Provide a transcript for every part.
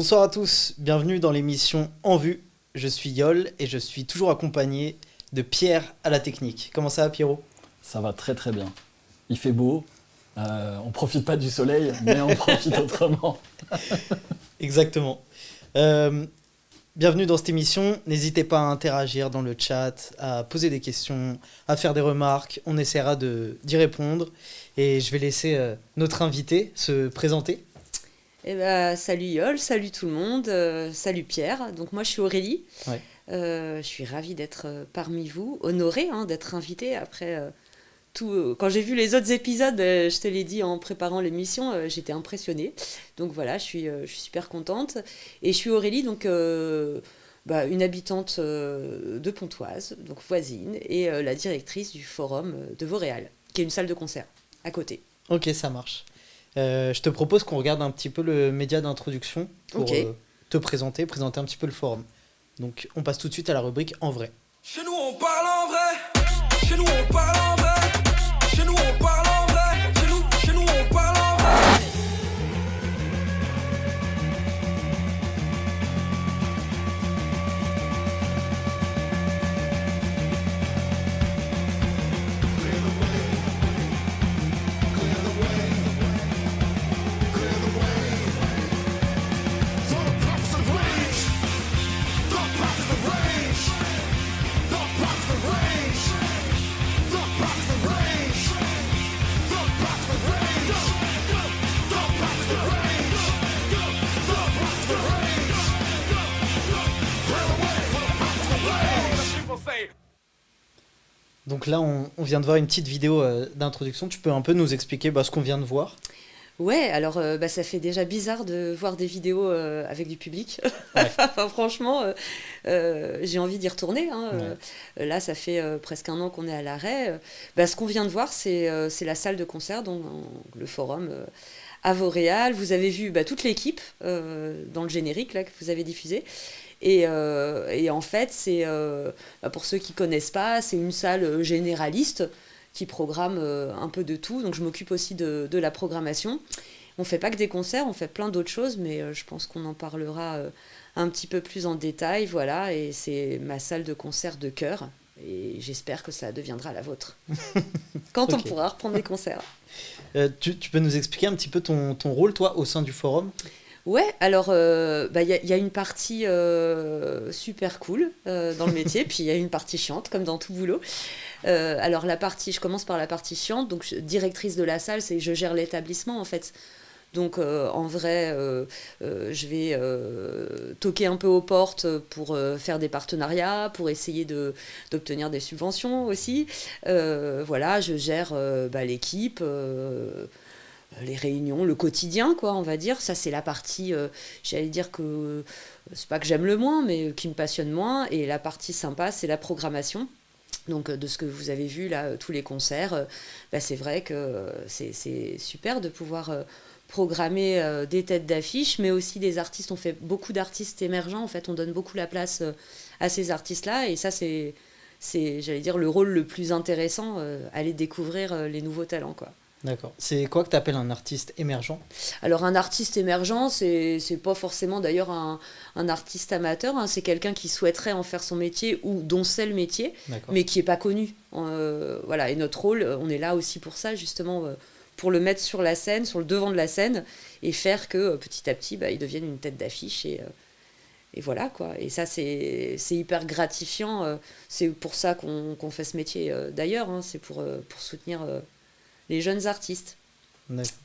Bonsoir à tous, bienvenue dans l'émission En Vue. Je suis Yol et je suis toujours accompagné de Pierre à la technique. Comment ça va, Pierrot? Ça va très très bien. Il fait beau, on profite pas du soleil, mais on profite autrement. Exactement. Euh, Bienvenue dans cette émission. N'hésitez pas à interagir dans le chat, à poser des questions, à faire des remarques. On essaiera d'y répondre. Et je vais laisser notre invité se présenter. Salut Yol, salut tout le monde, salut Pierre. Donc moi je suis Aurélie. Ouais. Je suis ravie d'être parmi vous, honorée d'être invitée après tout. Quand j'ai vu les autres épisodes, je te l'ai dit en préparant l'émission, j'étais impressionnée. Donc voilà, je suis super contente. Et je suis Aurélie, donc une habitante de Pontoise, donc voisine, et la directrice du forum de Vauréal, qui est une salle de concert à côté. Ok, ça marche. Je te propose qu'on regarde un petit peu le média d'introduction pour Ok. te présenter un petit peu le forum. Donc on passe tout de suite à la rubrique En vrai. Chez nous on parle en vrai. Chez nous on parle en vrai. Chez nous on parle en vrai. Chez nous on parle en vrai. Donc là, on vient de voir une petite vidéo d'introduction. Tu peux un peu nous expliquer ce qu'on vient de voir? Ouais, alors ça fait déjà bizarre de voir des vidéos avec du public. Ouais. Enfin, franchement, j'ai envie d'y retourner. Là, ça fait presque un an qu'on est à l'arrêt. Ce qu'on vient de voir, c'est la salle de concert, donc le forum à Vauréal. Vous avez vu toute l'équipe dans le générique là, que vous avez diffusé. Et en fait, pour ceux qui connaissent pas, c'est une salle généraliste qui programme un peu de tout. Donc je m'occupe aussi de la programmation. On fait pas que des concerts, on fait plein d'autres choses, mais je pense qu'on en parlera un petit peu plus en détail. Voilà, et c'est ma salle de concert de cœur. Et j'espère que ça deviendra la vôtre. Quand on Ok. pourra reprendre des concerts. Tu peux nous expliquer un petit peu ton rôle, toi, au sein du forum? Ouais, alors y a une partie super cool dans le métier, puis il y a une partie chiante, comme dans tout boulot. Alors je commence par la partie chiante, donc directrice de la salle, c'est je gère l'établissement en fait. Donc en vrai, je vais toquer un peu aux portes pour faire des partenariats, pour essayer d'obtenir des subventions aussi. Voilà, je gère l'équipe. Les réunions, le quotidien, quoi, on va dire. Ça, c'est la partie, j'allais dire que c'est pas que j'aime le moins, mais qui me passionne moins. Et la partie sympa, c'est la programmation. Donc, de ce que vous avez vu, là, tous les concerts, c'est vrai que c'est super de pouvoir programmer des têtes d'affiche, mais aussi des artistes. On fait beaucoup d'artistes émergents, en fait. On donne beaucoup la place à ces artistes-là. Et ça, c'est, j'allais dire, le rôle le plus intéressant, aller découvrir les nouveaux talents, quoi. D'accord. C'est quoi que tu appelles un artiste émergent? Alors un artiste émergent, c'est pas forcément d'ailleurs un artiste amateur, c'est quelqu'un qui souhaiterait en faire son métier ou dont c'est le métier, D'accord. mais qui est pas connu. Voilà, et notre rôle, on est là aussi pour ça, justement, pour le mettre sur la scène, sur le devant de la scène, et faire que petit à petit, il devienne une tête d'affiche et voilà quoi. Et ça c'est hyper gratifiant. C'est pour ça qu'on fait ce métier d'ailleurs, c'est pour soutenir les jeunes artistes. D'accord.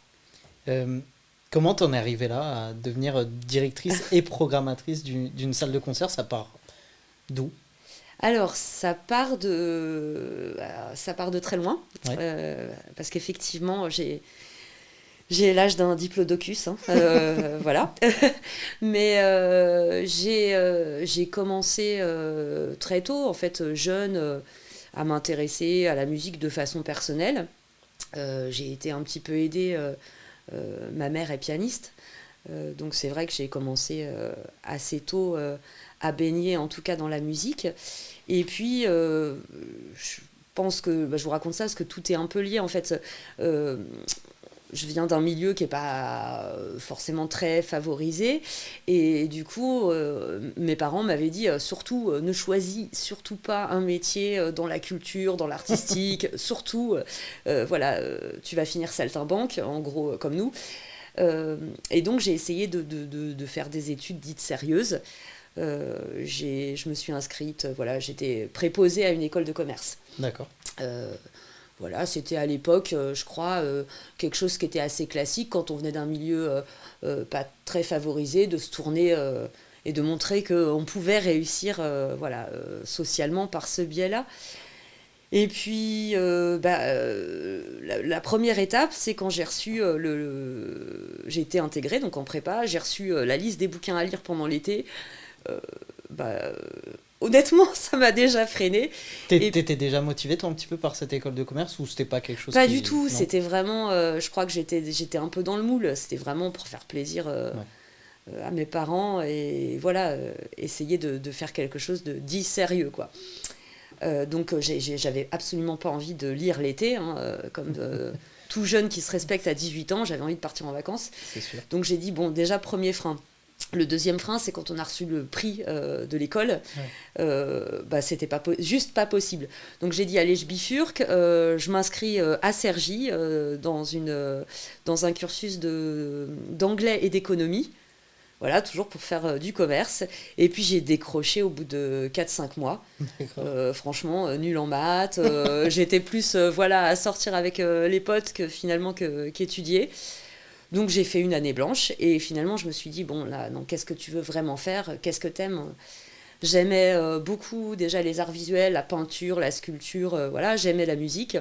Comment t'en es arrivée là à devenir directrice et programmatrice d'une salle de concert? Ça part d'où? Alors, ça part de très loin, Ouais. parce qu'effectivement, j'ai l'âge d'un diplodocus, voilà. Mais j'ai commencé très tôt, en fait, jeune, à m'intéresser à la musique de façon personnelle. J'ai été un petit peu aidée, ma mère est pianiste, donc c'est vrai que j'ai commencé assez tôt à baigner, en tout cas dans la musique. Et puis, je pense que, je vous raconte ça parce que tout est un peu lié en fait. je viens d'un milieu qui n'est pas forcément très favorisé. Et du coup, mes parents m'avaient dit surtout, ne choisis surtout pas un métier dans la culture, dans l'artistique. Surtout, tu vas finir saltimbanque, en gros, comme nous. Et donc, j'ai essayé de faire des études dites sérieuses. Je me suis inscrite, j'étais préposée à une école de commerce. D'accord. Voilà, c'était à l'époque, je crois, quelque chose qui était assez classique quand on venait d'un milieu pas très favorisé, de se tourner et de montrer qu'on pouvait réussir socialement par ce biais-là. Et puis, la première étape, c'est quand j'ai reçu j'ai été intégrée, donc en prépa, j'ai reçu la liste des bouquins à lire pendant l'été. Honnêtement, ça m'a déjà freinée. T'étais déjà motivée, toi, un petit peu par cette école de commerce ou c'était pas quelque chose Pas du tout, non. C'était vraiment... je crois que j'étais un peu dans le moule. C'était vraiment pour faire plaisir à mes parents et essayer de faire quelque chose de dit sérieux, quoi. Donc, j'avais absolument pas envie de lire l'été, comme tout jeune qui se respecte à 18 ans, j'avais envie de partir en vacances. C'est sûr. Donc, j'ai dit, bon, déjà, premier frein. Le deuxième frein, c'est quand on a reçu le prix de l'école, c'était juste pas possible. Donc j'ai dit, allez, je bifurque, je m'inscris à Cergy dans un cursus d'anglais et d'économie, voilà, toujours pour faire du commerce. Et puis j'ai décroché au bout de 4-5 mois. Franchement, nul en maths, j'étais plus à sortir avec les potes qu'étudier. Donc j'ai fait une année blanche et finalement je me suis dit, bon là, non, qu'est-ce que tu veux vraiment faire ? Qu'est-ce que t'aimes ? J'aimais beaucoup déjà les arts visuels, la peinture, la sculpture, j'aimais la musique.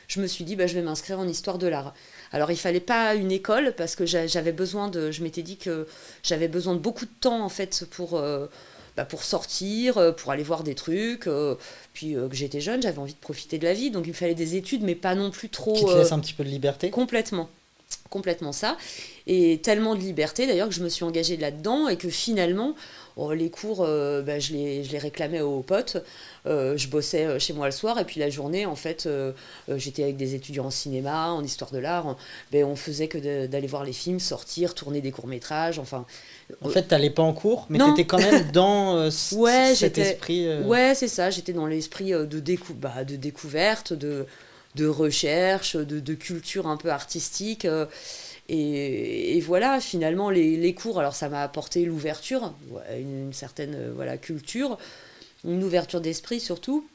Je me suis dit, je vais m'inscrire en histoire de l'art. Alors il fallait pas une école parce que je m'étais dit que j'avais besoin de beaucoup de temps en fait pour sortir, pour aller voir des trucs, puis que j'étais jeune, j'avais envie de profiter de la vie, donc il me fallait des études mais pas non plus trop... Qui te laisse un petit peu de liberté ? Complètement ça, et tellement de liberté d'ailleurs que je me suis engagée là-dedans et que finalement les cours je les réclamais aux potes, je bossais chez moi le soir et puis la journée en fait j'étais avec des étudiants en cinéma, en histoire de l'art, on faisait que d'aller voir les films, sortir, tourner des courts-métrages, enfin... En fait, t'allais pas en cours, mais t'étais quand même dans cet esprit... Ouais, c'est ça, j'étais dans l'esprit de découverte, de recherche, de culture un peu artistique. Et voilà, finalement, les cours, alors ça m'a apporté l'ouverture, une certaine culture, une ouverture d'esprit surtout.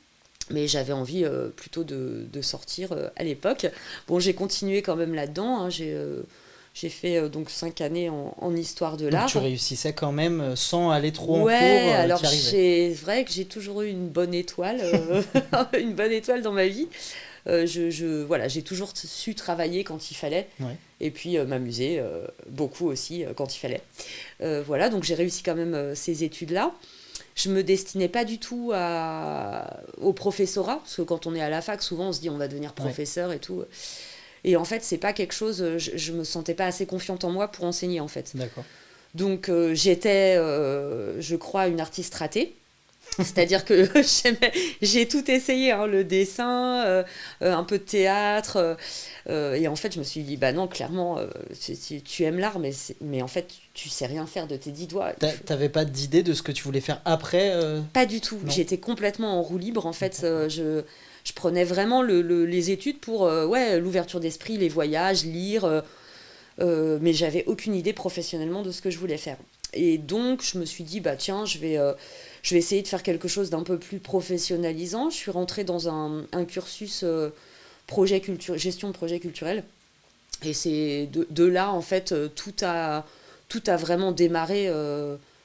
Mais j'avais envie plutôt de sortir à l'époque. Bon, j'ai continué quand même là-dedans. J'ai fait donc 5 années en histoire de l'art. Donc tu réussissais quand même sans aller trop en cours. Ouais, alors c'est vrai que j'ai toujours eu une bonne étoile, une bonne étoile dans ma vie. J'ai toujours su travailler quand il fallait, et puis m'amuser beaucoup aussi quand il fallait. Donc j'ai réussi quand même ces études-là. Je me destinais pas du tout au professorat, parce que quand on est à la fac, souvent on se dit on va devenir professeur et tout. Et en fait, c'est pas quelque chose, je me sentais pas assez confiante en moi pour enseigner en fait. D'accord. Donc j'étais, je crois, une artiste ratée. C'est-à-dire que j'ai tout essayé, le dessin, un peu de théâtre. Et en fait, je me suis dit, non, clairement, tu aimes l'art, mais en fait, tu sais rien faire de tes 10 doigts. T'avais pas d'idée de ce que tu voulais faire après Pas du tout. Non. J'étais complètement en roue libre. En fait, je prenais vraiment les études pour l'ouverture d'esprit, les voyages, lire. Mais j'avais aucune idée professionnellement de ce que je voulais faire. Et donc, je me suis dit, tiens, je vais essayer de faire quelque chose d'un peu plus professionnalisant. Je suis rentrée dans un cursus gestion de projet culturel. Et c'est de là, en fait, tout a vraiment démarré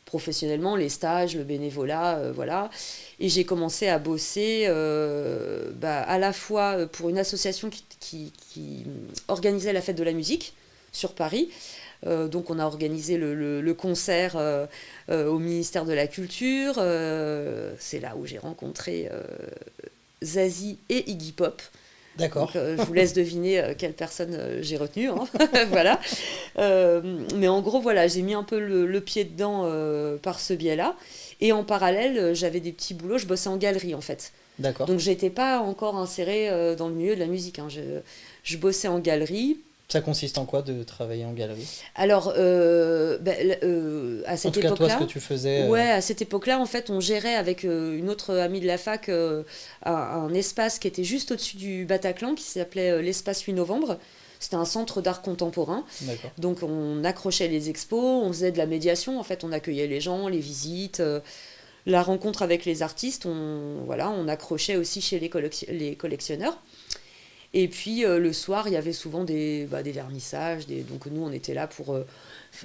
professionnellement, les stages, le bénévolat, Et j'ai commencé à bosser à la fois pour une association qui organisait la fête de la musique sur Paris. Donc on a organisé le concert au ministère de la Culture. C'est là où j'ai rencontré Zazie et Iggy Pop. D'accord. Donc, je vous laisse deviner quelle personne j'ai retenue. Voilà. Mais en gros, j'ai mis un peu le pied dedans par ce biais-là. Et en parallèle, j'avais des petits boulots. Je bossais en galerie, en fait. D'accord. Donc, je n'étais pas encore insérée dans le milieu de la musique. Je bossais en galerie, Ça consiste en quoi de travailler en galerie? Alors, à En cette tout cas, toi, ce époque-là, que tu faisais. ouais, à cette époque-là, en fait, on gérait avec une autre amie de la fac un espace qui était juste au-dessus du Bataclan, qui s'appelait l'espace 8 novembre. C'était un centre d'art contemporain. D'accord. Donc, on accrochait les expos, on faisait de la médiation. En fait, on accueillait les gens, les visites, la rencontre avec les artistes. On accrochait aussi chez les collectionneurs. Et puis le soir, il y avait souvent des vernissages. Donc nous, on était là pour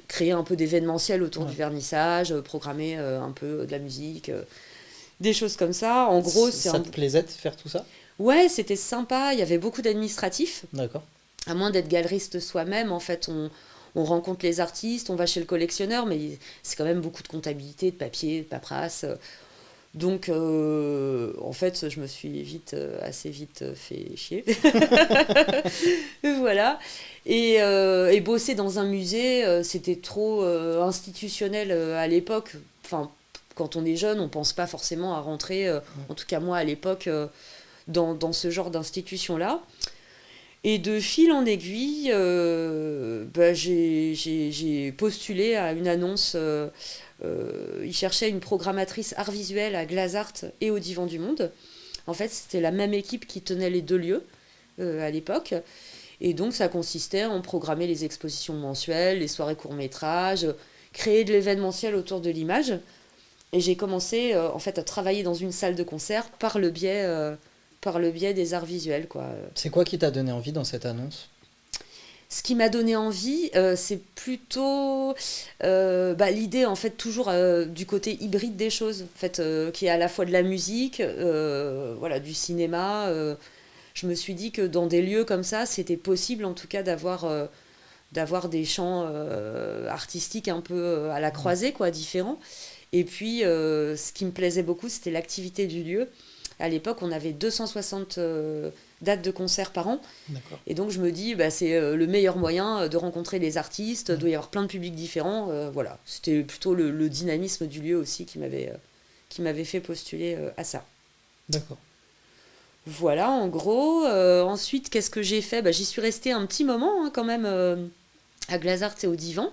créer un peu d'événementiel autour du vernissage, programmer un peu de la musique, des choses comme ça. En gros, Ça te plaisait de faire tout ça? Ouais, c'était sympa. Il y avait beaucoup d'administratifs. D'accord. À moins d'être galeriste soi-même, en fait, on rencontre les artistes, on va chez le collectionneur, mais c'est quand même beaucoup de comptabilité, de papier, de paperasse. Donc, en fait, je me suis assez vite fait chier. Voilà. Et bosser dans un musée, c'était trop institutionnel à l'époque. Enfin, quand on est jeune, on pense pas forcément à rentrer, en tout cas moi à l'époque, dans ce genre d'institution-là. Et de fil en aiguille, j'ai postulé à une annonce. Ils cherchaient une programmatrice art visuel à Glazart et au Divan du Monde. En fait, c'était la même équipe qui tenait les deux lieux à l'époque. Et donc, ça consistait en programmer les expositions mensuelles, les soirées courts-métrages, créer de l'événementiel autour de l'image. Et j'ai commencé en fait, à travailler dans une salle de concert par le biais des arts visuels, quoi. C'est quoi qui t'a donné envie dans cette annonce? Ce qui m'a donné envie, c'est plutôt l'idée, en fait, toujours du côté hybride des choses, en fait, qui est à la fois de la musique, du cinéma. Je me suis dit que dans des lieux comme ça, c'était possible, en tout cas, d'avoir des champs artistiques un peu à la croisée, quoi, différents. Et puis, ce qui me plaisait beaucoup, c'était l'activité du lieu. À l'époque, on avait 260 dates de concerts par an. D'accord. Et donc, je me dis, c'est le meilleur moyen de rencontrer les artistes. Il doit y avoir plein de publics différents. Voilà. C'était plutôt le dynamisme du lieu aussi qui m'avait fait postuler à ça. D'accord. Voilà, en gros. Ensuite, qu'est-ce que j'ai fait? J'y suis restée un petit moment, quand même, à Glazart et au Divan.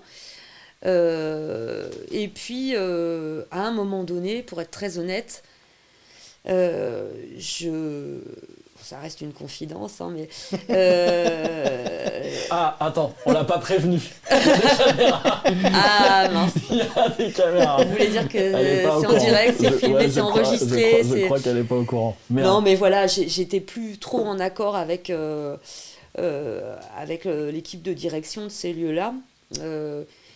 Et puis, à un moment donné, pour être très honnête, ça reste une confidence, hein, mais Ah, attends, on l'a pas prévenu. Ah mince, Il y a des caméras. vous voulez dire que Elle est pas au c'est en courant. direct, c'est filmé, c'est enregistré, Je crois qu'elle est pas au courant. Merde. Non, mais voilà, j'étais plus trop en accord avec l'équipe de direction de ces lieux-là,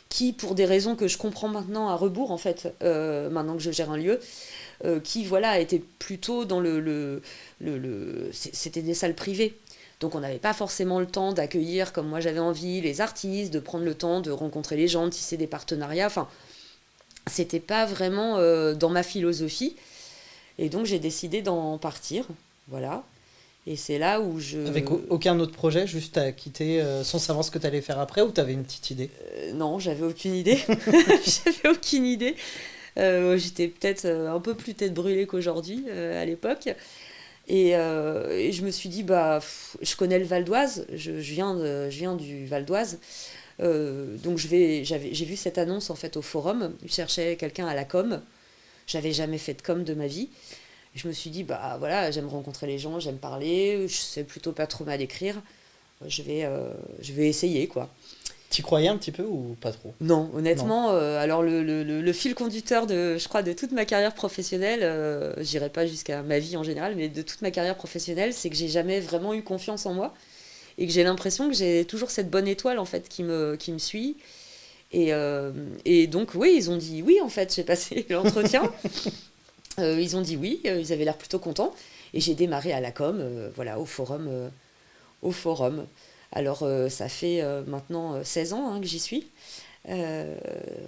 qui, pour des raisons que je comprends maintenant à rebours, en fait, maintenant que je gère un lieu, qui, voilà, était plutôt dans c'était des salles privées. Donc on n'avait pas forcément le temps d'accueillir, comme moi j'avais envie, les artistes, de prendre le temps de rencontrer les gens, de tisser des partenariats. Enfin, c'était pas vraiment dans ma philosophie. Et donc j'ai décidé d'en partir. Voilà. Et c'est là où Avec aucun autre projet, juste à quitter sans savoir ce que tu allais faire après, ou tu avais une petite idée? Non, j'avais aucune idée. J'avais aucune idée. J'étais peut-être un peu plus tête brûlée qu'aujourd'hui à l'époque. Et je me suis dit, je connais le Val d'Oise, je viens du Val d'Oise. Donc j'ai vu cette annonce en fait au forum. Je cherchais quelqu'un à la com. J'avais jamais fait de com de ma vie. Je me suis dit, voilà, j'aime rencontrer les gens, j'aime parler, je sais plutôt pas trop mal écrire. Je vais essayer, quoi. T'y croyais un petit peu ou pas trop? Non, honnêtement, alors le fil conducteur je crois, de toute ma carrière professionnelle, j'irai pas jusqu'à ma vie en général, mais de toute ma carrière professionnelle, c'est que j'ai jamais vraiment eu confiance en moi et que j'ai l'impression que j'ai toujours cette bonne étoile en fait qui me suit. Et donc oui, ils ont dit oui en fait, j'ai passé l'entretien. Ils ont dit oui, ils avaient l'air plutôt contents et j'ai démarré à la com, voilà, au forum. Alors, ça fait maintenant 16 ans que j'y suis.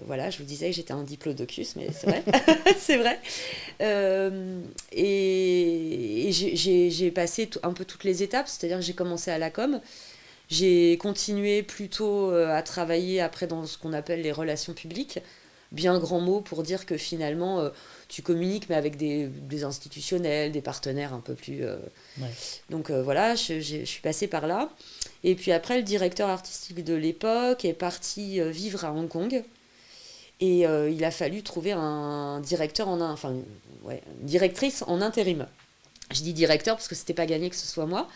Voilà, je vous disais que j'étais un diplodocus, mais c'est vrai. C'est vrai. Et j'ai passé un peu toutes les étapes, c'est-à-dire que j'ai commencé à la com. J'ai continué plutôt à travailler après dans ce qu'on appelle les relations publiques, bien grand mot pour dire que finalement, tu communiques, mais avec des institutionnels, des partenaires un peu plus... Ouais. Donc voilà, je suis passée par là. Et puis après, le directeur artistique de l'époque est parti vivre à Hong Kong. Et il a fallu trouver un directeur une directrice en intérim. Je dis directeur parce que c'était pas gagné que ce soit moi.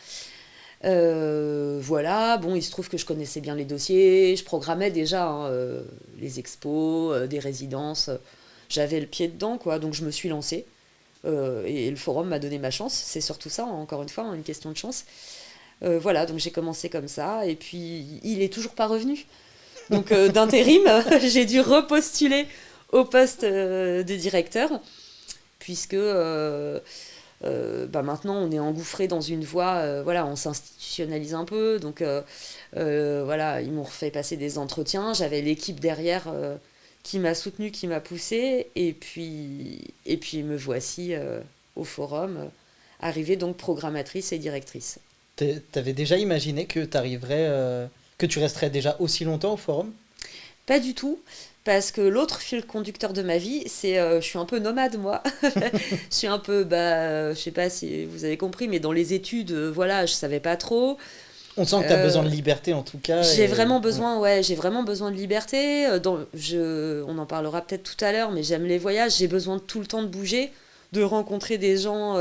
Voilà, bon, il se trouve que je connaissais bien les dossiers, je programmais déjà les expos, des résidences, j'avais le pied dedans, quoi, donc je me suis lancée. Et le forum m'a donné ma chance, c'est surtout ça, encore une fois, une question de chance. Voilà, donc j'ai commencé comme ça, et puis il est toujours pas revenu. Donc d'intérim, j'ai dû repostuler au poste de directeur, puisque maintenant on est engouffré dans une voie, voilà, on s'institutionnalise un peu, donc voilà, ils m'ont refait passer des entretiens, j'avais l'équipe derrière qui m'a soutenue, qui m'a poussée, et puis me voici au forum, arrivée donc programmatrice et directrice. T'avais déjà imaginé que que tu resterais déjà aussi longtemps au forum? Pas du tout, parce que l'autre fil conducteur de ma vie, c'est je suis un peu nomade, moi. Je suis un peu, je sais pas si vous avez compris, mais dans les études, voilà, je savais pas trop. On sent que tu as besoin de liberté en tout cas. J'ai vraiment besoin, j'ai vraiment besoin de liberté. On en parlera peut-être tout à l'heure, mais j'aime les voyages. J'ai besoin de tout le temps de bouger, de rencontrer des gens,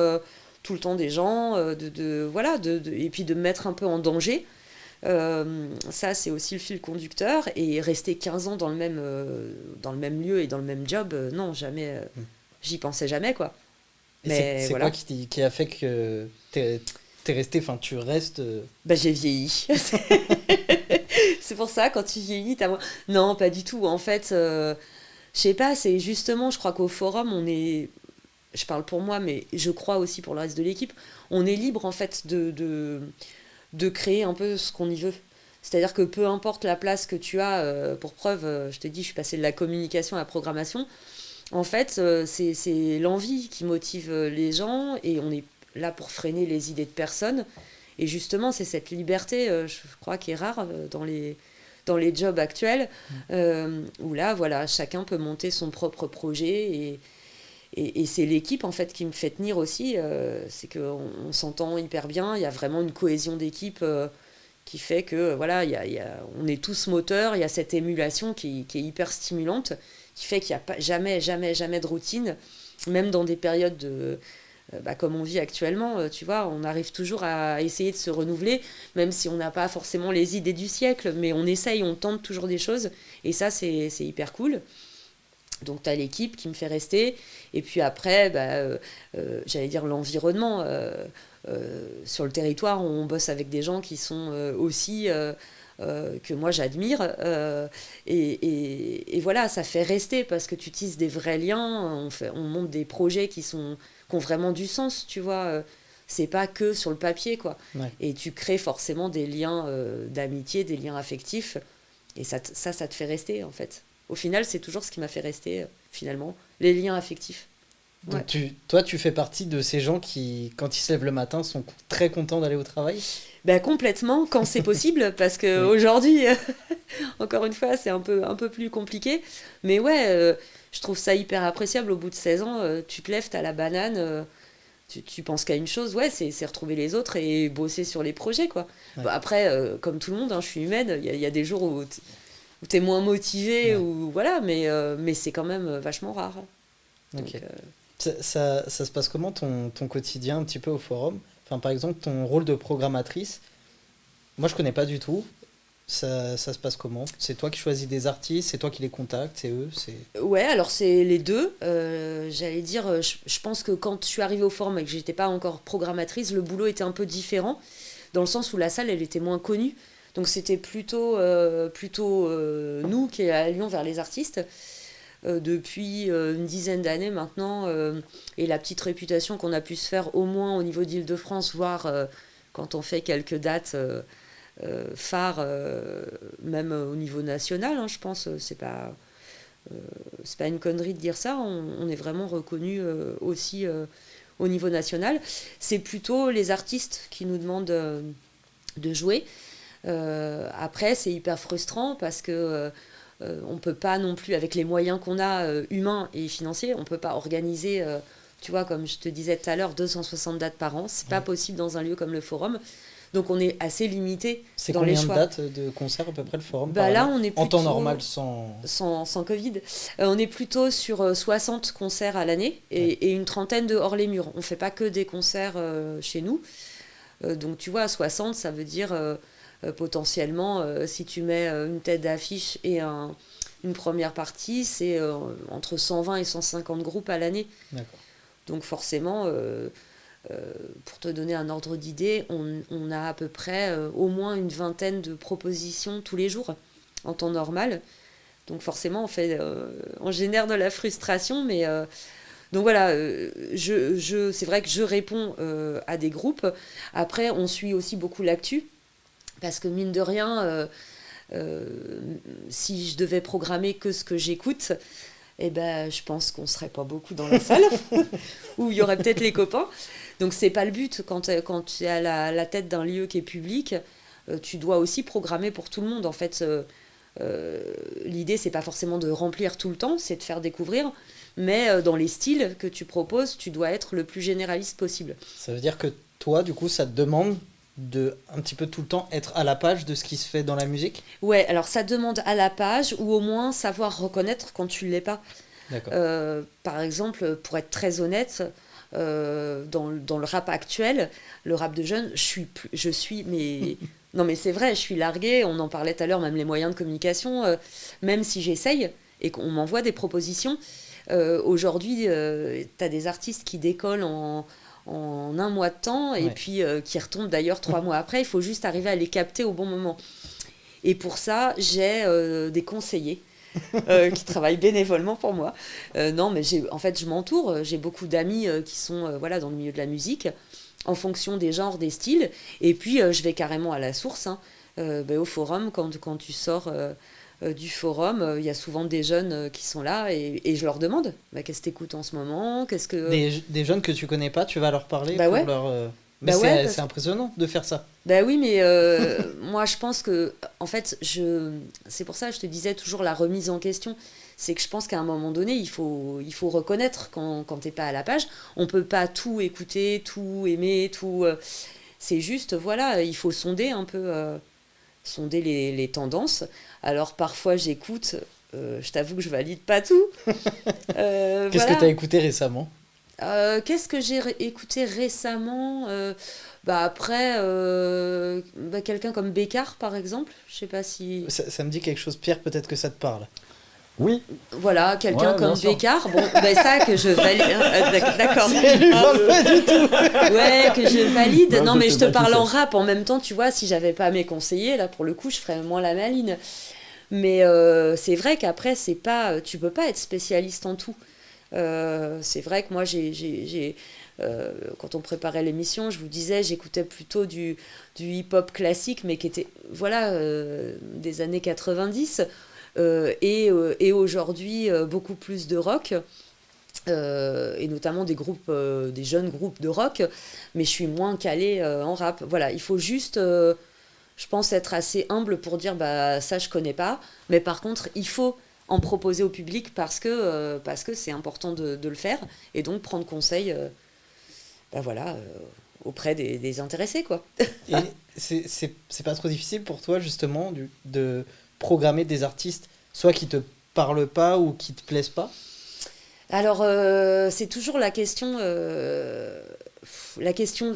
tout le temps des gens, et puis de me mettre un peu en danger. Ça, c'est aussi le fil conducteur. Et rester 15 ans dans le même lieu et dans le même job, non, jamais. J'y pensais jamais, quoi. Et Mais c'est voilà. quoi qui a fait que t'es resté, enfin tu restes J'ai vieilli. C'est pour ça, quand tu vieillis, t'as... Non, pas du tout. En fait, je sais pas, c'est justement, je crois qu'au forum, on est... Je parle pour moi, mais je crois aussi pour le reste de l'équipe. On est libre, en fait, de créer un peu ce qu'on y veut. C'est-à-dire que peu importe la place que tu as, pour preuve, je te dis, je suis passée de la communication à la programmation. En fait, c'est l'envie qui motive les gens, et on est là pour freiner les idées de personne. Et justement, c'est cette liberté, je crois, qui est rare dans les jobs actuels, où là, voilà, chacun peut monter son propre projet. Et c'est l'équipe, en fait, qui me fait tenir aussi. C'est qu'on s'entend hyper bien. Il y a vraiment une cohésion d'équipe qui fait que, voilà, on est tous moteurs. Il y a cette émulation qui est hyper stimulante, qui fait qu'il n'y a pas, jamais de routine. Même dans des périodes comme on vit actuellement, tu vois, on arrive toujours à essayer de se renouveler, même si on n'a pas forcément les idées du siècle, mais on essaye, on tente toujours des choses, et ça, c'est hyper cool. Donc tu as l'équipe qui me fait rester, et puis après, j'allais dire l'environnement. Sur le territoire, on bosse avec des gens qui sont aussi... que moi j'admire, et voilà, ça fait rester, parce que tu tisses des vrais liens, on monte des projets qui ont vraiment du sens, tu vois, c'est pas que sur le papier, quoi. Ouais. Et tu crées forcément des liens d'amitié, des liens affectifs, et ça te fait rester, en fait. Au final, c'est toujours ce qui m'a fait rester, finalement, les liens affectifs. Ouais. Donc toi, tu fais partie de ces gens qui, quand ils se lèvent le matin, sont très contents d'aller au travail? Complètement, quand c'est possible, parce qu'aujourd'hui, encore une fois, c'est un peu plus compliqué. Mais ouais, je trouve ça hyper appréciable. Au bout de 16 ans, tu te lèves, t'as la banane, tu penses qu'à une chose, ouais, c'est retrouver les autres et bosser sur les projets, quoi. Ouais. Bon, après, comme tout le monde, je suis humaine, il y a des jours où t'es moins motivé, ou voilà, mais c'est quand même vachement rare. Donc, Ok. Ça se passe comment ton quotidien un petit peu au forum? Enfin, par exemple, ton rôle de programmatrice, moi je connais pas du tout. Ça se passe comment? C'est toi qui choisis des artistes, c'est toi qui les contactes, c'est eux, c'est... Ouais, alors c'est les deux. J'allais dire, je pense que quand je suis arrivée au forum et que j'étais pas encore programmatrice, le boulot était un peu différent, dans le sens où la salle, elle était moins connue. Donc c'était plutôt nous qui allions vers les artistes. Depuis une dizaine d'années maintenant, et la petite réputation qu'on a pu se faire au moins au niveau d'Île-de-France, voire quand on fait quelques dates phares, même au niveau national, hein, je pense, c'est pas une connerie de dire ça, on est vraiment reconnu aussi au niveau national. C'est plutôt les artistes qui nous demandent de jouer. Après, c'est hyper frustrant parce que on peut pas non plus, avec les moyens qu'on a humains et financiers, on peut pas organiser, tu vois, comme je te disais tout à l'heure, 260 dates par an. C'est pas possible dans un lieu comme le Forum. Donc on est assez limité C'est dans les combien de choix. dates de concerts à peu près le Forum Bah par là, année on est En temps plutôt- normal, sans... sans Covid. On est plutôt sur 60 concerts à l'année et une trentaine de hors les murs. On fait pas que des concerts chez nous. Donc tu vois, 60, ça veut dire potentiellement, si tu mets une tête d'affiche et une première partie, c'est entre 120 et 150 groupes à l'année. D'accord. Donc forcément, pour te donner un ordre d'idée, on a à peu près au moins une vingtaine de propositions tous les jours en temps normal. Donc forcément, on génère de la frustration, mais donc voilà, c'est vrai que je réponds à des groupes. Après, on suit aussi beaucoup l'actu, parce que mine de rien, si je devais programmer que ce que j'écoute, eh ben, je pense qu'on serait pas beaucoup dans la salle, où il y aurait peut-être les copains. Donc c'est pas le but. Quand tu es à la tête d'un lieu qui est public, tu dois aussi programmer pour tout le monde. En fait, l'idée, c'est pas forcément de remplir tout le temps, c'est de faire découvrir. Mais dans les styles que tu proposes, tu dois être le plus généraliste possible. Ça veut dire que toi, du coup, ça te demande de un petit peu tout le temps être à la page de ce qui se fait dans la musique? Ouais, alors ça demande à la page, ou au moins savoir reconnaître quand tu l'es pas. D'accord. Par exemple, pour être très honnête, dans le rap actuel, le rap de jeunes, je suis mais non mais c'est vrai, je suis larguée. On en parlait tout à l'heure, même les moyens de communication, même si j'essaye et qu'on m'envoie des propositions. Aujourd'hui, tu as des artistes qui décollent en un mois de temps et Ouais. puis qui retombent d'ailleurs 3 mois après. Il faut juste arriver à les capter au bon moment. Et pour ça, j'ai des conseillers qui travaillent bénévolement pour moi. Non, mais en fait, je m'entoure. J'ai beaucoup d'amis qui sont voilà, dans le milieu de la musique, en fonction des genres, des styles. Et puis, je vais carrément à la source. Hein. Au forum, quand tu sors du forum, il y a souvent des jeunes qui sont là et je leur demande qu'est-ce que tu écoutes en ce moment, qu'est-ce que... Des jeunes que tu connais pas, tu vas leur parler Bah pour ouais. leur... Mais Bah c'est ouais, c'est impressionnant de faire ça. Ben oui, mais moi je pense que, en fait, c'est pour ça que je te disais toujours la remise en question. C'est que je pense qu'à un moment donné, il faut reconnaître quand t'es pas à la page. On peut pas tout écouter, tout aimer, tout. C'est juste, voilà, il faut sonder un peu, sonder les tendances. Alors parfois j'écoute, je t'avoue que je valide pas tout. Qu'est-ce Voilà. que tu as écouté récemment? Qu'est-ce que j'ai écouté récemment après, quelqu'un comme Bécard, par exemple. Je sais pas si... Ça me dit quelque chose, Pierre, peut-être que ça te parle. Oui, Voilà, quelqu'un Ouais, bien comme sûr. Bécard. Bon, ça que je valide... D'accord. Ça lui parle pas du tout. Ouais, que je valide. Bah, Non, je mais sais je te pas qui parle en c'est. rap. En même temps, tu vois, si j'avais pas mes conseillers, là, pour le coup, je ferais moins la maline. Mais c'est vrai qu'après, c'est pas... Tu peux pas être spécialiste en tout. C'est vrai que moi, quand on préparait l'émission, je vous disais, j'écoutais plutôt du hip-hop classique, mais qui était, voilà, des années 90, et aujourd'hui, beaucoup plus de rock, et notamment des jeunes groupes de rock, mais je suis moins calée en rap. Voilà, il faut juste, je pense, être assez humble pour dire, bah, ça, je connais pas, mais par contre, il faut en proposer au public parce que c'est important de le faire, et donc prendre conseil auprès des intéressés, quoi. Et c'est pas trop difficile pour toi, justement, de programmer des artistes, soit qui te parlent pas ou qui te plaisent pas? Alors, c'est toujours la question,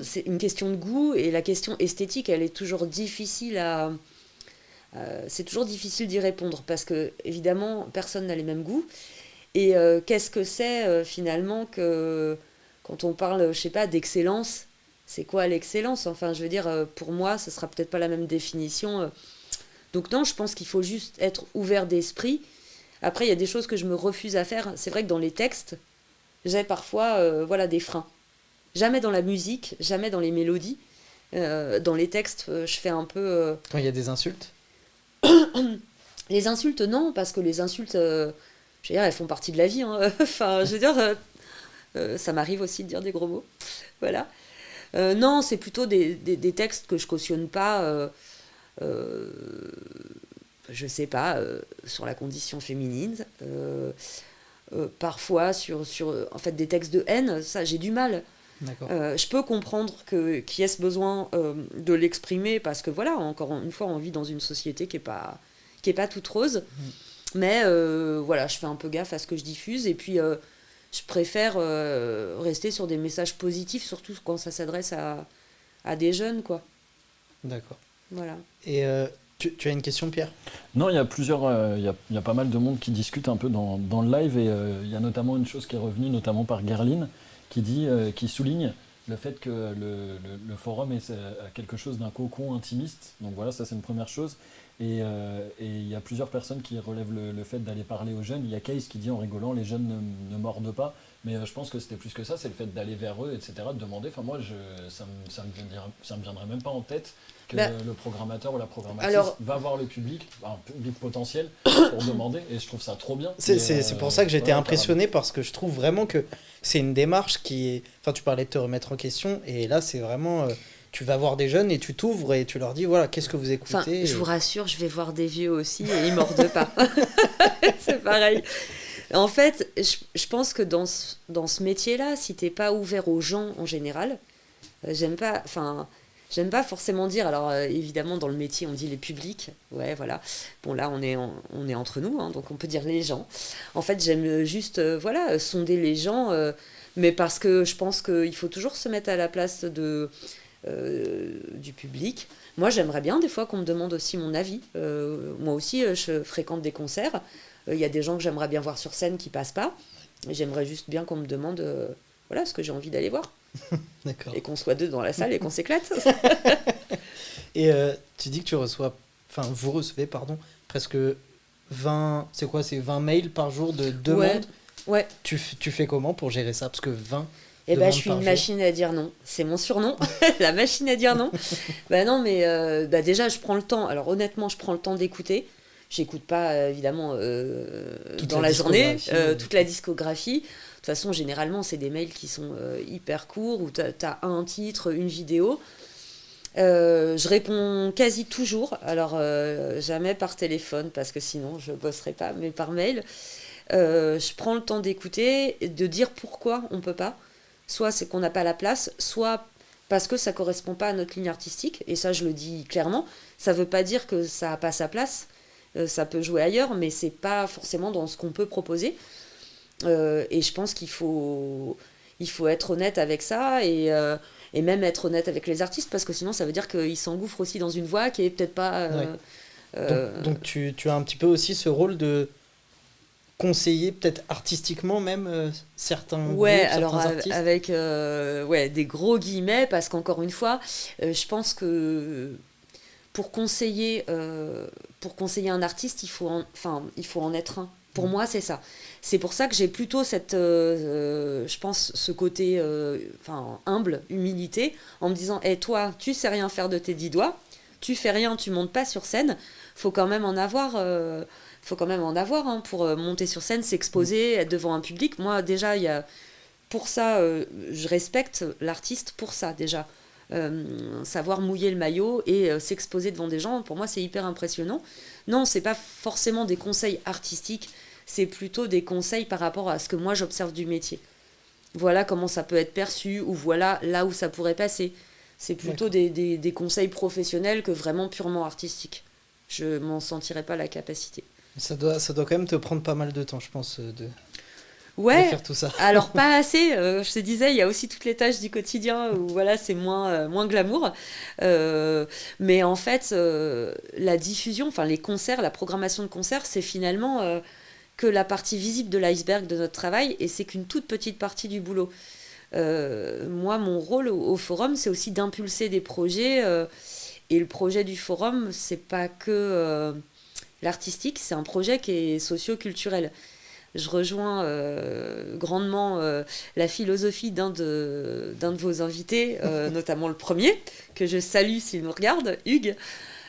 c'est une question de goût, et la question esthétique, elle est toujours difficile c'est toujours difficile d'y répondre, parce que, évidemment, personne n'a les mêmes goûts. Et qu'est-ce que c'est, finalement, que quand on parle, je sais pas, d'excellence, c'est quoi l'excellence? Enfin, je veux dire, pour moi, ce sera peut-être pas la même définition. Donc non, je pense qu'il faut juste être ouvert d'esprit. Après, il y a des choses que je me refuse à faire. C'est vrai que dans les textes, j'ai parfois des freins. Jamais dans la musique, jamais dans les mélodies. Dans les textes, je fais un peu... Quand il y a des insultes? Les insultes, non, parce que les insultes, je veux dire, elles font partie de la vie. Hein. Enfin, je veux dire, ça m'arrive aussi de dire des gros mots. Voilà. Non, c'est plutôt des textes que je cautionne pas. je sais pas, sur la condition féminine, parfois sur en fait, des textes de haine, ça, j'ai du mal. D'accord. Je peux comprendre qu'il y ait ce besoin de l'exprimer parce que voilà, encore une fois, on vit dans une société qui est pas toute rose. Mais voilà, je fais un peu gaffe à ce que je diffuse et puis je préfère rester sur des messages positifs, surtout quand ça s'adresse à des jeunes, quoi. D'accord. Voilà. Et tu as une question, Pierre? Non, il y a plusieurs, il y a pas mal de monde qui discute un peu dans le live et il y a notamment une chose qui est revenue, notamment par Gerline, qui souligne le fait que le forum est quelque chose d'un cocon intimiste. Donc voilà, ça c'est une première chose. Et il y a plusieurs personnes qui relèvent le fait d'aller parler aux jeunes. Il y a Case qui dit en rigolant, les jeunes ne mordent pas. Mais je pense que c'était plus que ça, c'est le fait d'aller vers eux, etc., de demander. Enfin moi, ça me viendrait même pas en tête que le programmateur ou la programmatrice va voir le public, un public potentiel, pour demander. Et je trouve ça trop bien. C'est pour ça que j'étais ouais, impressionné, parce que je trouve vraiment que c'est une démarche qui est... Enfin, tu parlais de te remettre en question, et là, c'est vraiment... tu vas voir des jeunes et tu t'ouvres et tu leur dis, voilà, qu'est-ce que vous écoutez? Enfin, je vous rassure, je vais voir des vieux aussi et ils mordent pas. C'est pareil. En fait, je pense que dans ce métier-là, si t'es pas ouvert aux gens en général, j'aime pas forcément dire, alors évidemment dans le métier on dit les publics, ouais voilà, bon là on est entre nous, hein, donc on peut dire les gens. En fait j'aime juste voilà, sonder les gens, mais parce que je pense qu'il faut toujours se mettre à la place du public. Moi j'aimerais bien des fois qu'on me demande aussi mon avis, moi aussi je fréquente des concerts, il y a des gens que j'aimerais bien voir sur scène qui passent pas, et j'aimerais juste bien qu'on me demande voilà ce que j'ai envie d'aller voir. D'accord. Et qu'on soit deux dans la salle et qu'on s'éclate. Et tu dis que vous recevez, pardon, presque 20, c'est quoi, c'est 20 mails par jour de demandes. Ouais. Tu fais comment pour gérer ça? Parce que 20 Eh ben, demandes je suis par une jour. machine à dire non. C'est mon surnom, la machine à dire non. Bah non, mais déjà, je prends le temps. Alors honnêtement, je prends le temps d'écouter. J'écoute pas, évidemment, dans la journée, toute la discographie. De toute façon, généralement, c'est des mails qui sont hyper courts, où tu as un titre, une vidéo. Je réponds quasi toujours. Alors, jamais par téléphone, parce que sinon, je bosserai pas, mais par mail. Je prends le temps d'écouter, de dire pourquoi on peut pas. Soit c'est qu'on n'a pas la place, soit parce que ça correspond pas à notre ligne artistique. Et ça, je le dis clairement. Ça veut pas dire que ça n'a pas sa place. Ça peut jouer ailleurs, mais c'est pas forcément dans ce qu'on peut proposer. Et je pense qu'il faut être honnête avec ça et même être honnête avec les artistes, parce que sinon ça veut dire qu'ils s'engouffrent aussi dans une voie qui est peut-être pas... Donc tu as un petit peu aussi ce rôle de conseiller, peut-être artistiquement même, certains groupes, alors certains artistes. avec des gros guillemets, parce qu'encore une fois, je pense que pour conseiller un artiste, il faut en être un. Pour moi, c'est ça. C'est pour ça que j'ai plutôt je pense, ce côté humble, humilité, en me disant, toi, tu sais rien faire de tes 10 doigts, tu fais rien, tu montes pas sur scène, faut quand même en avoir pour monter sur scène, s'exposer, être devant un public. Moi, déjà, pour ça, je respecte l'artiste pour ça, déjà. Savoir mouiller le maillot et s'exposer devant des gens, pour moi, c'est hyper impressionnant. Non, c'est pas forcément des conseils artistiques, c'est plutôt des conseils par rapport à ce que moi j'observe du métier. Voilà comment ça peut être perçu, ou voilà là où ça pourrait passer. C'est plutôt des conseils professionnels que vraiment purement artistiques. Je m'en sentirais pas la capacité. Ça doit quand même te prendre pas mal de temps, je pense, de faire tout ça. Alors pas assez, je te disais, il y a aussi toutes les tâches du quotidien où voilà, c'est moins glamour. Mais en fait, la diffusion, les concerts, la programmation de concerts, c'est finalement que la partie visible de l'iceberg de notre travail, et c'est qu'une toute petite partie du boulot. Moi, mon rôle au forum, c'est aussi d'impulser des projets, et le projet du forum, c'est pas que l'artistique, c'est un projet qui est socio-culturel. Je rejoins grandement la philosophie d'un de vos invités, notamment le premier, que je salue s'il nous regarde, Hugues.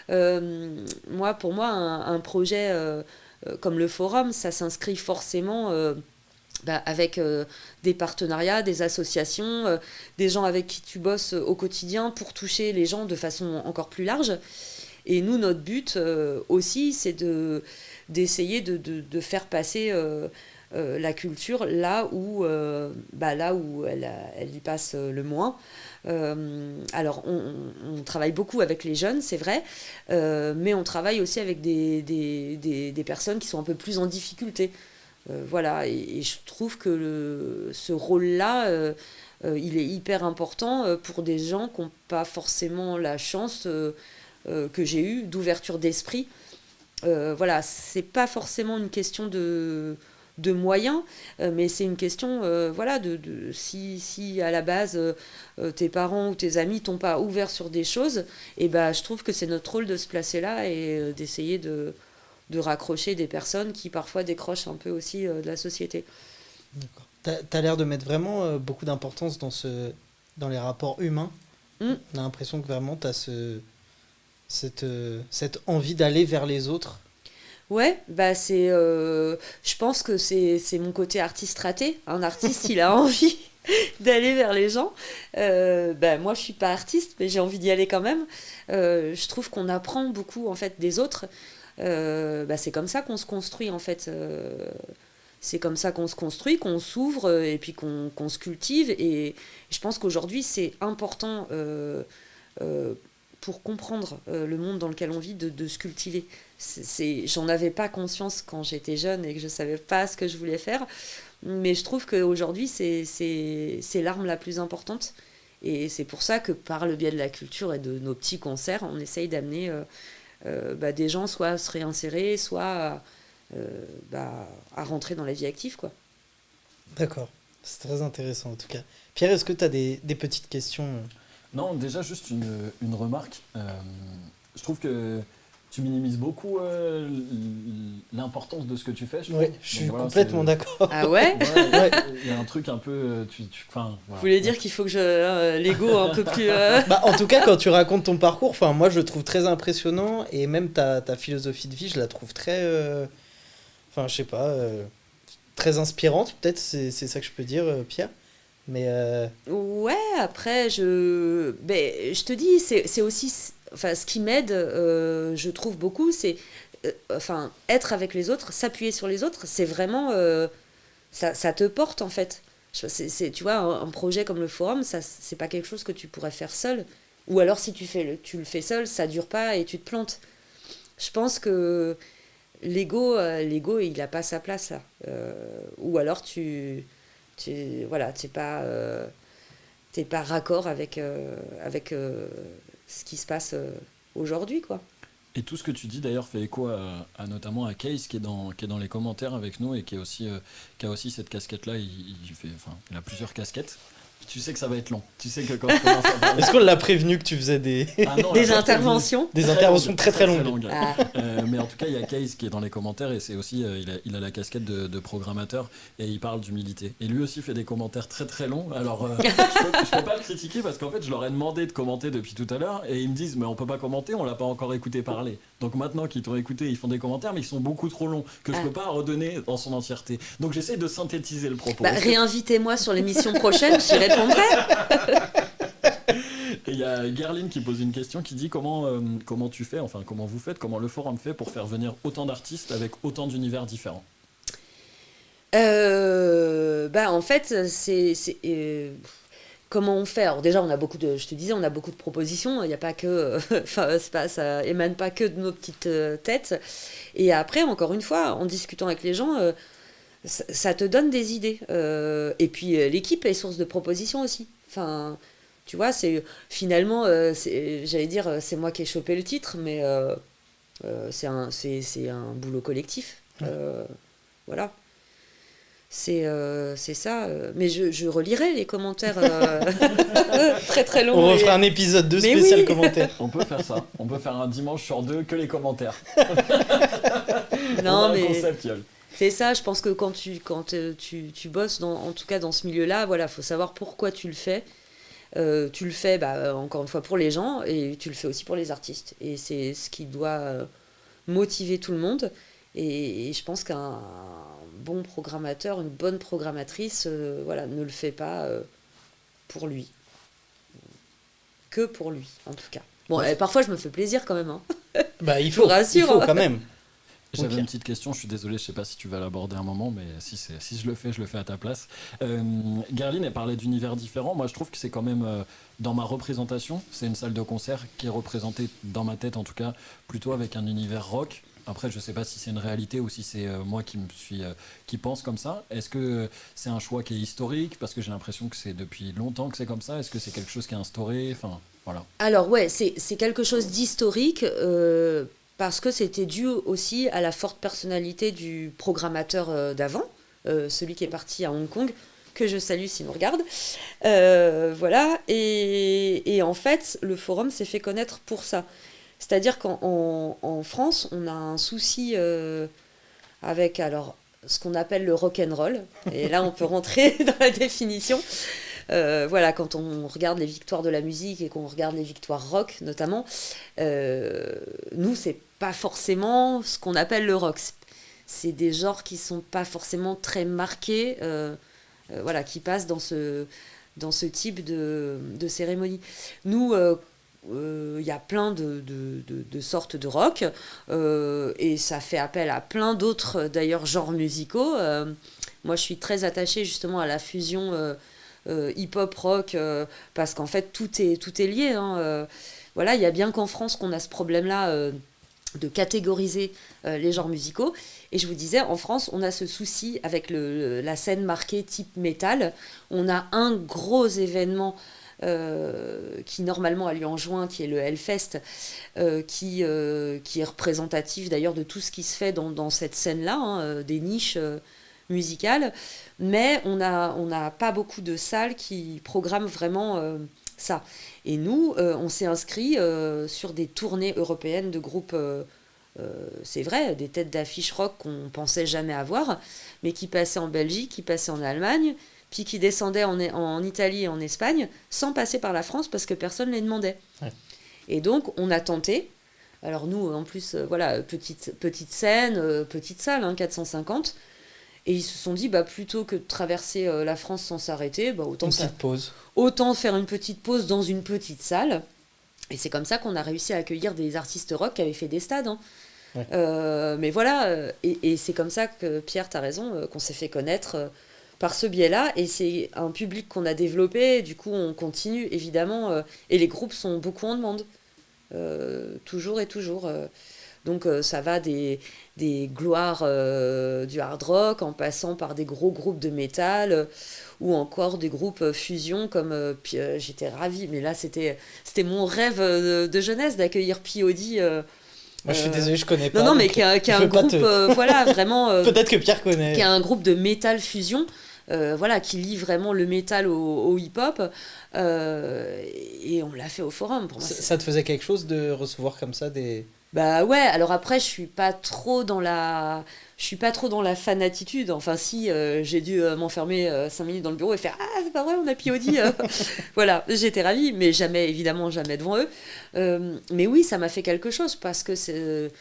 Pour moi, un projet comme le forum, ça s'inscrit forcément avec des partenariats, des associations, des gens avec qui tu bosses au quotidien pour toucher les gens de façon encore plus large. Et nous, notre but aussi, c'est d'essayer de faire passer la culture là où elle y passe le moins. Alors, on travaille beaucoup avec les jeunes, c'est vrai, mais on travaille aussi avec des personnes qui sont un peu plus en difficulté. Voilà, et je trouve que ce rôle-là, il est hyper important pour des gens qui n'ont pas forcément la chance que j'ai eue d'ouverture d'esprit. Voilà, c'est pas forcément une question de moyens, mais c'est une question voilà, si à la base tes parents ou tes amis t'ont pas ouvert sur des choses, et ben je trouve que c'est notre rôle de se placer là et d'essayer de raccrocher des personnes qui parfois décrochent un peu aussi de la société. D'accord. T'as l'air de mettre vraiment beaucoup d'importance dans les rapports humains. On a l'impression que vraiment t'as cette envie d'aller vers les autres. Ouais, bah je pense que c'est mon côté artiste raté. Un artiste, il a envie d'aller vers les gens. Moi, je suis pas artiste, mais j'ai envie d'y aller quand même. Je trouve qu'on apprend beaucoup en fait des autres. C'est comme ça qu'on se construit en fait. C'est comme ça qu'on se construit, qu'on s'ouvre et puis qu'on se cultive. Et je pense qu'aujourd'hui, c'est important pour comprendre le monde dans lequel on vit de se cultiver. J'en avais pas conscience quand j'étais jeune et que je savais pas ce que je voulais faire. Mais je trouve qu'aujourd'hui, c'est l'arme la plus importante. Et c'est pour ça que par le biais de la culture et de nos petits concerts, on essaye d'amener des gens soit à se réinsérer, soit à rentrer dans la vie active, quoi. D'accord, c'est très intéressant en tout cas. Pierre, est-ce que tu as des petites questions? Non, déjà juste une remarque. Je trouve que tu minimises beaucoup l'importance de ce que tu fais. Oui, je suis complètement d'accord. Ah ouais? Ouais. Il y a un truc un peu... Vous voulez dire qu'il faut que je... l'ego un peu plus... En tout cas, quand tu racontes ton parcours, moi je le trouve très impressionnant et même ta philosophie de vie, je la trouve très... je sais pas... très inspirante, peut-être, c'est ça que je peux dire, Pierre. Mais Ouais, après, je te dis, c'est aussi... ce qui m'aide, je trouve beaucoup, c'est être avec les autres, s'appuyer sur les autres, c'est vraiment... ça te porte, en fait. Tu vois, un projet comme le Forum, c'est pas quelque chose que tu pourrais faire seul. Ou alors, si tu le fais seul, ça dure pas et tu te plantes. Je pense que l'ego, il n'a pas sa place, là. Ou alors, t'es pas raccord avec ce qui se passe aujourd'hui, quoi. Et tout ce que tu dis d'ailleurs fait écho à notamment à Case qui est dans les commentaires avec nous et qui a aussi cette casquette là. Il a plusieurs casquettes. Tu sais que ça va être long. Tu sais que quand je commence à parler... Est-ce qu'on l'a prévenu que tu faisais des interventions des interventions très longues. Ah. Mais en tout cas, il y a Case qui est dans les commentaires et c'est aussi il a la casquette de programmateur et il parle d'humilité. Et lui aussi fait des commentaires très très longs. Alors je peux pas le critiquer parce qu'en fait je leur ai demandé de commenter depuis tout à l'heure et ils me disent mais on peut pas commenter, on l'a pas encore écouté parler. Donc maintenant qu'ils t'ont écouté, ils font des commentaires mais ils sont beaucoup trop longs que je peux pas redonner dans son entièreté. Donc j'essaie de synthétiser le propos. Réinvitez-moi sur l'émission prochaine, j'y répondrai. Et il y a Gerline qui pose une question qui dit comment tu fais, comment vous faites, comment le forum fait pour faire venir autant d'artistes avec autant d'univers différents. En fait, c'est comment on fait. Alors déjà, on a beaucoup de propositions. Il n'y a pas que, ça émane pas que de nos petites têtes. Et après, encore une fois, en discutant avec les gens, ça te donne des idées. Et puis l'équipe est source de propositions aussi. Tu vois, c'est finalement, j'allais dire, c'est moi qui ai chopé le titre, mais c'est un boulot collectif. Voilà. C'est ça. Mais je relirai les commentaires très très longs. On refera un épisode 2 spécial commentaires. On peut faire ça. On peut faire un dimanche sur 2 que les commentaires. Non, mais conceptuel. C'est ça, je pense que quand tu bosses, en tout cas dans ce milieu-là, voilà, faut savoir pourquoi tu le fais. Tu le fais, encore une fois, pour les gens, et tu le fais aussi pour les artistes. Et c'est ce qui doit motiver tout le monde. Et je pense qu'un bon programmateur, une bonne programmatrice, ne le fait pas pour lui. Que pour lui, en tout cas. Bon, parfois je me fais plaisir quand même. Bah, il Je vous faut, rassure. il faut quand même. J'avais Ok. une petite question, je suis désolé, je sais pas si tu vas l'aborder un moment, mais si je le fais à ta place. Gerline, elle parlait d'univers différents. Moi, je trouve que c'est quand même, dans ma représentation, c'est une salle de concert qui est représentée, dans ma tête en tout cas, plutôt avec un univers rock. Après, je sais pas si c'est une réalité ou si c'est moi qui pense comme ça. Est-ce que c'est un choix qui est historique? Parce que j'ai l'impression que c'est depuis longtemps que c'est comme ça. Est-ce que c'est quelque chose qui est instauré? Enfin, voilà. Alors ouais, c'est quelque chose d'historique parce que c'était dû aussi à la forte personnalité du programmateur d'avant, celui qui est parti à Hong Kong, que je salue s'il nous regarde. Voilà, et en fait, le forum s'est fait connaître pour ça. C'est-à-dire qu'en France, on a un souci avec alors, ce qu'on appelle le rock'n'roll, et là on peut rentrer dans la définition. Voilà, quand on regarde les victoires de la musique et qu'on regarde les victoires rock notamment, nous, c'est pas forcément ce qu'on appelle le rock. C'est des genres qui sont pas forcément très marqués, voilà, qui passent dans ce type de cérémonie. Nous, y a plein de sortes de rock, et ça fait appel à plein d'autres, d'ailleurs, genres musicaux. Moi, je suis très attachée justement à la fusion hip-hop, rock, parce qu'en fait tout est lié, hein. Voilà, il y a bien qu'en France qu'on a ce problème-là de catégoriser les genres musicaux, et je vous disais, en France on a ce souci avec la scène marquée type métal. On a un gros événement qui normalement a lieu en juin, qui est le Hellfest, qui est représentatif d'ailleurs de tout ce qui se fait dans cette scène-là, hein, des niches musicales, mais on n'a pas beaucoup de salles qui programment vraiment ça. Et nous, on s'est inscrit sur des tournées européennes de groupes, c'est vrai, des têtes d'affiche rock qu'on pensait jamais avoir, mais qui passaient en Belgique, qui passaient en Allemagne, puis qui descendaient en Italie et en Espagne, sans passer par la France parce que personne ne les demandait. Ouais. Et donc, on a tenté. Alors nous, en plus, voilà, petite scène, petite salle, hein, 450. Et ils se sont dit, bah, plutôt que de traverser la France sans s'arrêter, bah, Une petite pause. autant faire une petite pause dans une petite salle. Et c'est comme ça qu'on a réussi à accueillir des artistes rock qui avaient fait des stades, hein. Ouais. Mais voilà, et c'est comme ça que, Pierre, t'as raison, qu'on s'est fait connaître par ce biais-là. Et c'est un public qu'on a développé, du coup on continue évidemment, et les groupes sont beaucoup en demande, toujours et toujours. Donc ça va des gloires du hard rock, en passant par des gros groupes de métal, ou encore des groupes fusion comme j'étais ravie, mais là c'était mon rêve de jeunesse d'accueillir P.O.D. Moi, je suis désolé, je connais pas. Non, mais donc, qui est je un peux pas groupe, voilà, vraiment, Peut-être que Pierre connaît. qui est un groupe de métal fusion, voilà, qui lie vraiment le métal au hip-hop, et on l'a fait au forum. Pour moi, Ça te faisait quelque chose de recevoir comme ça des... Bah ouais, alors après, je suis pas trop dans la fanatitude. Enfin, si, j'ai dû m'enfermer 5 minutes dans le bureau et faire ah, c'est pas vrai, on a P.O.D. Voilà, j'étais ravie, mais évidemment, jamais devant eux. Mais oui, ça m'a fait quelque chose parce que c'est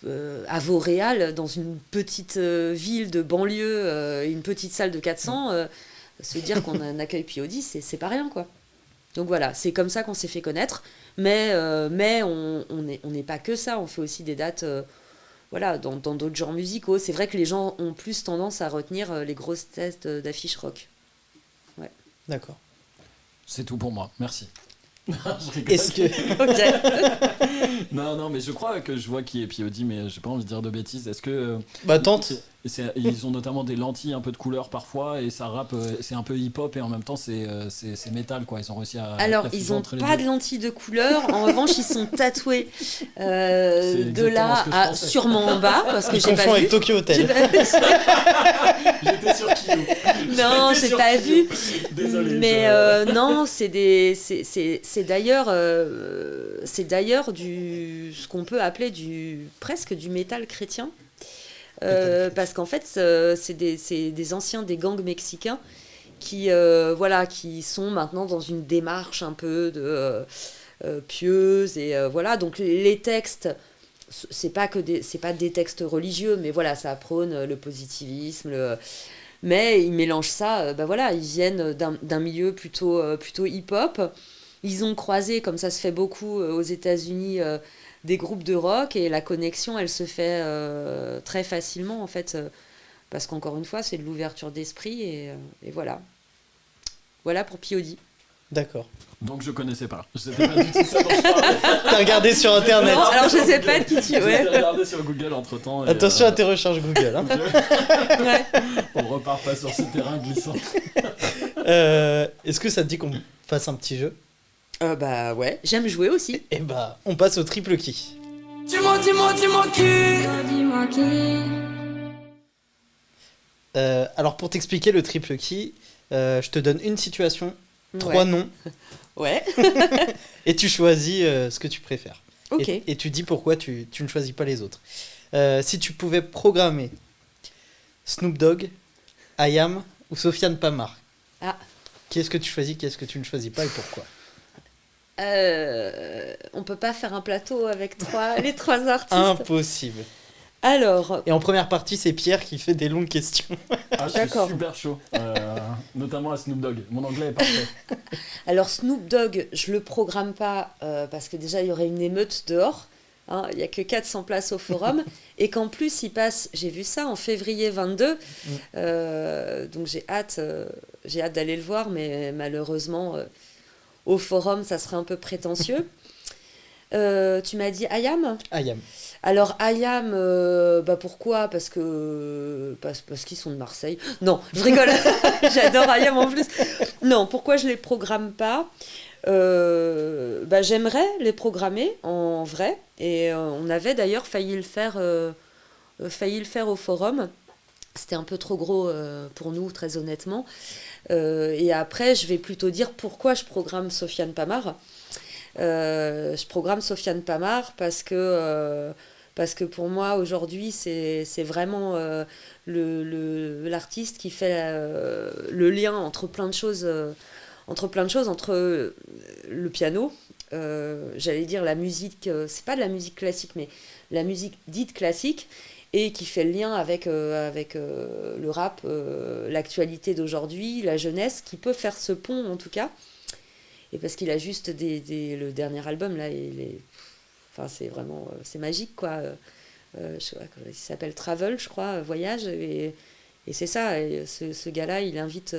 à Vauréal, dans une petite ville de banlieue, une petite salle de 400, se dire qu'on a un accueil P.O.D., c'est pas rien, quoi. Donc voilà, c'est comme ça qu'on s'est fait connaître, mais on n'est pas que ça, on fait aussi des dates voilà, dans d'autres genres musicaux. C'est vrai que les gens ont plus tendance à retenir les grosses têtes d'affiches rock. Ouais. D'accord. C'est tout pour moi, merci. Je rigole. Est-ce que... Ok. Non, mais je crois que je vois qui est P.O.D, mais j'ai pas envie de dire de bêtises. Est-ce que... Bah, tente. Ils ont notamment des lentilles un peu de couleur parfois, et ça rappe, c'est un peu hip-hop, et en même temps c'est métal, quoi. Ils ont réussi à... Alors, la ils fusion n'ont entre les pas deux. de lentilles de couleur. En revanche, ils sont tatoués de exactement là ce que je à pensais. sûrement en bas, parce que Je j'ai confonds pas avec vu. Tokyo Hotel. J'étais sur Kyo. Non, J'étais j'ai sur pas Kyo. vu. Désolé. Mais non, c'est d'ailleurs ce qu'on peut appeler presque du métal chrétien. Parce qu'en fait, c'est des anciens des gangs mexicains qui sont maintenant dans une démarche un peu de pieuse, et voilà. Donc les textes, c'est pas des textes religieux, mais voilà, ça prône le positivisme, mais ils mélangent ça. Voilà, ils viennent d'un milieu plutôt hip-hop. ils ont croisé, comme ça se fait beaucoup aux États-Unis, des groupes de rock, et la connexion, elle se fait très facilement, en fait, parce qu'encore une fois, c'est de l'ouverture d'esprit, et voilà. Voilà pour POD. D'accord. Donc je connaissais pas. C'était pas du tout ça dont je parlais. T'as regardé sur internet. Non, alors je sais pas de qui tu... J'ai Ouais. regardé sur Google entre temps. Attention à tes recherches Google. Hein. Ouais. On repart pas sur ce terrain glissant. Est-ce que ça te dit qu'on fasse un petit jeu? Bah ouais, j'aime jouer aussi. Eh bah, on passe au triple qui. Dis-moi qui. Alors pour t'expliquer le triple qui, je te donne une situation, 3 noms, Ouais. et tu choisis ce que tu préfères. Ok. Et tu dis pourquoi tu ne choisis pas les autres. Si tu pouvais programmer Snoop Dogg, IAM ou Sofiane Pamart, qu'est-ce que tu choisis, qu'est-ce que tu ne choisis pas et pourquoi? On peut pas faire un plateau avec les trois artistes. Impossible. Alors, Et en première partie, c'est Pierre qui fait des longues questions. Ah, je suis D'accord. super chaud. Notamment à Snoop Dogg. Mon anglais est parfait. Snoop Dogg, je le programme pas parce que déjà il y aurait une émeute dehors. Hein, il y a que 400 places au forum et qu'en plus il passe, j'ai vu ça en février 22. Donc j'ai hâte d'aller le voir, mais malheureusement au forum ça serait un peu prétentieux. Tu m'as dit IAM ? IAM. Alors IAM, pourquoi ? Parce qu'ils sont de Marseille. Non, je rigole. J'adore IAM en plus. Non, pourquoi je les programme pas ? J'aimerais les programmer en vrai, et on avait d'ailleurs failli le faire au forum. C'était un peu trop gros pour nous, très honnêtement. Et après, je vais plutôt dire pourquoi je programme Sofiane Pamart. Je programme Sofiane Pamart parce que pour moi aujourd'hui c'est vraiment l'artiste qui fait le lien entre plein de choses, entre le piano, j'allais dire la musique, c'est pas de la musique classique mais la musique dite classique, et qui fait le lien avec le rap, l'actualité d'aujourd'hui, la jeunesse, qui peut faire ce pont en tout cas. Et parce qu'il a juste le dernier album là, c'est vraiment c'est magique quoi. Il s'appelle Travel, je crois, voyage, et c'est ça. Et ce gars-là, il invite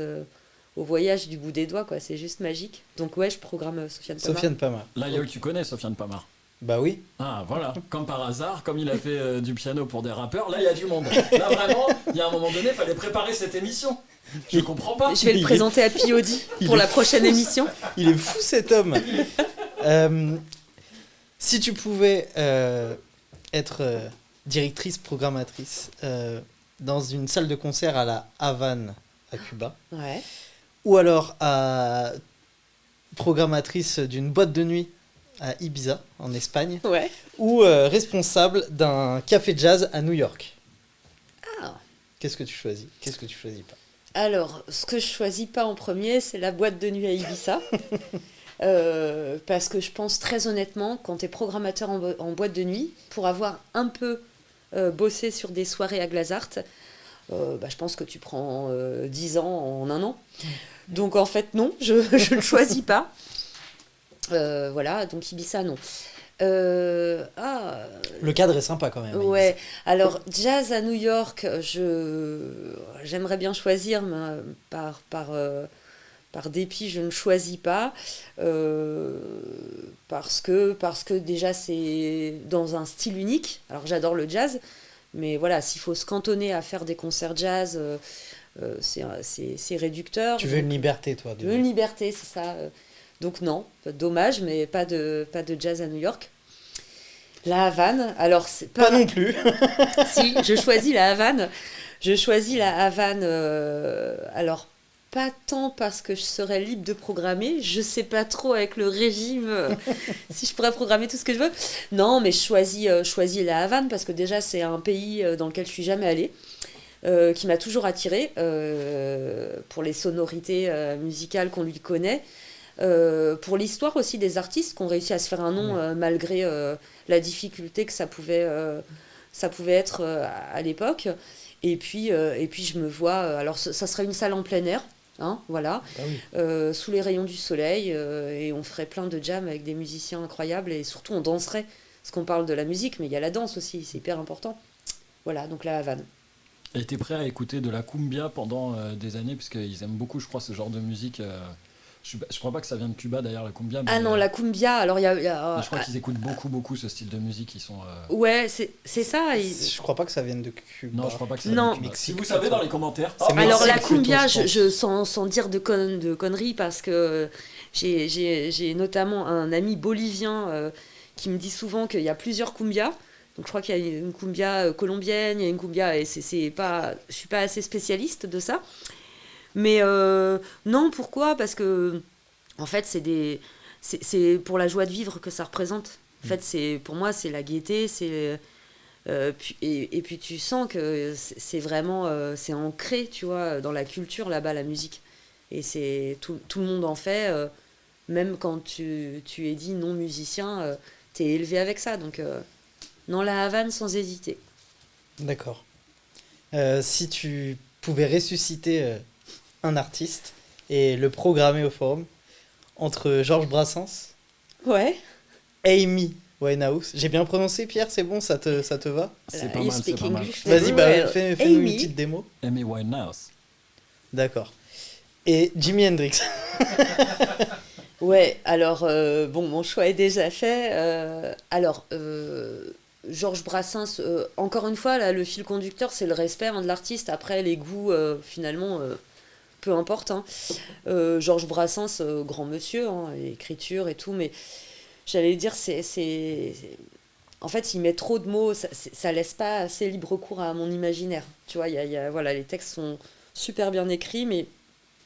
au voyage du bout des doigts quoi. C'est juste magique. Donc ouais, je programme Sofiane Pamart. Sofiane Pamart. Là, Yo, tu connais Sofiane Pamart. Bah oui. Ah voilà, comme par hasard, comme il a fait du piano pour des rappeurs, là il y a du monde. Là vraiment, il y a un moment donné, il fallait préparer cette émission. Je comprends pas. Je vais le présenter à POD pour la prochaine émission. Il est fou cet homme. Si tu pouvais être directrice, programmatrice dans une salle de concert à la Havane, à Cuba, Ouais. ou alors programmatrice d'une boîte de nuit à Ibiza, en Espagne, Ouais. ou responsable d'un café jazz à New York. Ah. Qu'est-ce que tu choisis ? Qu'est-ce que tu choisis pas ? Alors, ce que je choisis pas en premier, c'est la boîte de nuit à Ibiza. Parce que je pense très honnêtement, quand tu es programmateur en boîte de nuit, pour avoir un peu bossé sur des soirées à Glazart, je pense que tu prends 10 ans en un an. Donc en fait, non, je ne choisis pas. Voilà, donc Ibiza, non. Le cadre est sympa quand même. Ouais, alors jazz à New York, j'aimerais bien choisir, mais par dépit, je ne choisis pas. Parce que déjà, c'est dans un style unique. Alors j'adore le jazz, mais voilà, s'il faut se cantonner à faire des concerts jazz, c'est réducteur. Tu veux une liberté, toi. Je veux une liberté, c'est ça. Donc non, dommage, mais pas de jazz à New York. La Havane, alors c'est pas non plus. Si, je choisis la Havane. Alors pas tant parce que je serais libre de programmer, je sais pas trop avec le régime si je pourrais programmer tout ce que je veux. Non, mais je choisis la Havane parce que déjà c'est un pays dans lequel je suis jamais allée, qui m'a toujours attirée pour les sonorités musicales qu'on lui connaît. Pour l'histoire aussi des artistes qui ont réussi à se faire un nom malgré la difficulté que ça pouvait être à l'époque. Et puis je me vois... alors ça serait une salle en plein air, hein, voilà, Ah oui. sous les rayons du soleil, et on ferait plein de jams avec des musiciens incroyables, et surtout on danserait, parce qu'on parle de la musique, mais il y a la danse aussi, c'est hyper important. Voilà, donc la Havane. Et t'es prêt à écouter de la cumbia pendant des années, parce qu'ils aiment beaucoup, je crois, ce genre de musique. Je crois pas que ça vient de Cuba d'ailleurs, la cumbia. Mais, Ah non, la cumbia, alors mais je crois qu'ils écoutent beaucoup ce style de musique. Ils sont. ouais, c'est ça. Je crois pas que ça vienne de Cuba. Non, je crois pas que ça Non. vient de Cuba. Mexique, Si vous savez plutôt. dans les commentaires. C'est Alors la Mexique plutôt, cumbia, je pense. sans dire de conneries, parce que j'ai notamment un ami bolivien qui me dit souvent qu'il y a plusieurs cumbias. Donc je crois qu'il y a une cumbia colombienne, il y a une cumbia, et c'est pas, je suis pas assez spécialiste de ça. Mais non, pourquoi? Parce que en fait, c'est pour la joie de vivre que ça représente. En fait, pour moi, c'est la gaieté, et puis tu sens que c'est vraiment c'est ancré, tu vois, dans la culture là-bas, la musique. Et tout le monde en fait, même quand tu es dit non musicien, t'es élevé avec ça. Donc non, la Havane sans hésiter. D'accord. Si tu pouvais ressusciter un artiste et le programmer au forum, entre Georges Brassens, Ouais. Amy Winehouse, j'ai bien prononcé, Pierre, c'est bon, ça te va? C'est pas You mal, c'est speak pas mal. English Vas-y, very bah, well. fais-nous une Amy. petite démo. Amy Winehouse. D'accord. Et Jimi Hendrix. Ouais, alors, bon, mon choix est déjà fait. Georges Brassens, encore une fois, là, le fil conducteur, c'est le respect, hein, de l'artiste. Après, les goûts, finalement, peu importe, hein. Georges Brassens, grand monsieur, hein, écriture et tout, mais j'allais dire, en fait, il met trop de mots, ça laisse pas assez libre cours à mon imaginaire. Tu vois, voilà, les textes sont super bien écrits, mais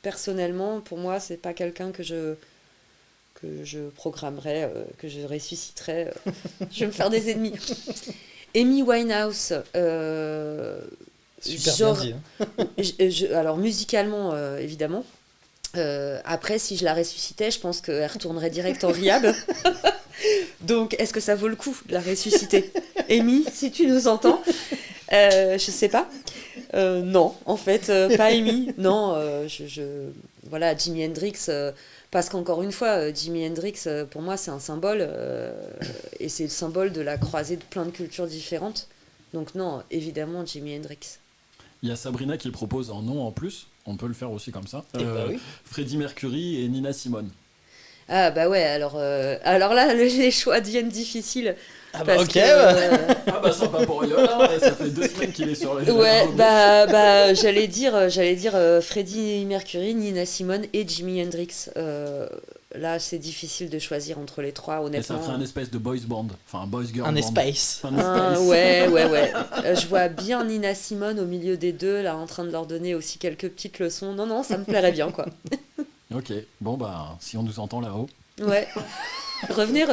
personnellement, pour moi, c'est pas quelqu'un que je programmerais, que je ressusciterais. Je vais me faire des ennemis. Amy Winehouse, Super genre, bien dit. Hein. alors musicalement, évidemment. Après, si je la ressuscitais, je pense qu'elle retournerait direct en rehab. Donc, est-ce que ça vaut le coup de la ressusciter? Amy, si tu nous entends, je sais pas. Non, en fait, pas Amy. Non, voilà, Jimi Hendrix, parce qu'encore une fois, Jimi Hendrix, pour moi, c'est un symbole, et c'est le symbole de la croisée de plein de cultures différentes. Donc non, évidemment, Jimi Hendrix. Il y a Sabrina qui le propose en nom en plus. On peut le faire aussi comme ça. Eh bah oui. Freddie Mercury et Nina Simone. Ah bah ouais, alors là, les choix deviennent difficiles. Ah bah parce ok, que, ouais. Ah bah sympa pour Yola, hein, ça fait 2 semaines qu'il est sur les. ouais, bah j'allais dire Freddie Mercury, Nina Simone et Jimi Hendrix. Là, c'est difficile de choisir entre les trois, Et ça honnêtement. ferait un espèce de boys band. Enfin, un boys girl Un band. espace. Un Ah, espace. ouais. Je vois bien Nina Simone au milieu des deux, là, en train de leur donner aussi quelques petites leçons. Non, ça me plairait bien, quoi. Ok, bon bah, si on nous entend là-haut. Ouais. Revenez.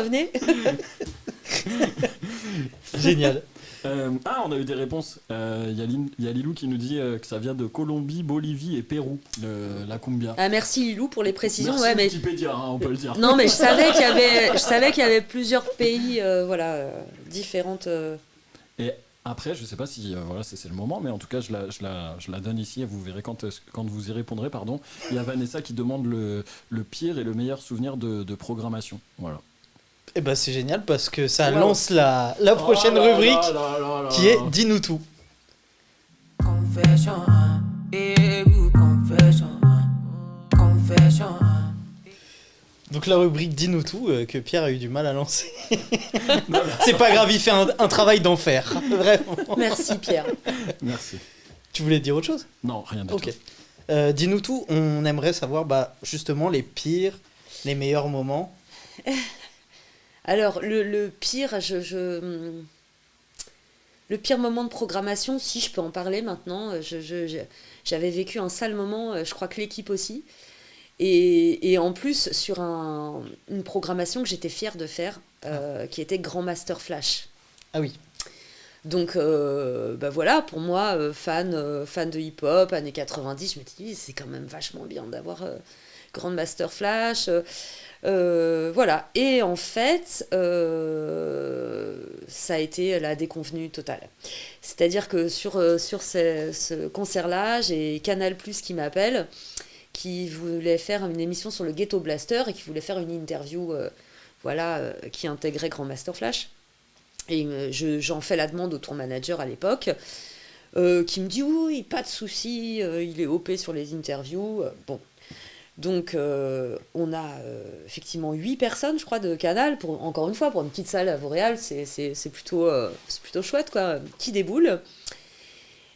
Génial. On a eu des réponses. Il y a Lilou qui nous dit que ça vient de Colombie, Bolivie et Pérou, la cumbia. Ah, merci Lilou pour les précisions. Merci Ouais, mais Wikipédia, hein, on peut le dire. non, mais je savais qu'il y avait plusieurs pays, différentes. Et après, je sais pas si voilà, c'est le moment, mais en tout cas, je la donne ici et vous verrez quand vous y répondrez. Pardon. Il y a Vanessa qui demande le pire et le meilleur souvenir de programmation. Voilà. Et bah c'est génial parce que ça Wow. lance la prochaine Oh là rubrique là là là là. qui est Dis-nous tout. Confession, et vous confession, confession. Donc la rubrique Dis-nous tout que Pierre a eu du mal à lancer. C'est pas grave, il fait un travail d'enfer. Vraiment. Merci Pierre. Merci. Tu voulais dire autre chose? Non, rien du Ok. tout. Dis-nous tout, on aimerait savoir justement les pires, les meilleurs moments. Alors, le pire, le pire moment de programmation, si je peux en parler maintenant, j'avais vécu un sale moment, je crois que l'équipe aussi. Et en plus, sur une programmation que j'étais fière de faire, qui était Grand Master Flash. Ah oui. Donc, voilà, pour moi, fan de hip-hop, années 90, je me dis, c'est quand même vachement bien d'avoir Grand Master Flash. Voilà. Et en fait, ça a été la déconvenue totale. C'est-à-dire que sur ce concert-là, j'ai Canal+ qui m'appelle, qui voulait faire une émission sur le Ghetto Blaster et qui voulait faire une interview qui intégrait Grandmaster Flash. Et j'en fais la demande au tour manager à l'époque, qui me dit oui, pas de souci, il est OP sur les interviews. Bon. Donc on a effectivement 8 personnes, je crois, de Canal, encore une fois, pour une petite salle à Vauréal, c'est plutôt chouette, quoi, qui déboule.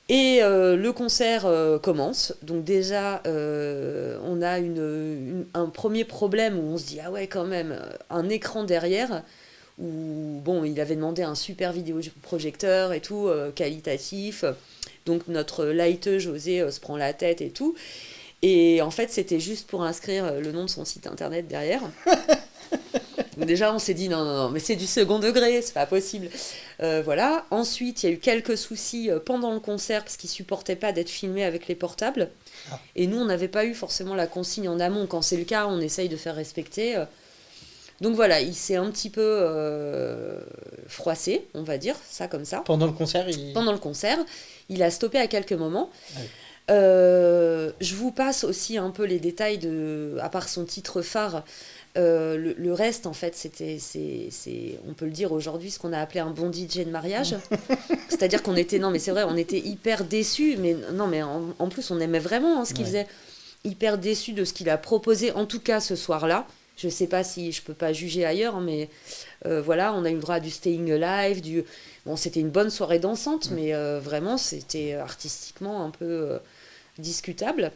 Et le concert commence. Donc déjà, on a un premier problème où on se dit, ah ouais, quand même, un écran derrière, où, bon, il avait demandé un super vidéoprojecteur et tout, qualitatif. Donc notre lighteux José se prend la tête et tout. Et en fait, c'était juste pour inscrire le nom de son site internet derrière. Donc déjà, on s'est dit non, mais c'est du second degré, c'est pas possible. Voilà. Ensuite, il y a eu quelques soucis pendant le concert parce qu'ils supportaient pas d'être filmés avec les portables. Ah. Et nous, on n'avait pas eu forcément la consigne en amont. Quand c'est le cas, on essaye de faire respecter. Donc voilà, il s'est un petit peu froissé, on va dire, ça comme ça. Pendant le concert, il a stoppé à quelques moments. Ah oui. Je vous passe aussi un peu les détails à part son titre phare. Le reste, en fait, c'est, on peut le dire aujourd'hui, ce qu'on a appelé un bon DJ de mariage. C'est-à-dire qu'on était, non mais c'est vrai, on était hyper déçus, mais non mais en plus on aimait vraiment ce qu'il faisait. Hyper déçus de ce qu'il a proposé, en tout cas ce soir-là. Je sais pas si je peux pas juger ailleurs, mais voilà, on a eu le droit à du Staying Alive, bon, c'était une bonne soirée dansante, mais vraiment c'était artistiquement un peu discutable.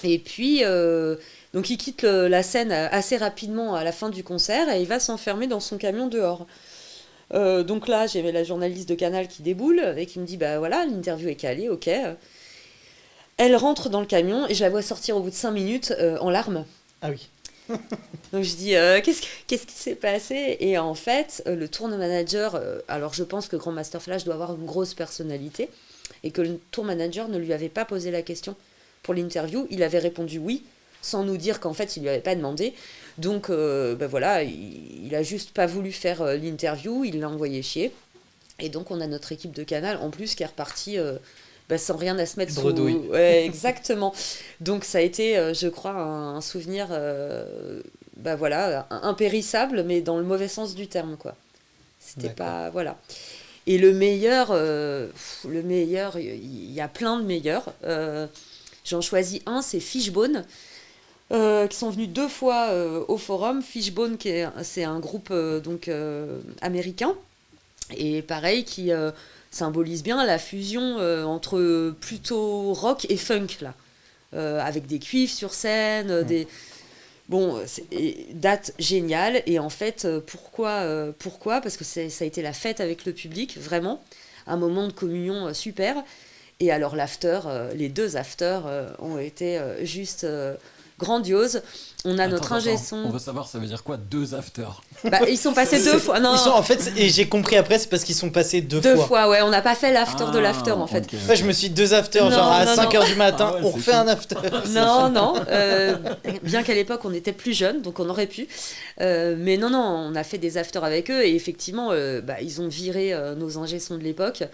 Et puis donc il quitte la scène assez rapidement à la fin du concert et il va s'enfermer dans son camion dehors. Donc là, j'avais la journaliste de Canal qui déboule et qui me dit bah voilà, l'interview est calée, ok. Elle rentre dans le camion et je la vois sortir au bout de 5 minutes en larmes. Ah oui. Donc je dis qu'est-ce qui s'est passé? Et en fait le tour manager, alors je pense que Grandmaster Flash doit avoir une grosse personnalité et que le tour manager ne lui avait pas posé la question pour l'interview, il avait répondu oui sans nous dire qu'en fait il lui avait pas demandé. Donc voilà, il a juste pas voulu faire l'interview, il l'a envoyé chier. Et donc on a notre équipe de Canal en plus qui est repartie sans rien à se mettre bredouille. Ouais, exactement. Donc ça a été, je crois, un souvenir impérissable, mais dans le mauvais sens du terme, quoi. C'était pas... Voilà. Et le meilleur, il y a plein de meilleurs. J'en choisis un, c'est Fishbone, qui sont venus 2 fois au forum. Fishbone, c'est un groupe américain, et pareil, qui... symbolise bien la fusion entre plutôt rock et funk, là. Avec des cuivres sur scène, date géniale. Et en fait, pourquoi Parce que ça a été la fête avec le public, vraiment. Un moment de communion super. Et alors l'after, les 2 afters ont été juste grandioses. On a notre ingé son. On veut savoir, ça veut dire quoi 2 afters? Ils sont passés 2 fois. Non, en fait, et j'ai compris après, c'est parce qu'ils sont passés 2 fois. 2 fois, ouais. On n'a pas fait l'after de l'after, en fait. Okay. Ouais, je me suis dit 2 afters, genre à 5h du matin, on refait un after. Non. Bien qu'à l'époque, on était plus jeunes, donc on aurait pu. Mais non, on a fait des afters avec eux. Et effectivement, ils ont viré nos ingé sons de l'époque.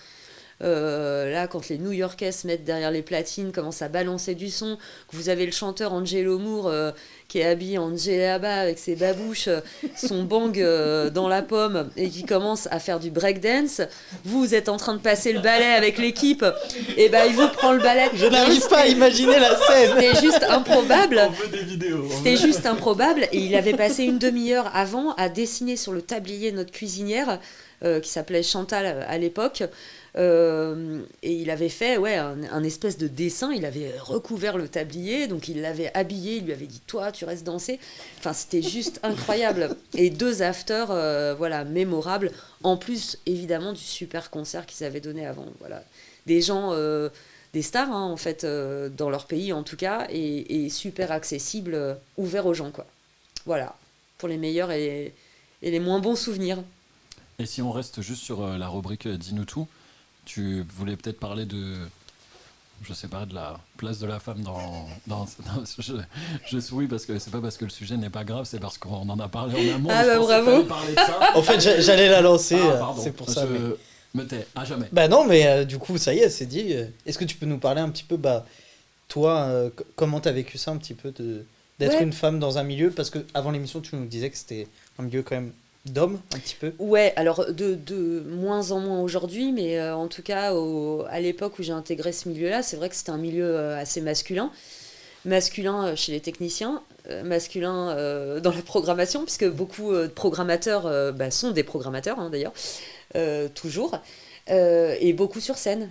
Là, quand les New-Yorkais se mettent derrière les platines, commencent à balancer du son, que vous avez le chanteur Angelo Moore qui est habillé en djellaba avec ses babouches, son bang dans la pomme et qui commence à faire du breakdance, vous êtes en train de passer le balai avec l'équipe, et il vous prend le balai. Je n'arrive pas à imaginer la scène. C'était juste improbable. On veut des vidéos. C'était juste improbable, et il avait passé une demi-heure avant à dessiner sur le tablier notre cuisinière qui s'appelait Chantal à l'époque. Et il avait fait un espèce de dessin, il avait recouvert le tablier, donc il l'avait habillé, il lui avait dit toi tu restes danser, enfin c'était juste incroyable. Et 2 afters mémorables, en plus évidemment du super concert qu'ils avaient donné avant, voilà. Des gens, des stars en fait, dans leur pays en tout cas, et super accessible, ouvert aux gens, quoi. Voilà, pour les meilleurs et les moins bons souvenirs. Et si on reste juste sur la rubrique Dis-nous tout, tu voulais peut-être parler de la place de la femme dans je souris parce que c'est pas parce que le sujet n'est pas grave, c'est parce qu'on en a parlé en amont. Ah bravo. Parler de ça. En fait, j'allais la lancer, c'est pour ça. Me tais, à jamais. Non, mais du coup, ça y est, c'est dit. Est-ce que tu peux nous parler un petit peu Toi, comment t'as vécu ça un petit peu d'être Ouais. une femme dans un milieu? Parce qu'avant l'émission, tu nous disais que c'était un milieu quand même d'hommes, un petit peu. Ouais, alors de moins en moins aujourd'hui, mais en tout cas à l'époque où j'ai intégré ce milieu-là, c'est vrai que c'était un milieu assez masculin. Masculin chez les techniciens, masculin dans la programmation, puisque beaucoup de programmateurs sont des programmateurs hein, d'ailleurs, toujours, et beaucoup sur scène.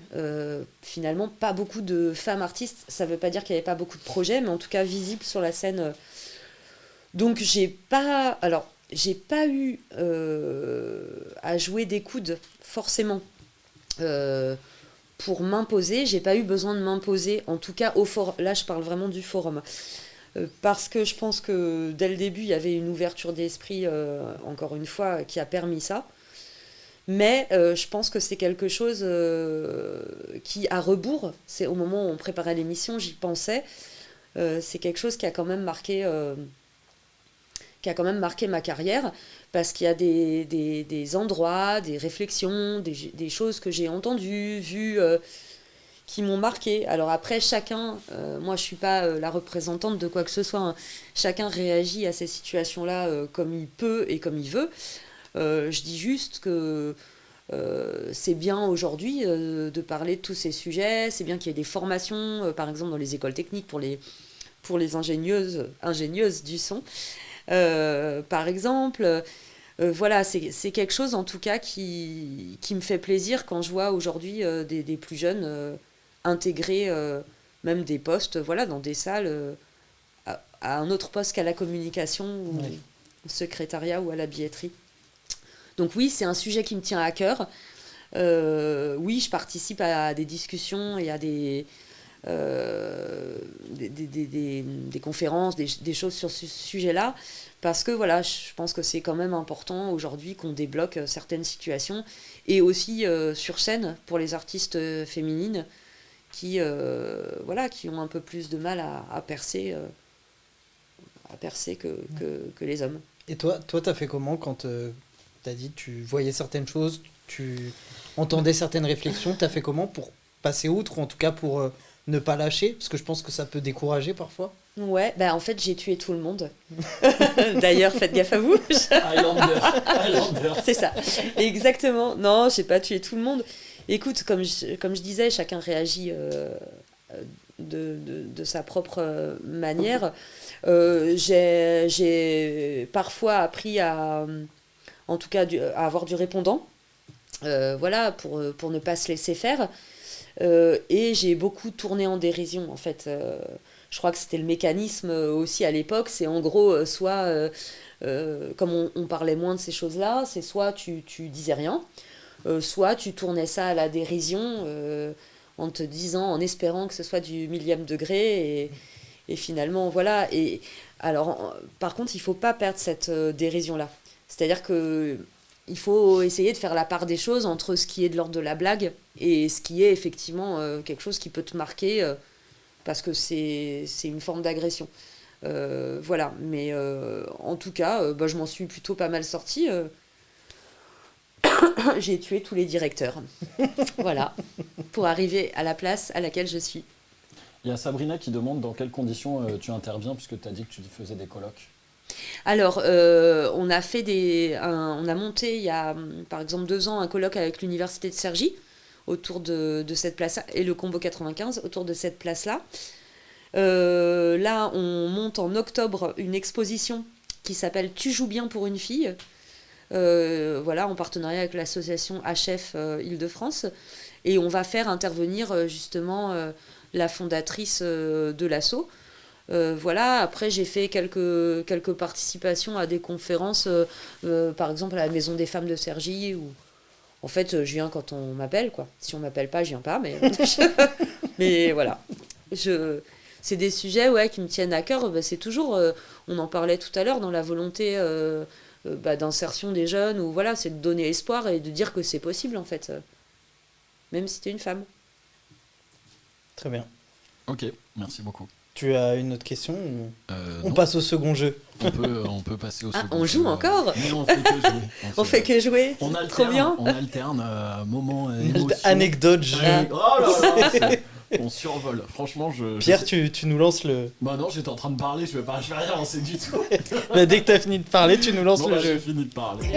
Finalement, pas beaucoup de femmes artistes, ça veut pas dire qu'il n'y avait pas beaucoup de projets, mais en tout cas visibles sur la scène. Donc j'ai pas eu à jouer des coudes, forcément, pour m'imposer. J'ai pas eu besoin de m'imposer, en tout cas au forum. Là, je parle vraiment du forum. Parce que je pense que dès le début, il y avait une ouverture d'esprit, encore une fois, qui a permis ça. Mais je pense que c'est quelque chose qui, à rebours, c'est au moment où on préparait l'émission, j'y pensais, c'est quelque chose qui a quand même marqué ma carrière, parce qu'il y a des endroits, des réflexions, des choses que j'ai entendues, vues, qui m'ont marqué. Alors après, chacun, moi je suis pas la représentante de quoi que ce soit, hein. Chacun réagit à ces situations-là comme il peut et comme il veut. Je dis juste que c'est bien aujourd'hui de parler de tous ces sujets, c'est bien qu'il y ait des formations, par exemple dans les écoles techniques pour les ingénieuses du son. Par exemple, voilà, c'est quelque chose en tout cas qui me fait plaisir quand je vois aujourd'hui des plus jeunes intégrer même des postes voilà, dans des salles à un autre poste qu'à la communication ou au secrétariat ou à la billetterie. Donc oui, c'est un sujet qui me tient à cœur. Oui, je participe à des discussions et à des conférences, des choses sur ce sujet-là, parce que voilà, je pense que c'est quand même important aujourd'hui qu'on débloque certaines situations, et aussi sur scène pour les artistes féminines qui ont un peu plus de mal à percer que les hommes. Et toi, t'as fait comment quand t'as dit tu voyais certaines choses, tu entendais certaines réflexions, t'as fait comment pour passer outre, ou en tout cas pour ne pas lâcher? Parce que je pense que ça peut décourager parfois. Ouais, en fait, j'ai tué tout le monde. D'ailleurs, faites gaffe à vous. Highlander. C'est ça, exactement. Non, j'ai pas tué tout le monde. Écoute, comme je disais, chacun réagit de sa propre manière. J'ai parfois appris en tout cas, à avoir du répondant, voilà, pour ne pas se laisser faire. Et j'ai beaucoup tourné en dérision, en fait. Je crois que c'était le mécanisme aussi à l'époque. C'est en gros, soit, comme on parlait moins de ces choses-là, c'est soit tu disais rien, soit tu tournais ça à la dérision en te disant, en espérant que ce soit du millième degré. Et finalement, voilà. Et alors, par contre, il ne faut pas perdre cette dérision-là. C'est-à-dire qu'il faut essayer de faire la part des choses entre ce qui est de l'ordre de la blague et ce qui est effectivement quelque chose qui peut te marquer parce que c'est une forme d'agression. Voilà, mais en tout cas, je m'en suis plutôt pas mal sortie. J'ai tué tous les directeurs. Voilà, pour arriver à la place à laquelle je suis. Il y a Sabrina qui demande dans quelles conditions tu interviens, puisque tu as dit que tu faisais des colloques. Alors, on a monté il y a par exemple 2 ans un colloque avec l'université de Cergy autour de cette place-là, et le Combo 95 autour de cette place-là. Là, on monte en octobre une exposition qui s'appelle « Tu joues bien pour une fille », voilà, en partenariat avec l'association HF Île-de-France, et on va faire intervenir justement la fondatrice de l'asso. Voilà, après j'ai fait quelques participations à des conférences, par exemple à la Maison des Femmes de Cergy, où en fait je viens quand on m'appelle, quoi. Si on m'appelle pas, je viens pas, mais voilà. C'est des sujets qui me tiennent à cœur. C'est toujours, on en parlait tout à l'heure, dans la volonté d'insertion des jeunes, ou voilà, c'est de donner espoir et de dire que c'est possible en fait, même si t'es une femme. Très bien. Ok, merci beaucoup. Tu as une autre question ou on non. passe au second jeu? On peut passer au second On joue jeu. encore? Mais on fait que jouer. On fait que jouer. On Trop bien. On alterne moment émotion. Anecdote, jeu. Oh là là, On survole. Franchement, Pierre, tu nous lances le... Bah non, j'étais en train de parler, je vais rien lancer du tout. Bah, dès que t'as fini de parler, tu nous lances Bon, le bah, jeu. j'ai fini de parler.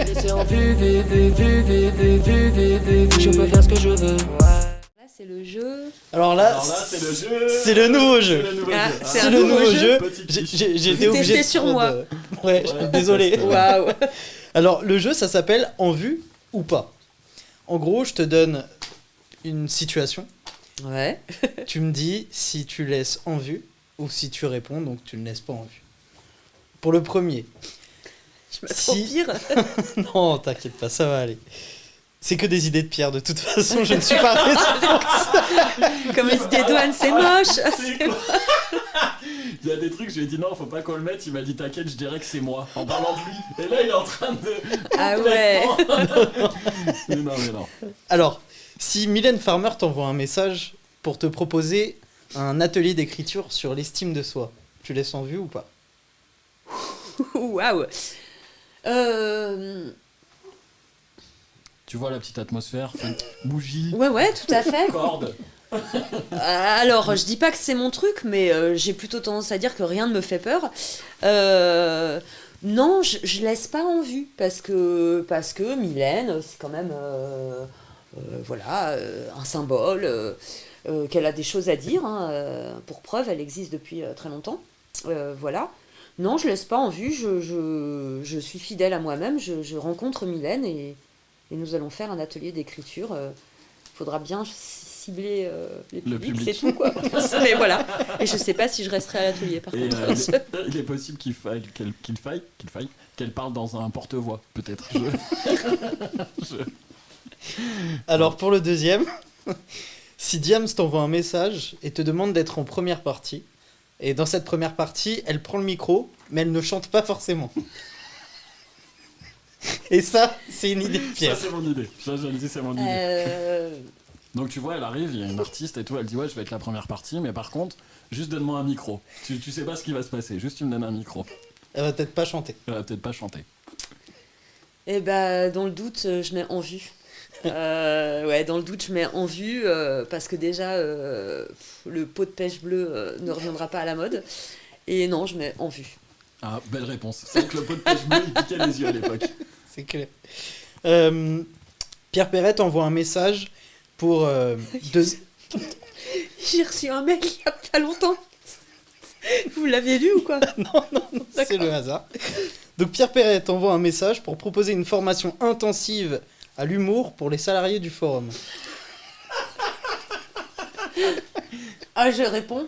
Je peux faire ce que je veux. Là, c'est le jeu. Alors là, Alors là, c'est le jeu. c'est le nouveau jeu. C'est le nouveau Ah, jeu. c'est C'est un le nouveau nouveau jeu. jeu. Petit J'ai été Vous obligé testez de sur prendre, moi. Ouais, Ouais, désolé. Waouh. Alors, le jeu, ça s'appelle En vue ou pas. En gros, je te donne une situation. Ouais. Tu me dis si tu laisses en vue ou si tu réponds, donc tu ne laisses pas en vue. Pour le premier. Je m'attends Si- pire. Non, t'inquiète pas, ça va aller. C'est que des idées de Pierre, de toute façon, je ne suis pas réciproque. Comme les idées douanes, c'est moche. C'est quoi Il y a des trucs, je lui ai dit non, faut pas qu'on le mette. Il m'a dit t'inquiète, je dirais que c'est moi en parlant de lui. Et là, il est en train de. Ah ouais. mais non. Alors, si Mylène Farmer t'envoie un message pour te proposer un atelier d'écriture sur l'estime de soi, tu laisses en vue ou pas? Waouh. Tu vois la petite atmosphère, bougie, Ouais, tout à fait. corde. Alors, je dis pas que c'est mon truc, mais j'ai plutôt tendance à dire que rien ne me fait peur. Non, je laisse pas en vue parce que Mylène, c'est quand même un symbole, qu'elle a des choses à dire. Hein, pour preuve, elle existe depuis très longtemps. Voilà. Non, je laisse pas en vue. Je suis fidèle à moi-même. Je rencontre Mylène et nous allons faire un atelier d'écriture. Faudra bien cibler les Le publics, public. c'est tout quoi. Mais voilà. Et je sais pas si je resterai à l'atelier par Et contre. il est possible qu'elle parle dans un porte-voix, peut-être. Alors, pour le deuxième, si Diams t'envoie un message et te demande d'être en première partie, et dans cette première partie, elle prend le micro, mais elle ne chante pas forcément. Et ça, c'est une idée de Ça, Pierre. c'est mon idée. Ça, je le dis, c'est mon idée. Donc tu vois, elle arrive, il y a une artiste et tout, elle dit ouais, je vais être la première partie, mais par contre, juste donne-moi un micro. Tu sais pas ce qui va se passer, juste tu me donnes un micro. Elle va peut-être pas chanter. Elle va peut-être pas chanter. Et bah, dans le doute, je mets en vue. Ouais, dans le doute, je mets en vue parce que déjà, le pot de pêche bleu ne reviendra pas à la mode. Et non, je mets en vue. Ah, belle réponse. C'est vrai que le pot de pêche bleu, il piquait les yeux à l'époque. C'est clair. Pierre Perret t'envoie un message pour J'ai reçu un mail il y a pas longtemps. Vous l'avez lu ou quoi? C'est le hasard. Donc Pierre Perret t'envoie un message pour proposer une formation intensive à l'humour pour les salariés du forum. Ah, je réponds.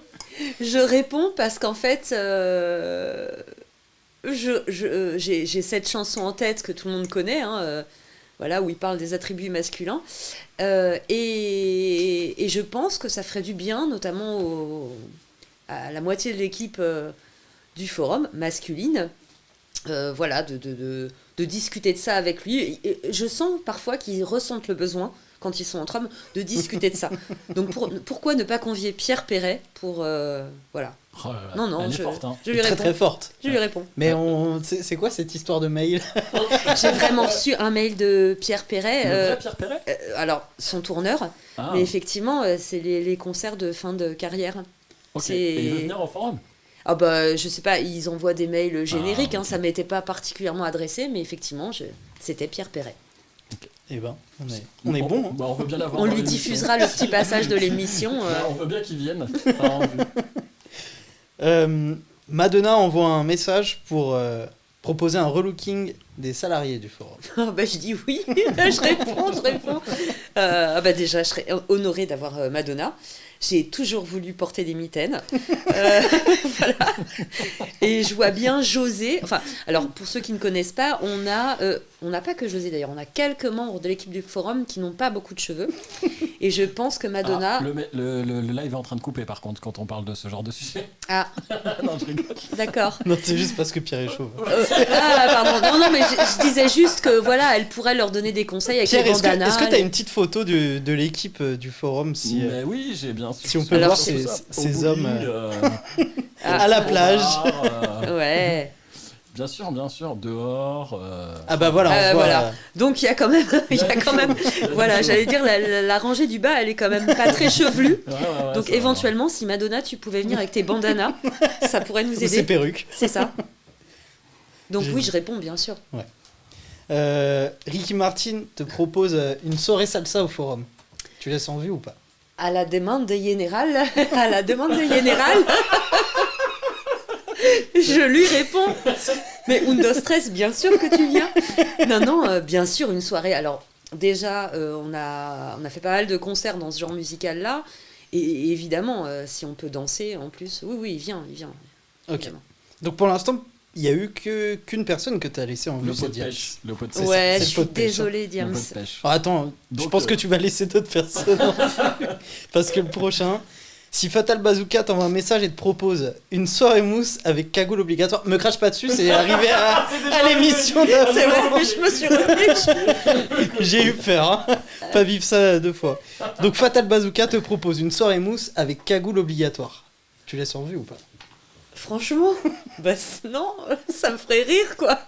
Je réponds parce qu'en fait, j'ai cette chanson en tête que tout le monde connaît, hein, voilà, où il parle des attributs masculins. Et je pense que ça ferait du bien, notamment à la moitié de l'équipe du forum masculine, voilà, de discuter de ça avec lui. Et je sens parfois qu'ils ressentent le besoin, quand ils sont entre hommes, de discuter de ça. Donc pourquoi ne pas convier Pierre Perret pour... voilà. Oh là là, Non, elle est je, forte, hein. je lui Très réponds. très forte. Je lui réponds. Mais c'est quoi cette histoire de mail? J'ai vraiment reçu un mail de Pierre Perret. Le vrai Pierre Perret Alors, son tourneur, Ah, mais effectivement, c'est les concerts de fin de carrière. ok. c'est- Et il veut venir au forum? Ah bah, je sais pas, ils envoient des mails génériques, Ah, hein, ok. ça m'était pas particulièrement adressé, mais effectivement, c'était Pierre Perret. Eh ben, on est bon. Hein. Bah, on veut bien l'avoir On dans lui l'émission. diffusera le petit passage de l'émission. Bah, on veut bien qu'il vienne. Ah, on veut. Madonna envoie un message pour proposer un relooking des salariés du forum. Ah bah, je dis oui, je réponds. Bah déjà, je serais honorée d'avoir Madonna. J'ai toujours voulu porter des mitaines. Voilà. Et je vois bien José. Enfin, alors pour ceux qui ne connaissent pas, on n'a pas que José d'ailleurs, on a quelques membres de l'équipe du forum qui n'ont pas beaucoup de cheveux. Et je pense que Madonna. Ah, le live est en train de couper par contre quand on parle de ce genre de sujet. Ah, Non, je rigole. d'accord. Non, c'est juste parce que Pierre est chauve. Ah, pardon. Non, mais je disais juste que voilà, elle pourrait leur donner des conseils avec Pierre, les est-ce bandanas. que tu as une petite photo de l'équipe du forum Mais oui, j'ai bien sûr. si on peut Alors, voir c'est ces hommes Ah, à la plage? Ouais. Bien sûr, dehors. Ah bah voilà, on voit, voilà. Donc il y a quand même, voilà, j'allais dire la rangée du bas, elle est quand même pas très chevelue. Ouais, Donc ça va. éventuellement, si Madonna, tu pouvais venir avec tes bandanas, ça pourrait nous ou ses aider. perruques. C'est ça. Donc Génial. oui, je réponds bien sûr. Ricky Martin te propose une soirée salsa au forum. Tu laisses en vue ou pas? À la demande de Général, à la demande de Général, je lui réponds. Mais un, dos, tres, bien sûr que tu viens. Non, bien sûr, une soirée. Alors, déjà, on a fait pas mal de concerts dans ce genre musical-là. Et évidemment, si on peut danser en plus, oui, il vient. Ok. Évidemment. Donc pour l'instant, il n'y a eu qu'une personne que tu as laissé en vue, Le pot c'est de Diams. pêche. Le pot de C'est pêche. Ouais, c'est je le suis pot de pêche, désolée, Le Diams. pot de pêche. Ah, attends, je Donc, pense que tu vas laisser d'autres personnes en vue. Parce que le prochain, si Fatal Bazooka t'envoie un message et te propose une soirée mousse avec cagoule obligatoire, me crache pas dessus, c'est arrivé à l'émission d'avant. C'est vrai, mais je me suis retenue. J'ai eu peur, hein. Pas vivre ça deux fois. Donc Fatal Bazooka te propose une soirée mousse avec cagoule obligatoire. Tu laisses en vue ou pas? Franchement, bah non, ça me ferait rire, quoi.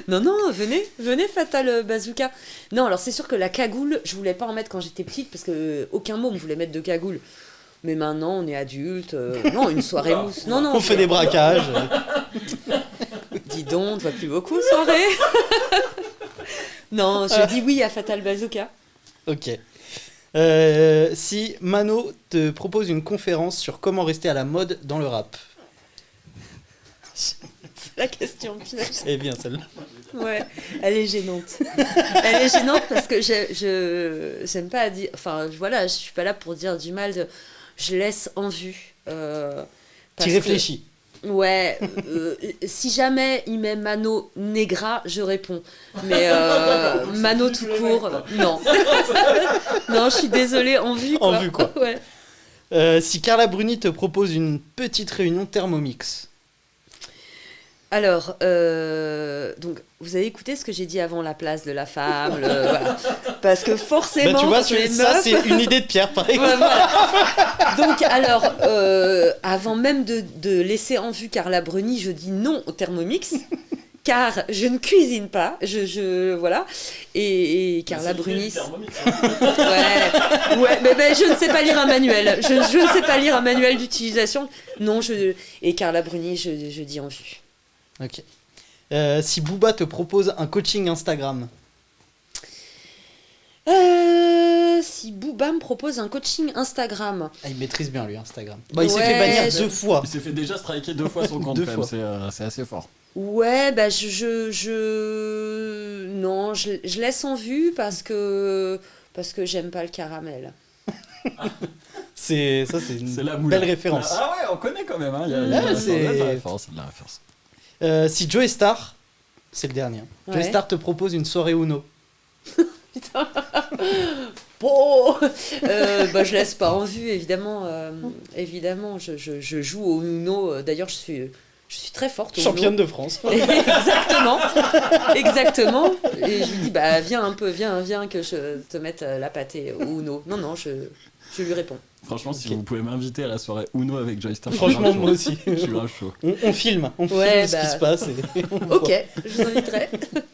Non, venez, Fatal Bazooka. Non, alors c'est sûr que la cagoule, je voulais pas en mettre quand j'étais petite, parce que aucun môme voulait mettre de cagoule. Mais maintenant, on est adulte. Non, une soirée mousse. Non, On fait des braquages. Dis donc, on ne voit plus beaucoup, soirée. Non, je dis oui à Fatal Bazooka. Ok. Si Mano te propose une conférence sur comment rester à la mode dans le rap. C'est la question piège. Eh bien, celle-là. Ouais, elle est gênante. Elle est gênante parce que j'aime pas dire. Enfin, voilà, je suis pas là pour dire du mal. Je laisse en vue. Tu réfléchis. Ouais, si jamais il met Mano Negra, je réponds. Mais Mano tout court, non. Non, je suis désolée, en vue quoi. En vue, quoi. Ouais. Si Carla Bruni te propose une petite réunion Thermomix. Alors, donc, vous avez écouté ce que j'ai dit avant la place de la femme, voilà. Parce que forcément, Bah, tu vois, les ça, meufs... c'est une idée de Pierre, par exemple. Ouais, voilà. Donc, alors, avant même de laisser en vue Carla Bruni, je dis non au Thermomix, car je ne cuisine pas, voilà. Et Carla Bruni... Ouais, mais je ne sais pas lire un manuel. Je ne sais pas lire un manuel d'utilisation. Non, et Carla Bruni, je dis en vue. Ok. Si Booba te propose un coaching Instagram. Si Booba me propose un coaching Instagram. Ah, il maîtrise bien, lui, Instagram. Bah, il s'est Ouais, fait bannir 2 fois. Il s'est fait déjà striker 2 fois son compte, 2 quand même. fois. C'est assez fort. Ouais, bah non, je laisse en vue parce que j'aime pas le caramel. C'est une C'est la moula. belle référence. Ah ouais, on connaît quand même. Hein. Il y a c'est- de la référence. De la référence. Si Joey Star, c'est le dernier. Ouais. Joey Star te propose une soirée Uno. Bon, bah je laisse pas en vue, évidemment. Évidemment, je joue au Uno. D'ailleurs, je suis très forte au Championne Uno. de France. Exactement. Et je lui dis, bah viens que je te mette la pâtée au Uno. Non, je lui réponds. Franchement, si Ok. vous pouvez m'inviter à la soirée Uno avec Joystar, Franchement, moi aussi. je suis grave chaud. On filme Ouais, ce qui bah. se passe. Et on voit. Ok, je vous inviterai.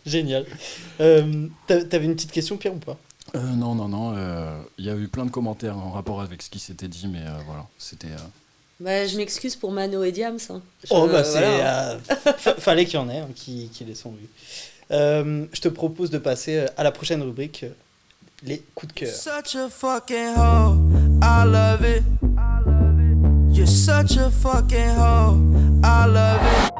Génial. T'avais une petite question, Pierre, ou pas? Non. Il y a eu plein de commentaires en rapport avec ce qui s'était dit, mais voilà, c'était. Bah, je m'excuse pour Mano et Diams. Hein. Oh, bah, c'est. Voilà. Fallait qu'il y en ait qui les sont vus. Je te propose de passer à la prochaine rubrique, les coups de cœur. Such a fucking hoe, I love it. You're such a fucking hoe, I love it.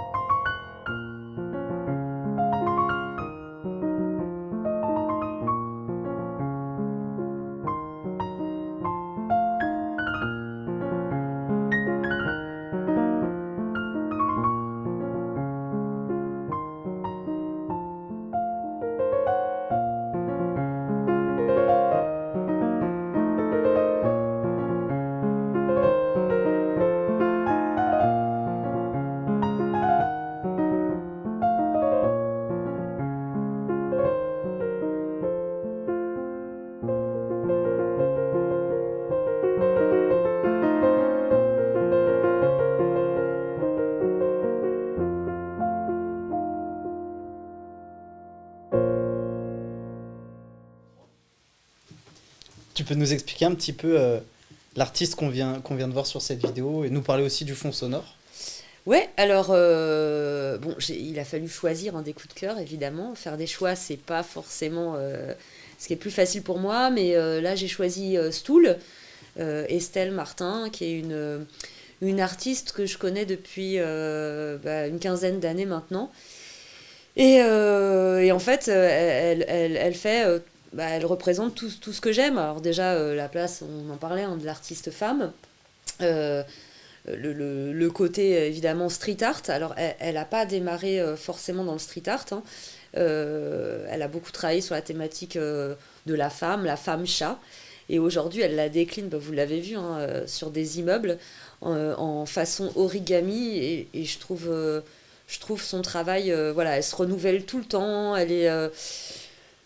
Tu peux nous expliquer un petit peu l'artiste qu'on vient de voir sur cette vidéo et nous parler aussi du fond sonore? Ouais, alors, il a fallu choisir des coups de cœur, évidemment. Faire des choix, c'est pas forcément ce qui est plus facile pour moi, mais là, j'ai choisi Stool, Estelle Martin, qui est une artiste que je connais depuis une quinzaine d'années maintenant. Et en fait, elle fait... elle représente tout ce que j'aime. Alors déjà, la place, on en parlait, de l'artiste femme. Le côté, évidemment, street art. Alors, elle n'a pas démarré forcément dans le street art. Elle a beaucoup travaillé sur la thématique de la femme chat. Et aujourd'hui, elle la décline, vous l'avez vu, sur des immeubles en façon origami. Et je trouve son travail, elle se renouvelle tout le temps.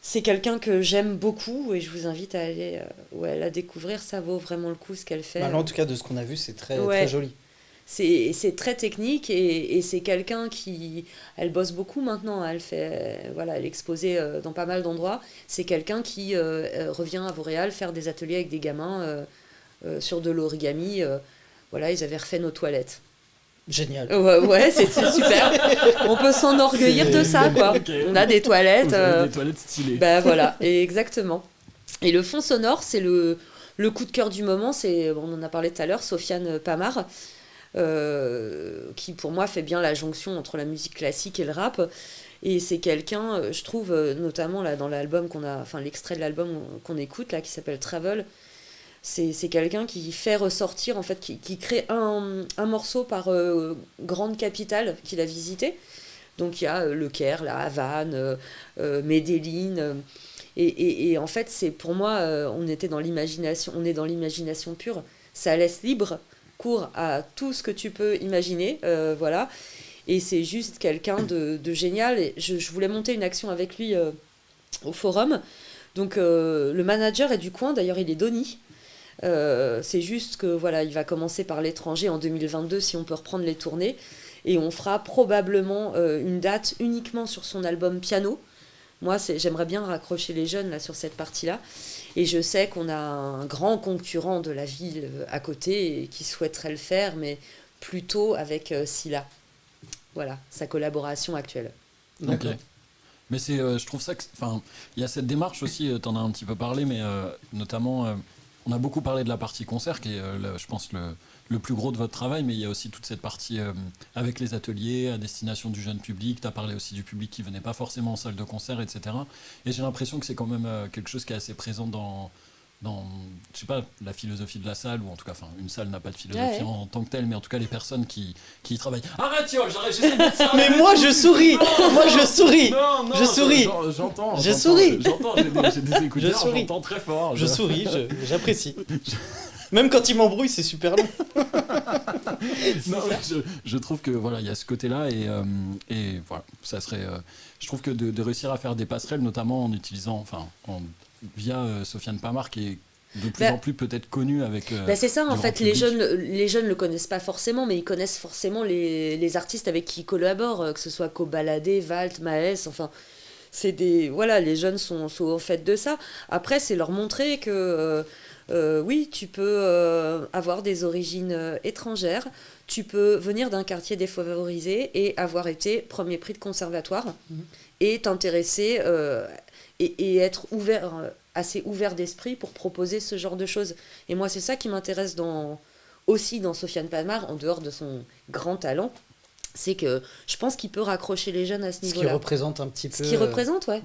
C'est quelqu'un que j'aime beaucoup et je vous invite à aller la découvrir. Ça vaut vraiment le coup ce qu'elle fait. Là, en tout cas, de ce qu'on a vu, c'est très, Ouais. très joli. C'est très technique et c'est quelqu'un qui... Elle bosse beaucoup maintenant. Elle est exposée dans pas mal d'endroits. C'est quelqu'un qui revient à Vauréal faire des ateliers avec des gamins sur de l'origami. Ils avaient refait nos toilettes. Génial. Ouais, c'est super. On peut s'enorgueillir de ça, quoi. Ok. On a des toilettes. Vous avez des toilettes stylées. Voilà, et exactement. Et le fond sonore, c'est le coup de cœur du moment. On en a parlé tout à l'heure, Sofiane Pamar, qui pour moi fait bien la jonction entre la musique classique et le rap. Et c'est quelqu'un, je trouve, notamment là dans l'album l'extrait de l'album qu'on écoute là, qui s'appelle Travel. C'est quelqu'un qui fait ressortir, en fait, qui crée un morceau par grande capitale qu'il a visité. Donc il y a Le Caire, la Havane, Medellín. Et en fait, c'est pour moi, on est dans l'imagination pure. Ça laisse libre cours à tout ce que tu peux imaginer. Voilà. Et c'est juste quelqu'un de génial. Et je voulais monter une action avec lui au forum. Donc le manager est du coin, d'ailleurs il est Donny. C'est juste que il va commencer par l'étranger en 2022 si on peut reprendre les tournées et on fera probablement une date uniquement sur son album Piano. Moi j'aimerais bien raccrocher les jeunes là sur cette partie-là et je sais qu'on a un grand concurrent de la ville à côté et qui souhaiterait le faire mais plutôt avec Scylla. Voilà, sa collaboration actuelle. Ok. Mais je trouve ça que... il y a cette démarche aussi, t'en as un petit peu parlé, mais notamment... on a beaucoup parlé de la partie concert, qui est, je pense, le plus gros de votre travail, mais il y a aussi toute cette partie avec les ateliers, à destination du jeune public. Tu as parlé aussi du public qui ne venait pas forcément en salle de concert, etc. Et j'ai l'impression que c'est quand même quelque chose qui est assez présent dans je sais pas, la philosophie de la salle, ou en tout cas, une salle n'a pas de philosophie en tant que telle, mais en tout cas, les personnes qui y travaillent. Arrête, yo, j'essaie de ça. Mais moi, je souris. Moi, je souris. Non, Je souris. J'entends. Je souris. J'entends, j'ai des écouteurs, Je souris. j'entends très fort. Je souris, j'apprécie. Même quand il m'embrouille, c'est super long. Non, je trouve que il y a ce côté-là et voilà, ça serait. Je trouve que de réussir à faire des passerelles, notamment en utilisant, via Sofiane Pamar, qui est de plus en plus peut-être connu avec. C'est ça, en fait, les public. jeunes le connaissent pas forcément, mais ils connaissent forcément les artistes avec qui ils collaborent, que ce soit Cobaladé, Valt, Maes, c'est les jeunes sont au fait de ça. Après, c'est leur montrer que oui, tu peux avoir des origines étrangères, tu peux venir d'un quartier défavorisé et avoir été premier prix de conservatoire et t'intéresser et être assez ouvert d'esprit pour proposer ce genre de choses. Et moi, c'est ça qui m'intéresse aussi dans Sofiane Pamar, en dehors de son grand talent, c'est que je pense qu'il peut raccrocher les jeunes à ce niveau-là. Ce qui représente un petit peu... Ce qui représente, ouais.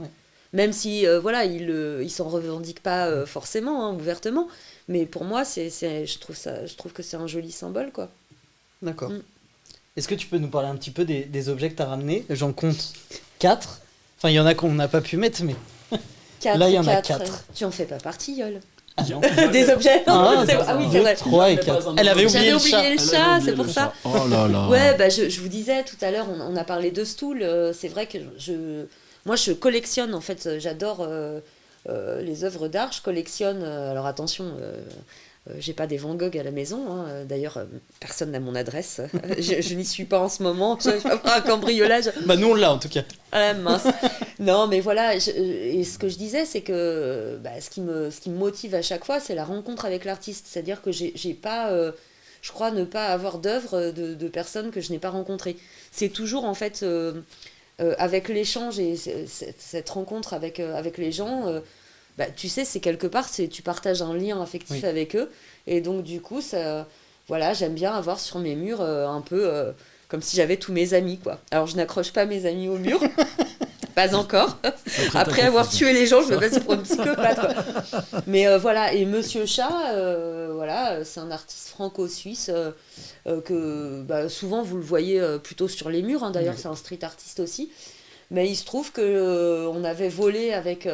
Même si, il s'en revendique pas forcément, ouvertement. Mais pour moi, je trouve que c'est un joli symbole, quoi. D'accord. Est-ce que tu peux nous parler un petit peu des objets que tu as ramenés? J'en compte 4. Enfin, il y en a qu'on n'a pas pu mettre, mais... 4, là, il y en a 4. Tu en fais pas partie, Yol. Ah non. Des objets. Ah, Oui, c'est vrai. 3 et 4. Elle avait oublié J'avais le chat. oublié le chat, c'est pour ça. Oh là là. Ouais, je vous disais tout à l'heure, on a parlé de Stool. C'est vrai que moi, je collectionne, en fait, j'adore les œuvres d'art. Je collectionne, alors attention, J'ai pas des Van Gogh à la maison, hein. D'ailleurs, personne n'a mon adresse. Je n'y suis pas en ce moment. Je vais pas faire un cambriolage. Bah nous on l'a en tout cas. Ah mince. Non, mais voilà. Et ce que je disais, c'est que ce qui me motive à chaque fois, c'est la rencontre avec l'artiste. C'est-à-dire que j'ai pas, je crois ne pas avoir d'œuvre de personnes que je n'ai pas rencontrées. C'est toujours en fait avec l'échange et cette rencontre avec les gens. Tu sais, c'est quelque part, tu partages un lien affectif avec eux. Et donc, du coup, voilà, j'aime bien avoir sur mes murs un peu comme si j'avais tous mes amis, quoi. Alors, je n'accroche pas mes amis au mur, pas encore. Après avoir tué les gens, je me passe pour une psychopathe, quoi. Mais voilà, et Monsieur Chat, voilà, c'est un artiste franco-suisse que souvent vous le voyez plutôt sur les murs, hein. D'ailleurs, c'est un street artiste aussi. Mais il se trouve que on avait volé avec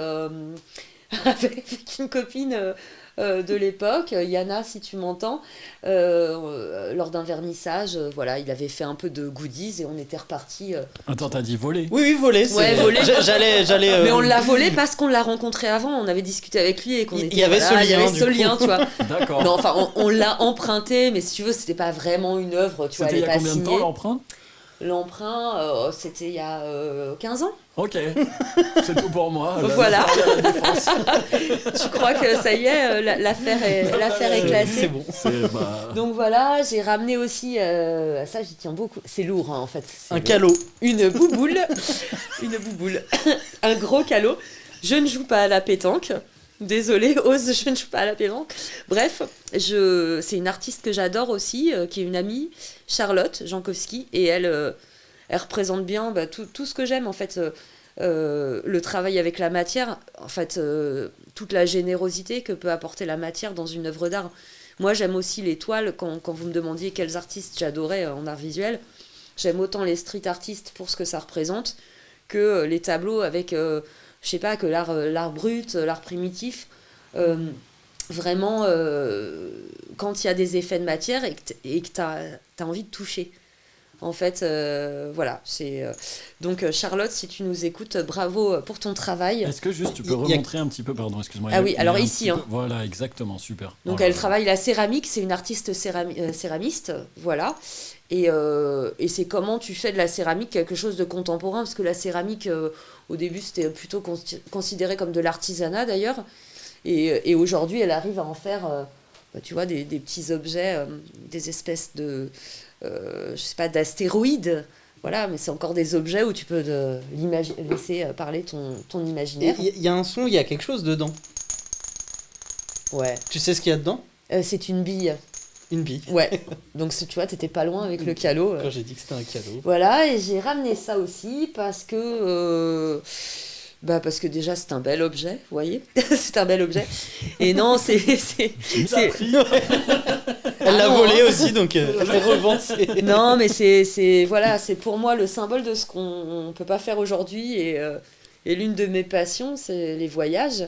une copine de l'époque, Yana, si tu m'entends, lors d'un vernissage. Voilà, il avait fait un peu de goodies et on était repartis. Attends, t'as dit voler? Oui, voler. Ouais, voler. J'allais. Mais on l'a volé parce qu'on l'a rencontré avant, on avait discuté avec lui et qu'on était. Il y avait ce lien, tu vois. D'accord. Non, enfin, on l'a emprunté, mais si tu veux, c'était pas vraiment une œuvre, tu vois, elle est pas signée. C'était il y a combien de temps l'emprunt? L'emprunt, c'était il y a 15 ans. Ok, c'est tout pour moi. Voilà. Tu crois que ça y est, l'affaire est classée. C'est bon. Donc voilà, j'ai ramené aussi, ça j'y tiens beaucoup, c'est lourd hein, en fait. Un calot. Une bouboule, un gros calot. Je ne joue pas à la pétanque. Désolée, je ne joue pas à la pétanque. Bref, c'est une artiste que j'adore aussi, qui est une amie, Charlotte Jankowski, et elle représente bien tout ce que j'aime, en fait, le travail avec la matière, en fait, toute la générosité que peut apporter la matière dans une œuvre d'art. Moi, j'aime aussi les toiles, quand vous me demandiez quels artistes j'adorais en art visuel, j'aime autant les street artistes pour ce que ça représente, que les tableaux avec... je sais pas, que l'art brut, l'art primitif, vraiment, quand il y a des effets de matière et que t'as envie de toucher. En fait, voilà. Donc, Charlotte, si tu nous écoutes, bravo pour ton travail. Est-ce que juste tu peux remontrer un petit peu, pardon, excuse-moi. Ah oui, alors ici. Hein. Voilà, exactement, super. Donc, elle travaille la céramique, c'est une artiste céramiste, voilà. Et c'est comment tu fais de la céramique quelque chose de contemporain, parce que la céramique, au début, c'était plutôt considéré comme de l'artisanat, d'ailleurs. Et aujourd'hui, elle arrive à en faire, tu vois, des petits objets, des espèces de, je sais pas, d'astéroïdes. Voilà, mais c'est encore des objets où tu peux laisser parler ton imaginaire. Il y a un son, il y a quelque chose dedans. Ouais. Tu sais ce qu'il y a dedans? C'est une bille. Une bille. Ouais. Donc, tu vois, t'étais pas loin avec le calot. Quand j'ai dit que c'était un calot. Voilà, et j'ai ramené ça aussi parce que déjà, c'est un bel objet, vous voyez. C'est un bel objet. Et non, c'est... Elle l'a volé aussi, donc elle revend. Non, mais c'est pour moi le symbole de ce qu'on peut pas faire aujourd'hui. Et l'une de mes passions, c'est les voyages.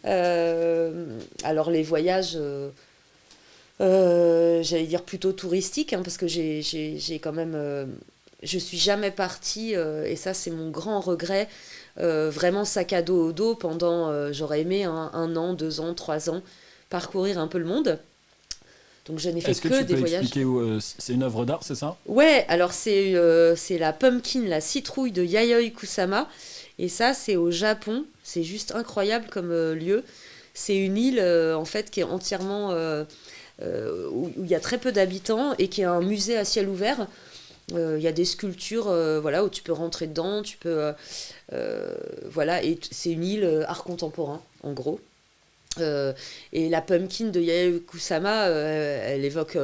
Alors, les voyages... j'allais dire plutôt touristique, hein, parce que j'ai quand même je suis jamais partie et ça c'est mon grand regret, vraiment sac à dos au dos pendant j'aurais aimé 1 an, 2 ans, 3 ans parcourir un peu le monde. Donc je n'ai fait que des voyages. Est-ce que tu peux expliquer c'est une œuvre d'art, c'est ça? Ouais, alors c'est la pumpkin, la citrouille de Yayoi Kusama, et ça c'est au Japon. C'est juste incroyable comme lieu. C'est une île en fait qui est entièrement où il y a très peu d'habitants et qui est un musée à ciel ouvert. Il y a des sculptures voilà, où tu peux rentrer dedans, tu peux voilà, et c'est une île art contemporain en gros. Et la pumpkin de Yayoi Kusama, elle évoque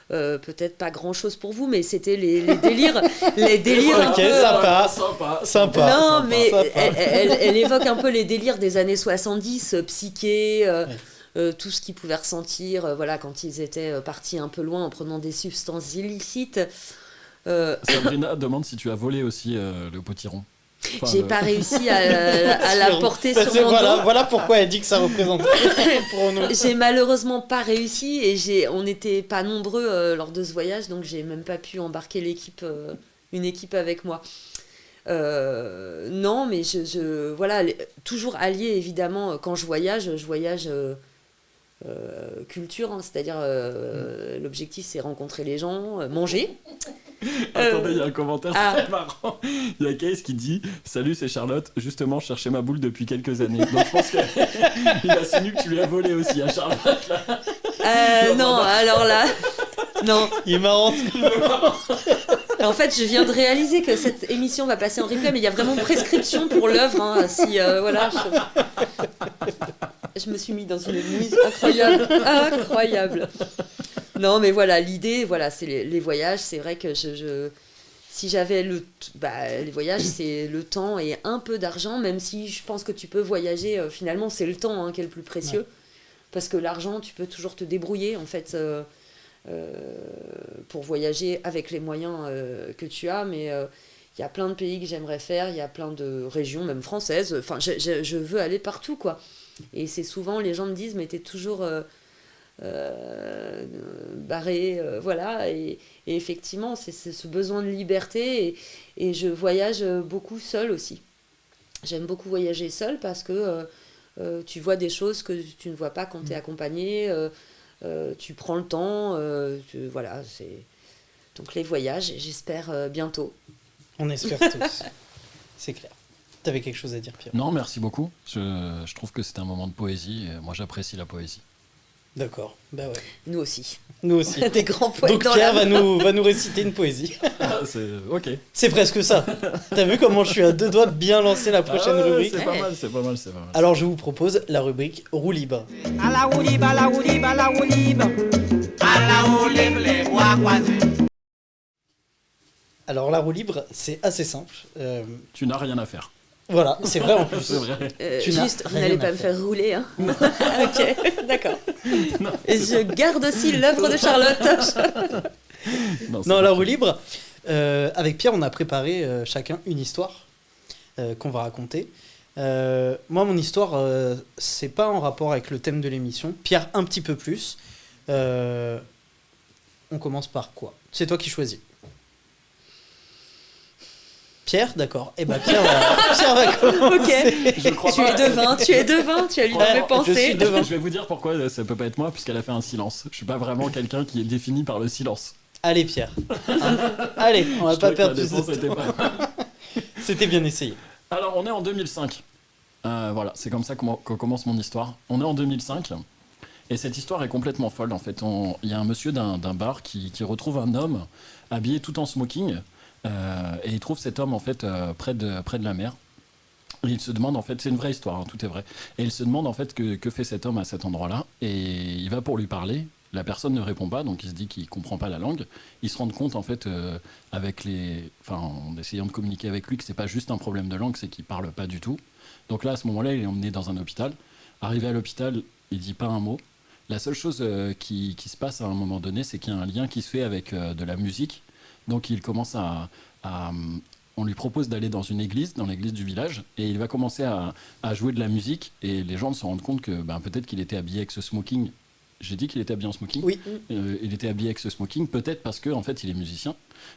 peut-être pas grand chose pour vous, mais c'était les délires un ok, peu, sympa. Non, sympa, mais sympa. Elle évoque un peu les délires des années 70, psyché, tout ce qu'ils pouvaient ressentir voilà, quand ils étaient partis un peu loin en prenant des substances illicites. Sabrina demande si tu as volé aussi le potiron. Enfin, j'ai pas réussi à la porter sur mon dos. Voilà pourquoi elle dit que ça représente pour nous. J'ai malheureusement pas réussi et on n'était pas nombreux lors de ce voyage, donc j'ai même pas pu embarquer une équipe avec moi. Non, mais voilà, toujours allié évidemment. Quand je voyage culture, hein, c'est-à-dire l'objectif c'est rencontrer les gens, manger. Attendez, il y a un commentaire très marrant. Il y a Case qui dit « Salut, c'est Charlotte. Justement, je cherchais ma boule depuis quelques années. » Donc je pense qu'il insinue que tu lui as volé aussi à Charlotte. Là. Non, alors là... Non. Il est marrant. En fait, je viens de réaliser que cette émission va passer en replay, mais il y a vraiment prescription pour l'œuvre. Hein, si, voilà, je me suis mis dans une mise incroyable. Incroyable. Non, mais voilà, l'idée, voilà, c'est les voyages. C'est vrai que si j'avais les voyages, c'est le temps et un peu d'argent, même si je pense que tu peux voyager, finalement, c'est le temps qui est le plus précieux. Ouais. Parce que l'argent, tu peux toujours te débrouiller, en fait, pour voyager avec les moyens que tu as. Mais il y a plein de pays que j'aimerais faire, il y a plein de régions, même françaises. Enfin, je veux aller partout, quoi. Et c'est souvent, les gens me disent, mais t'es toujours... barré, voilà, et effectivement c'est ce besoin de liberté et je voyage beaucoup seule aussi. J'aime beaucoup voyager seule parce que tu vois des choses que tu ne vois pas quand tu es accompagné, tu prends le temps, voilà, donc les voyages, j'espère bientôt. On espère tous. C'est clair. T'avais quelque chose à dire, Pierre? Non, merci beaucoup, je trouve que c'est un moment de poésie et moi j'apprécie la poésie. D'accord, bah ouais. Nous aussi. Nous aussi. Des grands poètes. Donc Pierre va nous réciter une poésie. Ok. C'est presque ça. T'as vu comment je suis à deux doigts de bien lancer la prochaine rubrique? C'est pas mal. Alors je vous propose la rubrique roue libre. À la roue libre, à la roue libre, à la roue libre. À la roue libre, les bois croisés. Alors la roue libre, c'est assez simple. Tu n'as rien à faire. Voilà, c'est vrai en plus. C'est vrai. Juste, vous n'allez pas me faire rouler, hein. Ok, d'accord. Et je garde aussi l'œuvre de Charlotte. Non, la roue libre, avec Pierre, on a préparé chacun une histoire qu'on va raconter. Moi, mon histoire, c'est pas en rapport avec le thème de l'émission. Pierre, un petit peu plus. On commence par quoi? C'est toi qui choisis. Pierre, d'accord. Eh ben Pierre va commencer. Ok. Tu es devin, tu as lu dans mes pensées. Je vais vous dire pourquoi ça peut pas être moi, puisqu'elle a fait un silence. Je suis pas vraiment quelqu'un qui est défini par le silence. Allez Pierre. Allez, on va pas perdre plus de temps. C'était bien essayé. Alors on est en 2005. Voilà, c'est comme ça qu'on commence mon histoire. On est en 2005. Et cette histoire est complètement folle en fait. Il y a un monsieur d'un bar qui retrouve un homme habillé tout en smoking. Et il trouve cet homme en fait près de la mer. Et il se demande en fait, c'est une vraie histoire, hein, tout est vrai. Et il se demande en fait que fait cet homme à cet endroit-là. Et il va pour lui parler. La personne ne répond pas, donc il se dit qu'il comprend pas la langue. Il se rend compte en fait en essayant de communiquer avec lui que c'est pas juste un problème de langue, c'est qu'il parle pas du tout. Donc là à ce moment-là, il est emmené dans un hôpital. Arrivé à l'hôpital, il dit pas un mot. La seule chose qui se passe à un moment donné, c'est qu'il y a un lien qui se fait avec de la musique. Donc il commence on lui propose d'aller dans l'église du village, et il va commencer à jouer de la musique, et les gens se rendent compte que peut-être qu'il était habillé avec ce smoking. J'ai dit qu'il était habillé en smoking? Oui. Il était habillé avec ce smoking, peut-être parce qu'en fait il est musicien.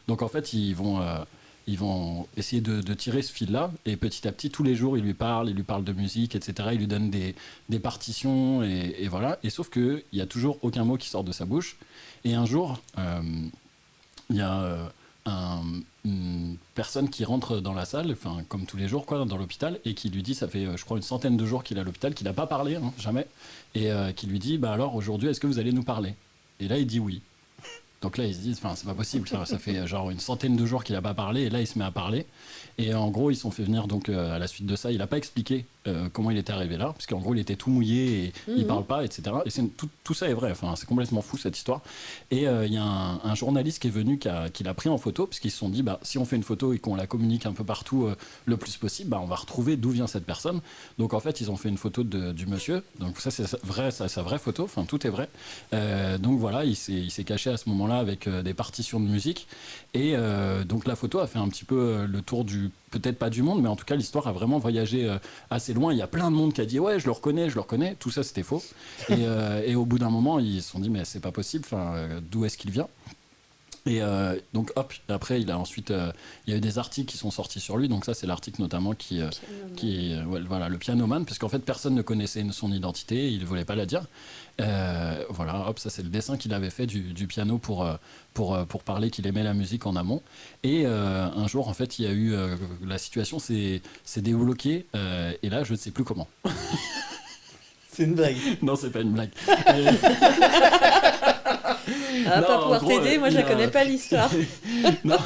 Donc en fait ils vont essayer de tirer ce fil-là, et petit à petit tous les jours il lui parle de musique, etc. Il lui donne des partitions, et voilà. Et sauf qu'il n'y a toujours aucun mot qui sort de sa bouche. Et un jour... il y a une personne qui rentre dans la salle, enfin comme tous les jours quoi, dans l'hôpital, et qui lui dit, ça fait je crois une centaine de jours qu'il est à l'hôpital, qu'il n'a pas parlé, hein, jamais, et qui lui dit, alors aujourd'hui est-ce que vous allez nous parler? Et là il dit oui. Donc là ils se disent, c'est pas possible, ça fait genre une centaine de jours qu'il n'a pas parlé, et là il se met à parler. Et en gros ils se sont fait venir, donc à la suite de ça, il n'a pas expliqué comment il était arrivé là, parce qu'en gros il était tout mouillé et il parle pas, etc. Et tout ça est vrai, c'est complètement fou cette histoire. Et il y a un journaliste qui est venu, qui l'a pris en photo, parce qu'ils se sont dit, si on fait une photo et qu'on la communique un peu partout le plus possible, on va retrouver d'où vient cette personne. Donc en fait ils ont fait une photo du monsieur, donc ça c'est vrai, sa vraie photo, tout est vrai. Donc voilà, il s'est caché à ce moment-là avec des partitions de musique, et donc la photo a fait un petit peu le tour peut-être pas du monde, mais en tout cas l'histoire a vraiment voyagé assez loin. Il y a plein de monde qui a dit ouais je le reconnais, tout ça c'était faux. Et au bout d'un moment ils se sont dit mais c'est pas possible, d'où est-ce qu'il vient? Et donc hop, après il y a eu des articles qui sont sortis sur lui, donc ça c'est l'article notamment voilà, le pianoman, parce qu'en fait personne ne connaissait son identité, il ne voulait pas la dire. Voilà, hop, ça c'est le dessin qu'il avait fait du piano pour parler qu'il aimait la musique en amont. Et un jour en fait il y a eu, la situation s'est débloquée, et là je ne sais plus comment. C'est une blague. Non, c'est pas une blague. Ah, pas pouvoir t'aider, moi je la connais pas l'histoire. non.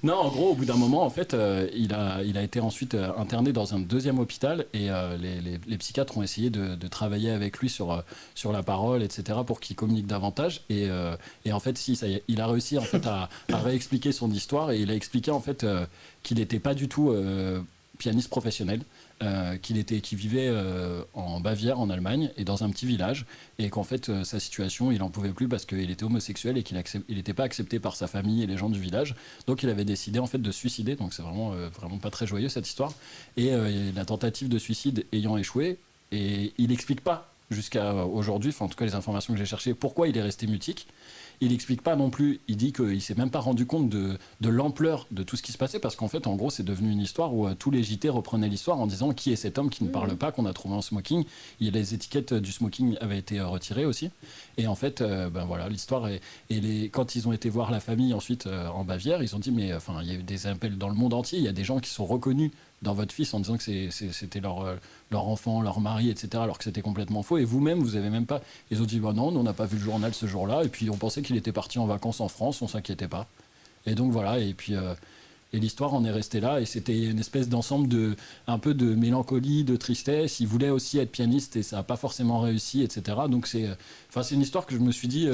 Non, en gros, au bout d'un moment, en fait, il a été ensuite interné dans un deuxième hôpital et les psychiatres ont essayé de travailler avec lui sur la parole, etc., pour qu'il communique davantage. Et en fait, si, ça y est, il a réussi en fait à réexpliquer son histoire et il a expliqué en fait qu'il n'était pas du tout pianiste professionnel. Qu'il vivait en Bavière, en Allemagne, et dans un petit village, et qu'en fait sa situation, il en pouvait plus parce qu'il était homosexuel et qu'il n'était pas accepté par sa famille et les gens du village, donc il avait décidé en fait de se suicider. Donc c'est vraiment pas très joyeux cette histoire. Et la tentative de suicide ayant échoué, et il n'explique pas jusqu'à aujourd'hui, enfin en tout cas les informations que j'ai cherchées, pourquoi il est resté mutique. Il n'explique pas non plus, il dit qu'il ne s'est même pas rendu compte de l'ampleur de tout ce qui se passait, parce qu'en fait, en gros, c'est devenu une histoire où tous les JT reprenaient l'histoire en disant qui est cet homme qui ne parle pas, qu'on a trouvé en smoking. Les étiquettes du smoking avaient été retirées aussi. Et en fait, voilà, l'histoire quand ils ont été voir la famille ensuite en Bavière, ils ont dit, mais enfin, il y a eu des appels dans le monde entier, il y a des gens qui sont reconnus dans votre fils en disant que c'était leur enfant, leur mari, etc., alors que c'était complètement faux. Et vous-même, vous avez même pas... Ils ont dit, bah non, on n'a pas vu le journal ce jour-là, et puis on pensait qu'il était parti en vacances en France, on s'inquiétait pas. Et donc voilà, et puis... et l'histoire en est restée là, et c'était une espèce d'ensemble un peu de mélancolie, de tristesse. Il voulait aussi être pianiste, et ça n'a pas forcément réussi, etc. Donc c'est une histoire que je me suis dit...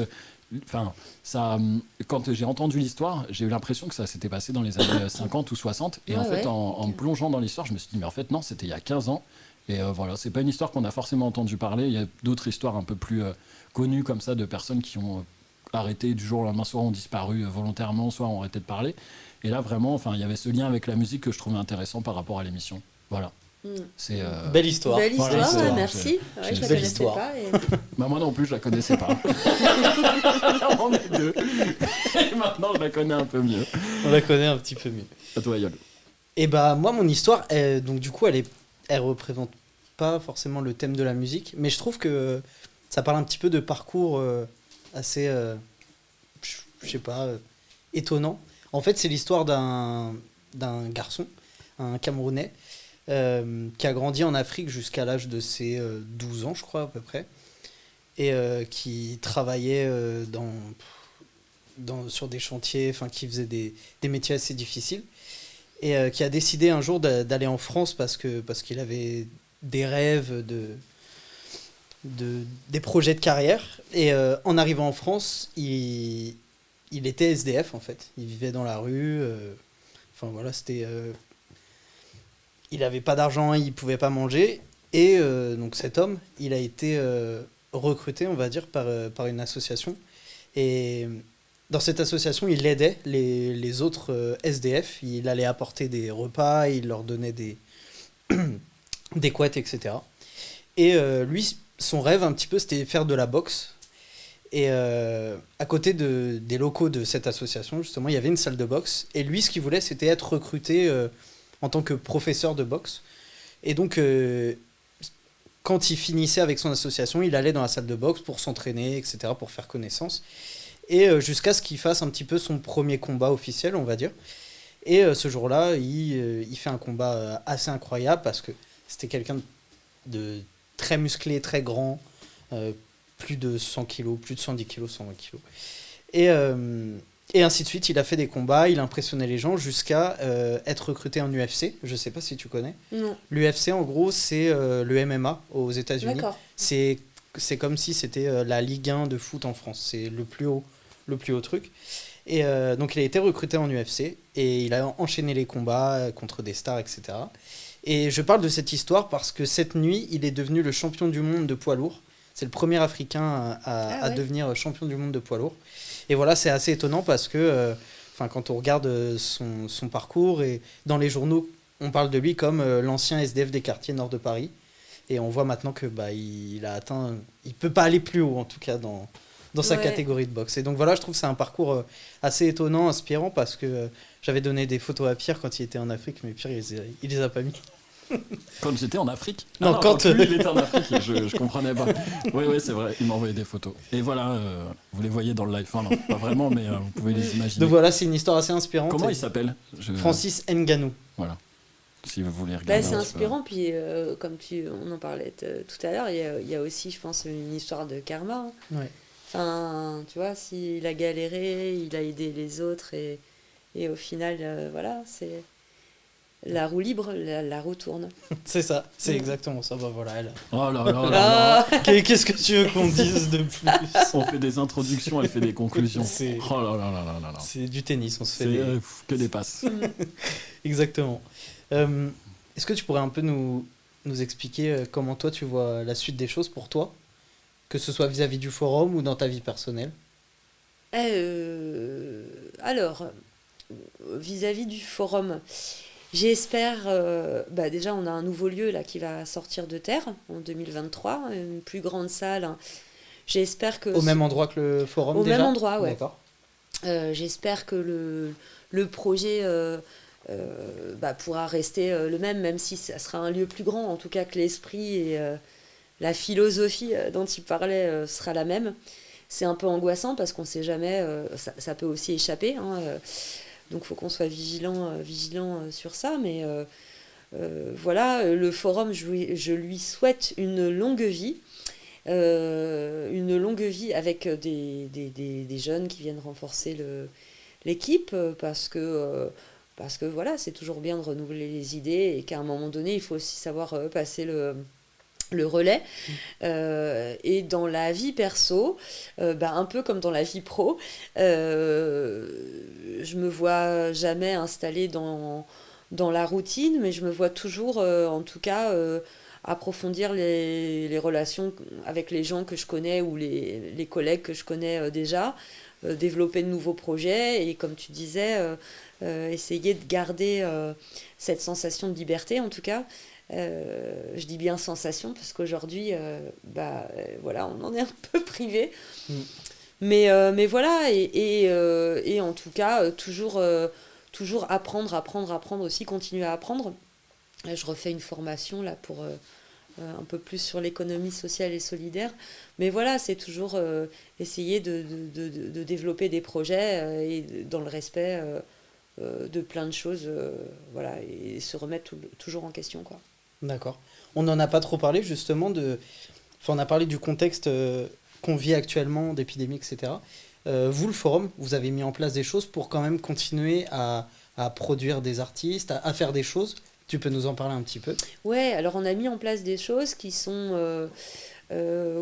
quand j'ai entendu l'histoire, j'ai eu l'impression que ça s'était passé dans les années 50 ou 60. Et en fait, en me plongeant dans l'histoire, je me suis dit, mais en fait, non, c'était il y a 15 ans. Et voilà, c'est pas une histoire qu'on a forcément entendu parler. Il y a d'autres histoires un peu plus connues comme ça, de personnes qui ont arrêté du jour au lendemain, soit ont disparu volontairement, soit ont arrêté de parler. Et là, vraiment, il y avait ce lien avec la musique que je trouvais intéressant par rapport à l'émission. Voilà. C'est belle histoire. Belle histoire, voilà, merci. Ouais, je la belle connaissais histoire. pas. Et... moi non plus, je la connaissais pas. On est deux. Et maintenant, je la connais un peu mieux. On la connaît un petit peu mieux. À toi, Yolo. Et bah moi, mon histoire, donc du coup, elle représente pas forcément le thème de la musique, mais je trouve que ça parle un petit peu de parcours assez, je sais pas, étonnant. En fait, c'est l'histoire d'un garçon, un Camerounais, qui a grandi en Afrique jusqu'à l'âge de ses 12 ans, je crois, à peu près, et qui travaillait sur des chantiers, qui faisait des métiers assez difficiles, et qui a décidé un jour d'aller en France parce qu'il avait des rêves, des projets de carrière. Et en arrivant en France, il était SDF, en fait. Il vivait dans la rue. Voilà, c'était... il n'avait pas d'argent, il ne pouvait pas manger. Et donc cet homme, il a été recruté, on va dire, par une association. Et dans cette association, il aidait les autres SDF. Il allait apporter des repas, il leur donnait des couettes, etc. Et lui, son rêve, un petit peu, c'était faire de la boxe. Et à côté des locaux de cette association, justement, il y avait une salle de boxe. Et lui, ce qu'il voulait, c'était être recruté en tant que professeur de boxe. Et donc, quand il finissait avec son association, il allait dans la salle de boxe pour s'entraîner, etc., pour faire connaissance. Et jusqu'à ce qu'il fasse un petit peu son premier combat officiel, on va dire. Et ce jour-là, il fait un combat assez incroyable parce que c'était quelqu'un de très musclé, très grand, plus de 100 kilos, plus de 110 kilos, 120 kilos. Et ainsi de suite, il a fait des combats, il impressionnait les gens jusqu'à être recruté en UFC. Je ne sais pas si tu connais. Non. L'UFC, en gros, c'est le MMA aux États-Unis. D'accord. C'est comme si c'était la Ligue 1 de foot en France. C'est le plus haut truc. Et donc, il a été recruté en UFC et il a enchaîné les combats contre des stars, etc. Et je parle de cette histoire parce que cette nuit, il est devenu le champion du monde de poids lourd. C'est le premier Africain à devenir champion du monde de poids lourd. Et voilà, c'est assez étonnant parce que quand on regarde son parcours, et dans les journaux, on parle de lui comme l'ancien SDF des quartiers nord de Paris. Et on voit maintenant que il a atteint... Il ne peut pas aller plus haut, en tout cas, dans dans sa Ouais. catégorie de boxe. Et donc voilà, je trouve que c'est un parcours assez étonnant, inspirant, parce que j'avais donné des photos à Pierre quand il était en Afrique, mais Pierre, il les a pas mis. Quand j'étais en Afrique. Non, quand, lui, il était en Afrique, je comprenais pas. Oui, c'est vrai, il m'a envoyé des photos. Et voilà, vous les voyez dans le live. Enfin, non, pas vraiment, mais vous pouvez les imaginer. Donc voilà, c'est une histoire assez inspirante. Comment Et il s'appelle Francis Nganou. Voilà. Si vous voulez Bah, regarder. c'est un petit peu. inspirant, puis comme on en parlait tout à l'heure, il y a aussi, je pense, une histoire de karma. Hein. Ouais. Enfin, tu vois, s'il a galéré, il a aidé les autres, et au final, voilà, c'est la roue libre, la roue tourne. C'est ça, c'est exactement ça. Bah voilà, Oh là là là là. Ah, Qu'est-ce que tu veux qu'on dise de plus? On fait des introductions, elle fait des conclusions. C'est- Oh là là là là là là. C'est du tennis, on se fait C'est des... que des passes. Exactement. Est-ce que tu pourrais un peu nous expliquer comment toi tu vois la suite des choses pour toi, que ce soit vis-à-vis du forum ou dans ta vie personnelle? alors, vis-à-vis du forum, j'espère, bah déjà on a un nouveau lieu là qui va sortir de terre en 2023, une plus grande salle. Hein. J'espère que Au même endroit que le forum Au déjà? même endroit, ouais. D'accord. j'espère que le projet pourra rester le même, même si ça sera un lieu plus grand, en tout cas que l'esprit et la philosophie dont il parlait sera la même. C'est un peu angoissant parce qu'on ne sait jamais, ça peut aussi échapper. Hein, donc il faut qu'on soit vigilant sur ça. Mais voilà, le forum, je lui souhaite une longue vie. Avec des jeunes qui viennent renforcer l'équipe parce que voilà, c'est toujours bien de renouveler les idées et qu'à un moment donné, il faut aussi savoir passer le relais. Et dans la vie perso, un peu comme dans la vie pro, je me vois jamais installée dans la routine, mais je me vois toujours, en tout cas, approfondir les relations avec les gens que je connais ou les collègues que je connais déjà, développer de nouveaux projets et, comme tu disais, essayer de garder cette sensation de liberté, en tout cas. Je dis bien sensation parce qu'aujourd'hui, voilà, on en est un peu privé. Mais voilà, et en tout cas, toujours apprendre aussi, continuer à apprendre. Là, je refais une formation là pour un peu plus sur l'économie sociale et solidaire. Mais voilà, c'est toujours essayer de développer des projets et dans le respect de plein de choses, voilà, et se remettre toujours en question, quoi. D'accord. On n'en a pas trop parlé justement Enfin, on a parlé du contexte qu'on vit actuellement, d'épidémie, etc. Vous, le forum, vous avez mis en place des choses pour quand même continuer à produire des artistes, à faire des choses. Tu peux nous en parler un petit peu? Ouais, alors on a mis en place des choses qui sont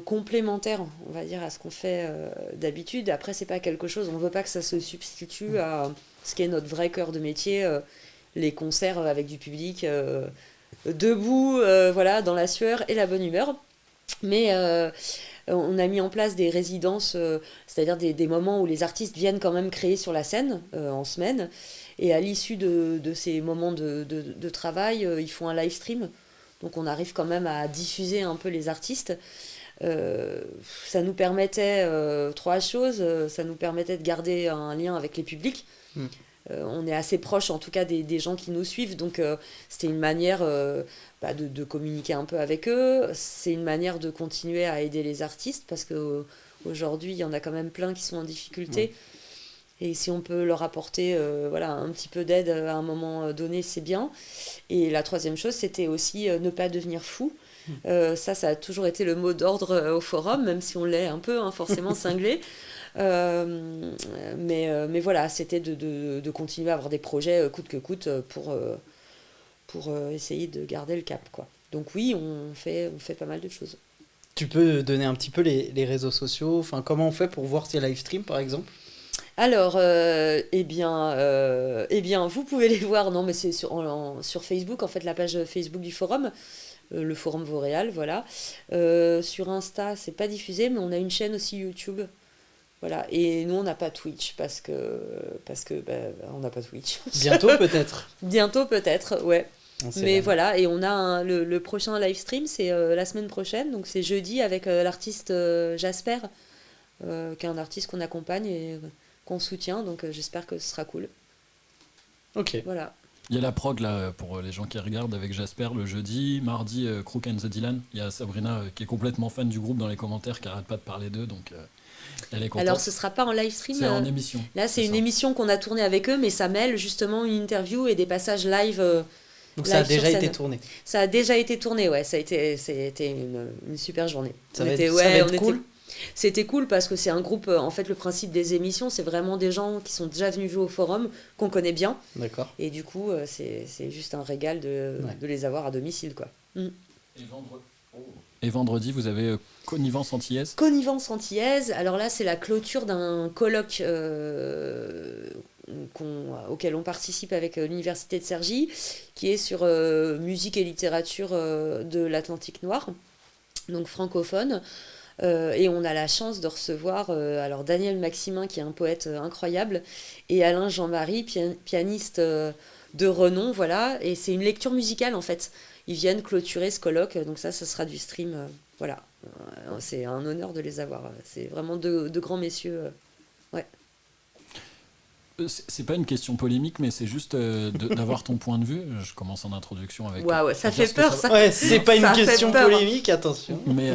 complémentaires, on va dire, à ce qu'on fait d'habitude. Après, c'est pas quelque chose, on veut pas que ça se substitue à ce qui est notre vrai cœur de métier, les concerts avec du public debout, voilà, dans la sueur et la bonne humeur. Mais on a mis en place des résidences, c'est-à-dire des moments où les artistes viennent quand même créer sur la scène en semaine. Et à l'issue de ces moments de travail, ils font un live stream. Donc on arrive quand même à diffuser un peu les artistes. Ça nous permettait trois choses. Ça nous permettait de garder un lien avec les publics. On est assez proche, en tout cas, des gens qui nous suivent. Donc c'était une manière de communiquer un peu avec eux. C'est une manière de continuer à aider les artistes parce qu'aujourd'hui, il y en a quand même plein qui sont en difficulté. Et si on peut leur apporter voilà, un petit peu d'aide à un moment donné, c'est bien. Et la troisième chose, c'était aussi ne pas devenir fou. Ça a toujours été le mot d'ordre au forum, même si on l'est un peu, hein, forcément cinglé. Mais voilà, c'était de continuer à avoir des projets coûte que coûte pour essayer de garder le cap, quoi. Donc oui, on fait pas mal de choses. Tu peux donner un petit peu les réseaux sociaux, enfin, comment on fait pour voir ces live streams, par exemple? Alors, eh bien, vous pouvez les voir. Non, mais c'est sur Facebook, en fait, la page Facebook du forum, le forum Vauréal, voilà. Sur Insta, c'est pas diffusé, mais on a une chaîne aussi YouTube. Voilà. Et nous, on n'a pas Twitch parce que on n'a pas Twitch. Bientôt, peut-être. Bientôt, peut-être, ouais. On sait Mais jamais. voilà, et on a le prochain live stream, c'est la semaine prochaine, donc c'est jeudi avec l'artiste Jasper. qui est un artiste qu'on accompagne et qu'on soutient. Donc j'espère que ce sera cool. Ok. Voilà. Il y a la prog là pour les gens qui regardent avec Jasper le jeudi, mardi Crook and the Dylan. Il y a Sabrina qui est complètement fan du groupe dans les commentaires, qui arrête pas de parler d'eux, donc elle est contente. Alors ce sera pas en live stream. C'est en émission. Là c'est une ça. émission qu'on a tournée avec eux, mais ça mêle justement une interview et des passages live. Donc ça a live sur déjà été scène. tourné. Ça a déjà été tourné, ouais. Ça a été une super journée. Ça va être cool. C'était cool parce que c'est un groupe. En fait, le principe des émissions, c'est vraiment des gens qui sont déjà venus jouer au forum, qu'on connaît bien. D'accord. Et du coup, c'est juste un régal de les avoir à domicile, quoi. Et vendredi, vous avez Connivence Antillaise. Connivence Antillaise. Alors là, c'est la clôture d'un colloque auquel on participe avec l'Université de Cergy, qui est sur musique et littérature de l'Atlantique noir, donc francophone. Et on a la chance de recevoir alors Daniel Maximin, qui est un poète incroyable, et Alain Jean-Marie, pianiste de renom, voilà. Et c'est une lecture musicale, en fait. Ils viennent clôturer ce colloque, donc ça sera du stream, voilà. C'est un honneur de les avoir. C'est vraiment de grands messieurs, ouais. C'est pas une question polémique, mais c'est juste d'avoir ton point de vue. Je commence en introduction avec... Waouh, ça fait peur, ça. Ouais, c'est pas une Ça fait question peur. polémique, attention. Mais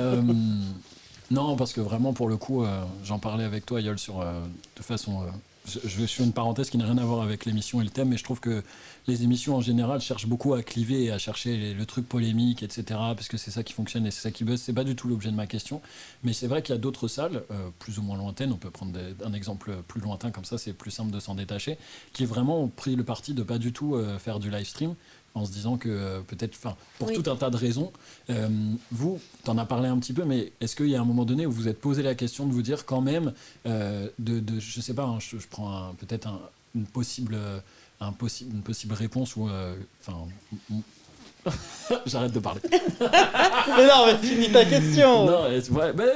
non, parce que vraiment, pour le coup, j'en parlais avec toi, Yol, sur... de façon... je fais une parenthèse qui n'a rien à voir avec l'émission et le thème, mais je trouve que les émissions en général cherchent beaucoup à cliver et à chercher le truc polémique, etc. Parce que c'est ça qui fonctionne et c'est ça qui buzz. C'est pas du tout l'objet de ma question. Mais c'est vrai qu'il y a d'autres salles, plus ou moins lointaines, on peut prendre un exemple plus lointain, comme ça c'est plus simple de s'en détacher, qui vraiment ont pris le parti de pas du tout faire du live stream, en se disant que peut-être, pour Oui. tout un tas de raisons, vous, t'en as parlé un petit peu, mais est-ce qu'il y a un moment donné où vous vous êtes posé la question de vous dire quand même, je sais pas, hein, je prends peut-être une possible réponse ou j'arrête de parler. Mais non, mais finis ta question. Non,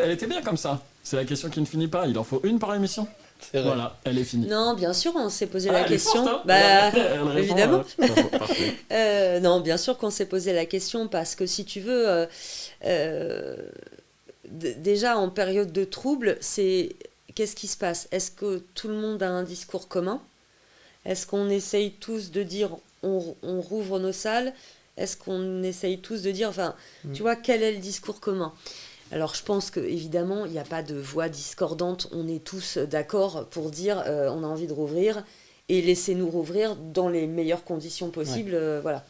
elle était bien comme ça. C'est la question qui ne finit pas. Il en faut une par émission. C'est vrai. Voilà, elle est finie. Non, bien sûr, on s'est posé la Elle est question. forte, hein. Bah, Elle répond, évidemment. Parfait. Non, bien sûr qu'on s'est posé la question parce que si tu veux, déjà en période de trouble, qu'est-ce qui se passe? Est-ce que tout le monde a un discours commun? Est-ce qu'on essaye tous de dire on rouvre nos salles? Est-ce qu'on essaye tous de dire, tu vois, quel est le discours commun? Alors je pense qu'évidemment, il n'y a pas de voix discordante, on est tous d'accord pour dire on a envie de rouvrir et laissez-nous rouvrir dans les meilleures conditions possibles, voilà.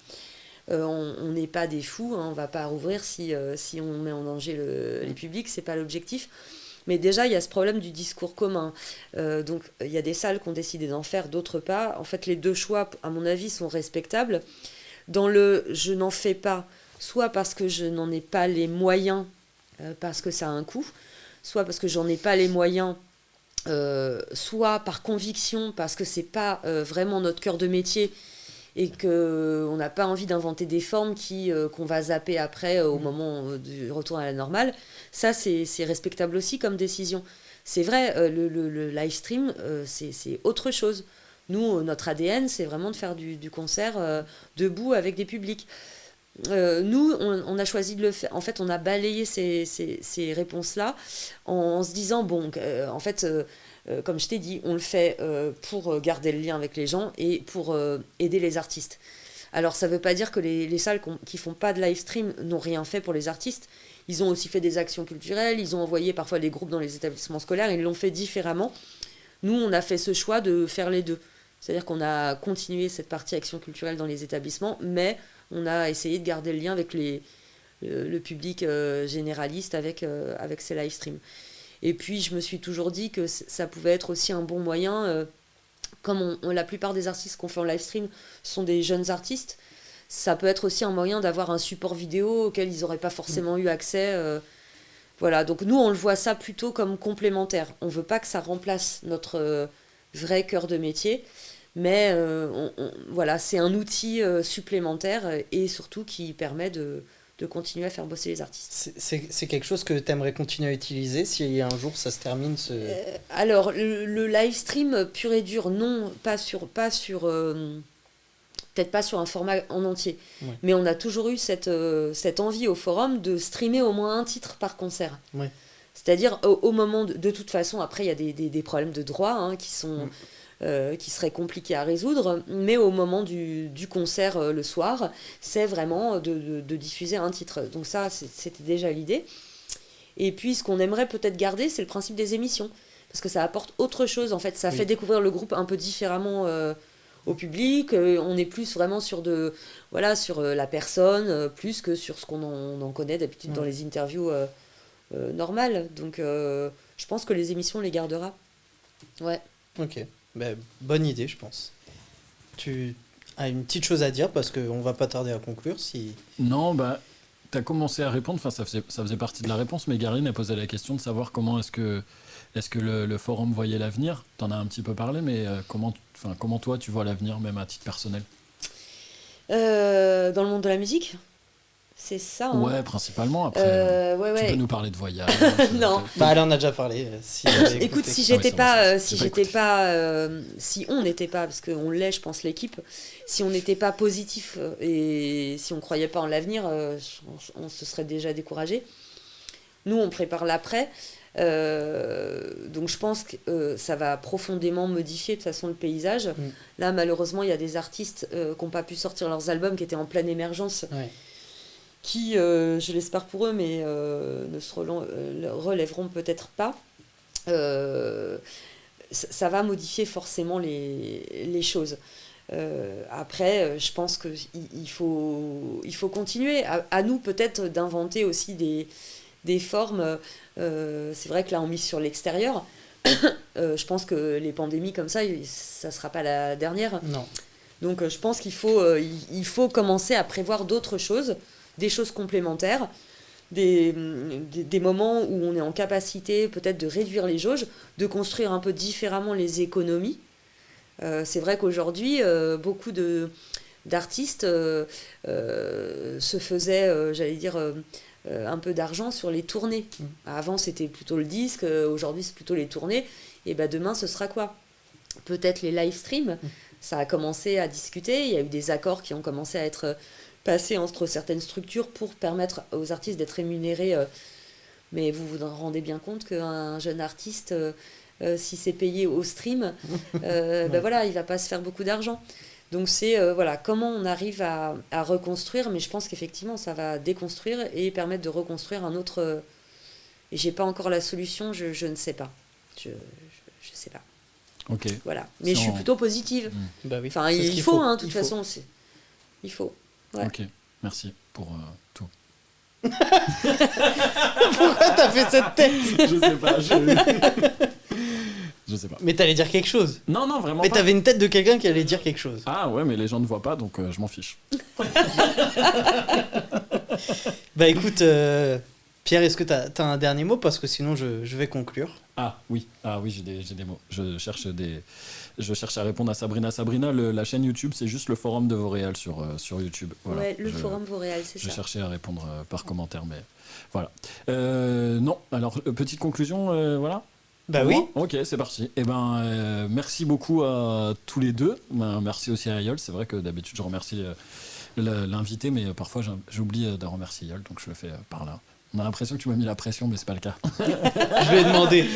On n'est pas des fous, hein, on ne va pas rouvrir si on met en danger les publics, ce n'est pas l'objectif. Mais déjà, il y a ce problème du discours commun. Donc, il y a des salles qui ont décidé d'en faire, d'autres pas. En fait, les deux choix, à mon avis, sont respectables. Dans le « je n'en fais pas », soit parce que je n'en ai pas les moyens, parce que ça a un coût, soit parce que j'en ai pas les moyens, soit par conviction, parce que c'est pas vraiment notre cœur de métier et qu'on n'a pas envie d'inventer des formes qu'on va zapper après au moment du retour à la normale. Ça, c'est respectable aussi comme décision. C'est vrai, le live stream, c'est autre chose. Nous, notre ADN, c'est vraiment de faire du concert debout avec des publics. Nous, on a choisi de le faire. En fait, on a balayé ces réponses-là en se disant, bon, en fait, comme je t'ai dit, on le fait pour garder le lien avec les gens et pour aider les artistes. Alors, ça ne veut pas dire que les salles qui ne font pas de live stream n'ont rien fait pour les artistes. Ils ont aussi fait des actions culturelles, ils ont envoyé parfois des groupes dans les établissements scolaires, ils l'ont fait différemment. Nous, on a fait ce choix de faire les deux. C'est-à-dire qu'on a continué cette partie action culturelle dans les établissements, mais on a essayé de garder le lien avec le public généraliste avec ces live streams. Et puis, je me suis toujours dit que ça pouvait être aussi un bon moyen, comme la plupart des artistes qu'on fait en live stream sont des jeunes artistes, ça peut être aussi un moyen d'avoir un support vidéo auquel ils n'auraient pas forcément eu accès. Voilà, donc nous, on le voit ça plutôt comme complémentaire. On ne veut pas que ça remplace notre vrai cœur de métier, mais voilà, c'est un outil supplémentaire et surtout qui permet de continuer à faire bosser les artistes. C'est quelque chose que tu aimerais continuer à utiliser si un jour ça se termine Alors, le live stream pur et dur, non, peut-être pas sur un format en entier. Ouais. Mais on a toujours eu cette envie au forum de streamer au moins un titre par concert. Ouais. C'est-à-dire, au moment de toute façon, après, il y a des problèmes de droit hein, qui seraient compliqués à résoudre, mais au moment du concert le soir, c'est vraiment de diffuser un titre. Donc ça, c'était déjà l'idée. Et puis, ce qu'on aimerait peut-être garder, c'est le principe des émissions. Parce que ça apporte autre chose, en fait. Ça fait découvrir le groupe un peu différemment au public. On est plus vraiment sur la personne, plus que sur ce qu'on en connaît d'habitude dans les interviews normales. Donc, je pense que les émissions, on les gardera. Ouais. Ok. Bonne idée, je pense. Tu as une petite chose à dire parce qu'on va pas tarder à conclure. Si... Non, tu as commencé à répondre, ça faisait partie de la réponse, mais Garline a posé la question de savoir comment est-ce que le forum voyait l'avenir. Tu en as un petit peu parlé, mais comment toi tu vois l'avenir, même à titre personnel dans le monde de la musique ? C'est ça. Hein. Ouais, principalement. Après, tu peux nous parler de voyage. Non. Là, on a déjà parlé. Écoute, si on n'était pas, parce qu'on l'est, je pense, l'équipe, si on n'était pas positif et si on croyait pas en l'avenir, on se serait déjà découragé. Nous, on prépare l'après. Donc je pense que ça va profondément modifier de toute façon le paysage. Là, malheureusement, il y a des artistes qui n'ont pas pu sortir leurs albums, qui étaient en pleine émergence. Qui, je l'espère pour eux, mais ne se relèveront peut-être pas. Ça va modifier forcément les choses. Après, je pense qu'il faut continuer. À nous, peut-être, d'inventer aussi des formes. C'est vrai que là, on mise sur l'extérieur. Je pense que les pandémies comme ça ne sera pas la dernière. Non. Donc, je pense qu'il faut commencer à prévoir d'autres choses. Des choses complémentaires, des moments où on est en capacité peut-être de réduire les jauges, de construire un peu différemment les économies. C'est vrai qu'aujourd'hui, beaucoup d'artistes se faisaient, un peu d'argent sur les tournées. Avant, c'était plutôt le disque, aujourd'hui, c'est plutôt les tournées. Et demain, ce sera quoi ? Peut-être les live streams. Ça a commencé à discuter, il y a eu des accords qui ont commencé à être passer entre certaines structures pour permettre aux artistes d'être rémunérés. Mais vous vous rendez bien compte qu'un jeune artiste, si c'est payé au stream, il va pas se faire beaucoup d'argent. Donc c'est comment on arrive à reconstruire, mais je pense qu'effectivement ça va déconstruire et permettre de reconstruire un autre... Et j'ai pas encore la solution, je ne sais pas. Je sais pas. Ok. Voilà. Mais je suis plutôt positive. Oui, enfin, il faut, de toute façon. Il faut. Ouais. Ok, merci pour tout. Pourquoi t'as fait cette tête ? Je sais pas, je sais pas. Mais t'allais dire quelque chose. Non, vraiment mais pas. t'avais une tête de quelqu'un qui allait dire quelque chose. Ah ouais, mais les gens ne voient pas, donc je m'en fiche. Écoute, Pierre, est-ce que t'as un dernier mot ? Parce que sinon, je vais conclure. Ah oui, j'ai des mots. Je cherche à répondre à Sabrina. Sabrina, la chaîne YouTube, c'est juste le forum de Vauréal sur YouTube. Voilà. Ouais, le forum Vauréal, c'est ça. Je cherchais à répondre par commentaire, mais voilà. Non, alors, petite conclusion, voilà. Oui. Ok, c'est parti. Merci beaucoup à tous les deux. Merci aussi à Yol. C'est vrai que d'habitude, je remercie l'invité, mais parfois, j'oublie de remercier Yol, donc je le fais par là. On a l'impression que tu m'as mis la pression, mais c'est pas le cas. Je vais demander.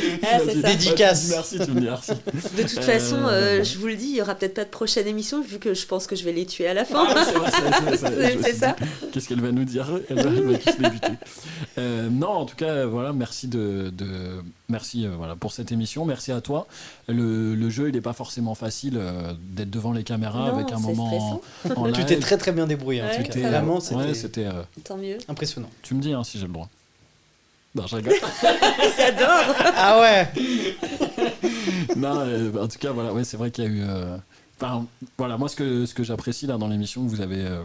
Dédicace. Merci, tu me dis merci. De toute façon, je vous le dis, il y aura peut-être pas de prochaine émission, vu que je pense que je vais les tuer à la fin. C'est ça. Qu'est-ce qu'elle va nous dire ? Elle va tous les buter. Non, en tout cas, voilà, merci merci pour cette émission. Merci à toi. Le jeu, il n'est pas forcément facile d'être devant les caméras avec un moment en live. Tu t'es très très bien débrouillé. En tout cas. Vraiment, c'était tant mieux. Impressionnant. Tu me dis si j'ai le droit. Non, je rigole. J'adore. Ah ouais. Non, en tout cas, voilà, c'est vrai qu'il y a eu. Moi, ce que j'apprécie là dans l'émission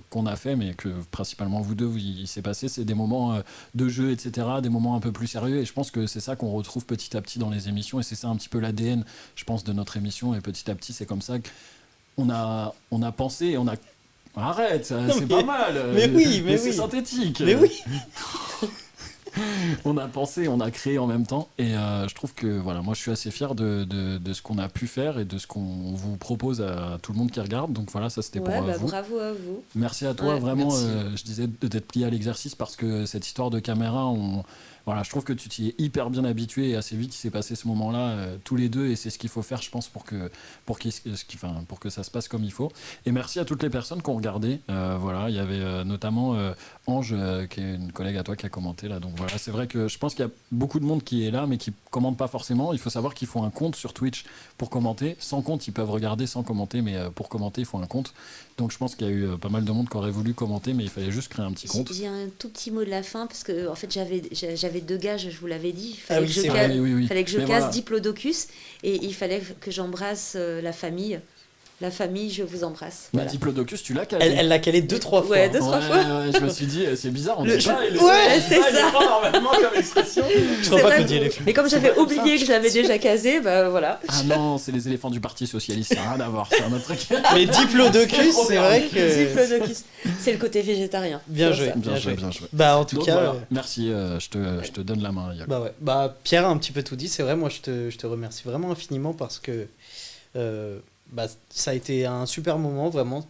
qu'on a fait, mais que principalement vous deux, il s'est passé, c'est des moments de jeu, etc., des moments un peu plus sérieux. Et je pense que c'est ça qu'on retrouve petit à petit dans les émissions, et c'est ça un petit peu l'ADN, je pense, de notre émission. Et petit à petit, c'est comme ça qu'on a pensé, et on a. Arrête, c'est pas mal. Mais oui. C'est synthétique. Mais oui. on a pensé, on a créé en même temps. Et je trouve que voilà, moi je suis assez fier de ce qu'on a pu faire et de ce qu'on vous propose à tout le monde qui regarde. Donc voilà, ça c'était pour vous. Bravo à vous. Merci à toi, Ouais, vraiment. merci. Je disais de t'être plié à l'exercice parce que cette histoire de caméra, voilà, je trouve que tu t'y es hyper bien habitué et assez vite il s'est passé ce moment-là tous les deux et c'est ce qu'il faut faire, je pense, pour que ça se passe comme il faut. Et merci à toutes les personnes qui ont regardé. Voilà, il y avait notamment Ange, qui est une collègue à toi qui a commenté là. Donc voilà, c'est vrai que je pense qu'il y a beaucoup de monde qui est là mais qui commente pas forcément. Il faut savoir qu'il faut un compte sur Twitch pour commenter. Sans compte, ils peuvent regarder sans commenter, mais pour commenter, il faut un compte. Donc je pense qu'il y a eu pas mal de monde qui aurait voulu commenter, mais il fallait juste créer un petit compte. J'ai un tout petit mot de la fin parce que en fait j'avais 2 gages, je vous l'avais dit. Il Ah oui, c'est vrai. Oui. fallait que je Mais casse voilà. Diplodocus et il fallait que j'embrasse la famille. La famille, je vous embrasse. Mais Voilà. Diplodocus, tu l'as calé. Elle l'a calé 2-3 fois. Ouais, hein. 2-3 fois. Ouais, je me suis dit, c'est bizarre, on Le- dit pas. Ouais, c'est ça. Il est pas normalement comme expression. Je C'est crois pas vrai. qu'on dit éléphant. Mais comme j'avais oublié que je l'avais déjà casé, bah voilà. Ah non, c'est les éléphants du Parti Socialiste, ça n'a rien à voir, c'est un autre truc. Mais Diplodocus, c'est vrai que. Diplodocus. C'est le côté végétarien. Bien C'est joué. ça. Bien joué. Bah en tout Donc cas. voilà, merci, je te donne la main, Yael. Bah ouais. Bah Pierre a un petit peu tout dit. C'est vrai. Moi, je te remercie vraiment infiniment parce que bah, ça a été un super moment vraiment.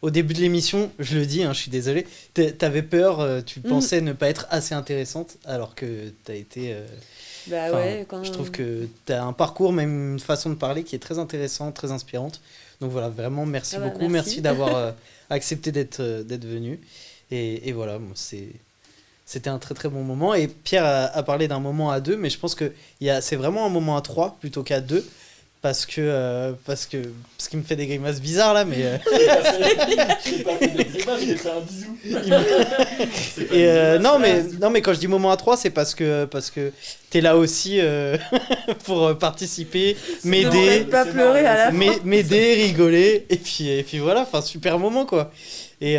Au début de l'émission, je le dis, hein, je suis désolé. T'avais peur, tu pensais ne pas être assez intéressante, alors que t'as été. Bah Enfin, ouais, quand Je trouve que tu as un parcours, même une façon de parler qui est très intéressante, très inspirante. Donc voilà, vraiment, merci Ah bah, beaucoup. merci. Merci d'avoir accepté d'être venu. Et voilà, moi, c'était un très très bon moment. Et Pierre a parlé d'un moment à 2, mais je pense que c'est vraiment un moment à 3 plutôt qu'à 2. Parce que ce qui me fait des grimaces bizarres là, mais J'ai pas fait de grimace, j'ai fait un bisou. et non mais quand je dis moment à 3, c'est parce que t'es là aussi pour participer, Ne m'aider, faites pas pleurer à la fin. m'aider, rigoler et puis voilà, enfin super moment quoi. Et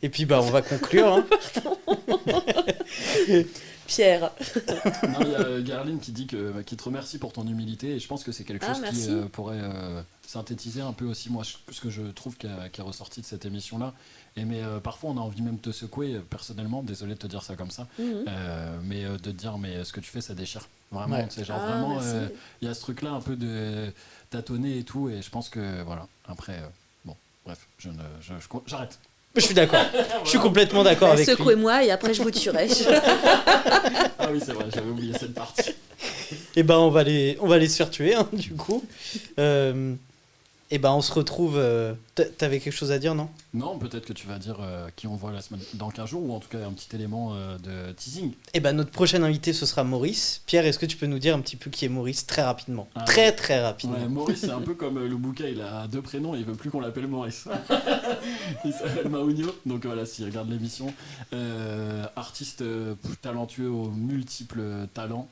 puis bah on va conclure. Hein. Pierre. Non, il y a Garline qui dit qui te remercie pour ton humilité et je pense que c'est quelque chose qui merci. pourrait synthétiser un peu aussi moi ce que je trouve qui est ressorti de cette émission là. Mais parfois on a envie même de te secouer personnellement, désolé de te dire ça comme ça, mais de te dire mais ce que tu fais ça déchire vraiment, Ouais. c'est genre Ah, vraiment merci. il y a ce truc là un peu de tâtonner et tout et je pense que voilà après bon bref j'arrête. Je suis d'accord. Je suis complètement d'accord avec lui. Secouez-moi et après je vous tuerai. Ah oui c'est vrai j'avais oublié cette partie. Et ben on va les se faire tuer hein, du coup. Et ben on se retrouve. T'avais quelque chose à dire, non? Non, peut-être que tu vas dire qui on voit la semaine dans 15 jours ou en tout cas un petit élément de teasing. Et ben notre prochain invité ce sera Maurice. Pierre, est-ce que tu peux nous dire un petit peu qui est Maurice très rapidement? Ah, Très très rapidement. Ouais, Maurice, c'est un peu comme le bouquet, il a 2 prénoms et il veut plus qu'on l'appelle Maurice. Il s'appelle Maunio, donc voilà, s'il regarde l'émission. Artiste talentueux aux multiples talents.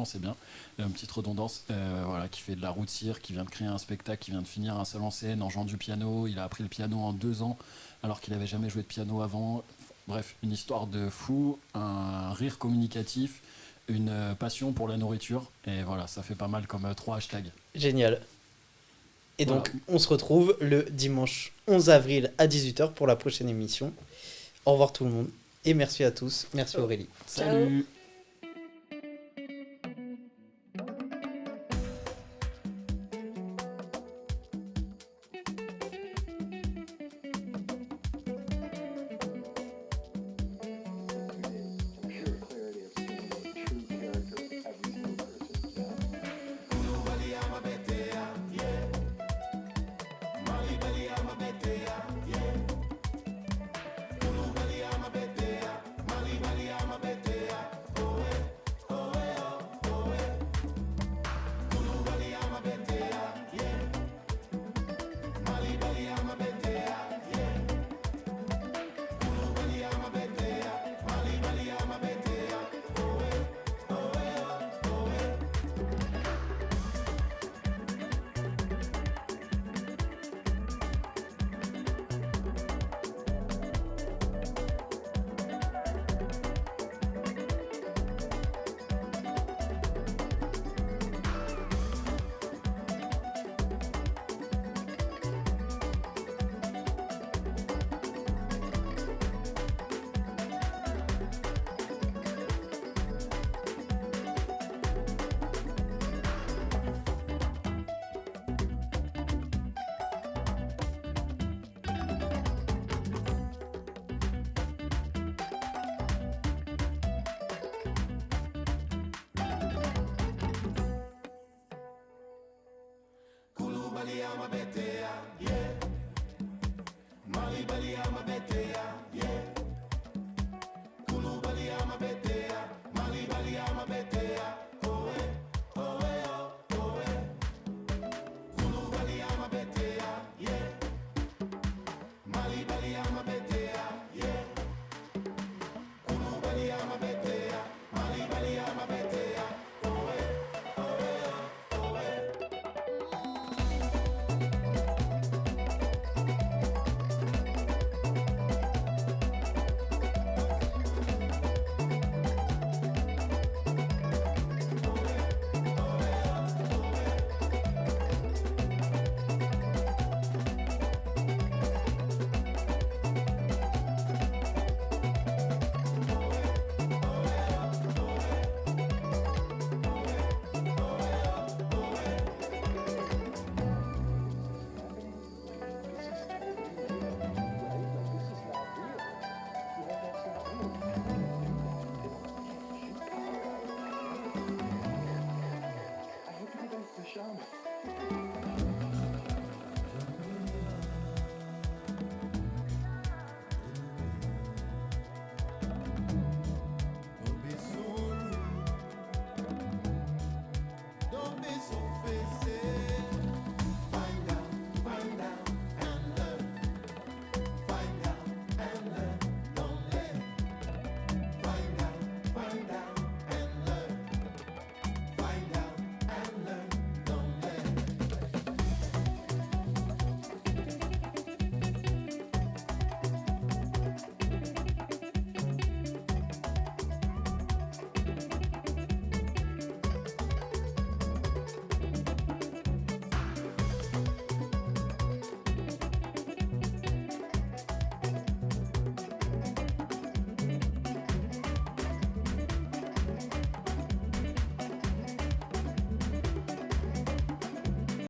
C'est bien. Une petite redondance. Voilà, qui fait de la roue de cire, qui vient de créer un spectacle, qui vient de finir un seul en scène en jouant du piano. Il a appris le piano en 2 ans alors qu'il n'avait jamais joué de piano avant. Bref, une histoire de fou, un rire communicatif, une passion pour la nourriture. Et voilà, ça fait pas mal comme 3 hashtags. Génial. Et donc Voilà. on se retrouve le dimanche 11 avril à 18h pour la prochaine émission. Au revoir tout le monde. Et merci à tous. Merci Aurélie. Salut! Bali ama betea, yeah. Mali Bali ama betea, yeah.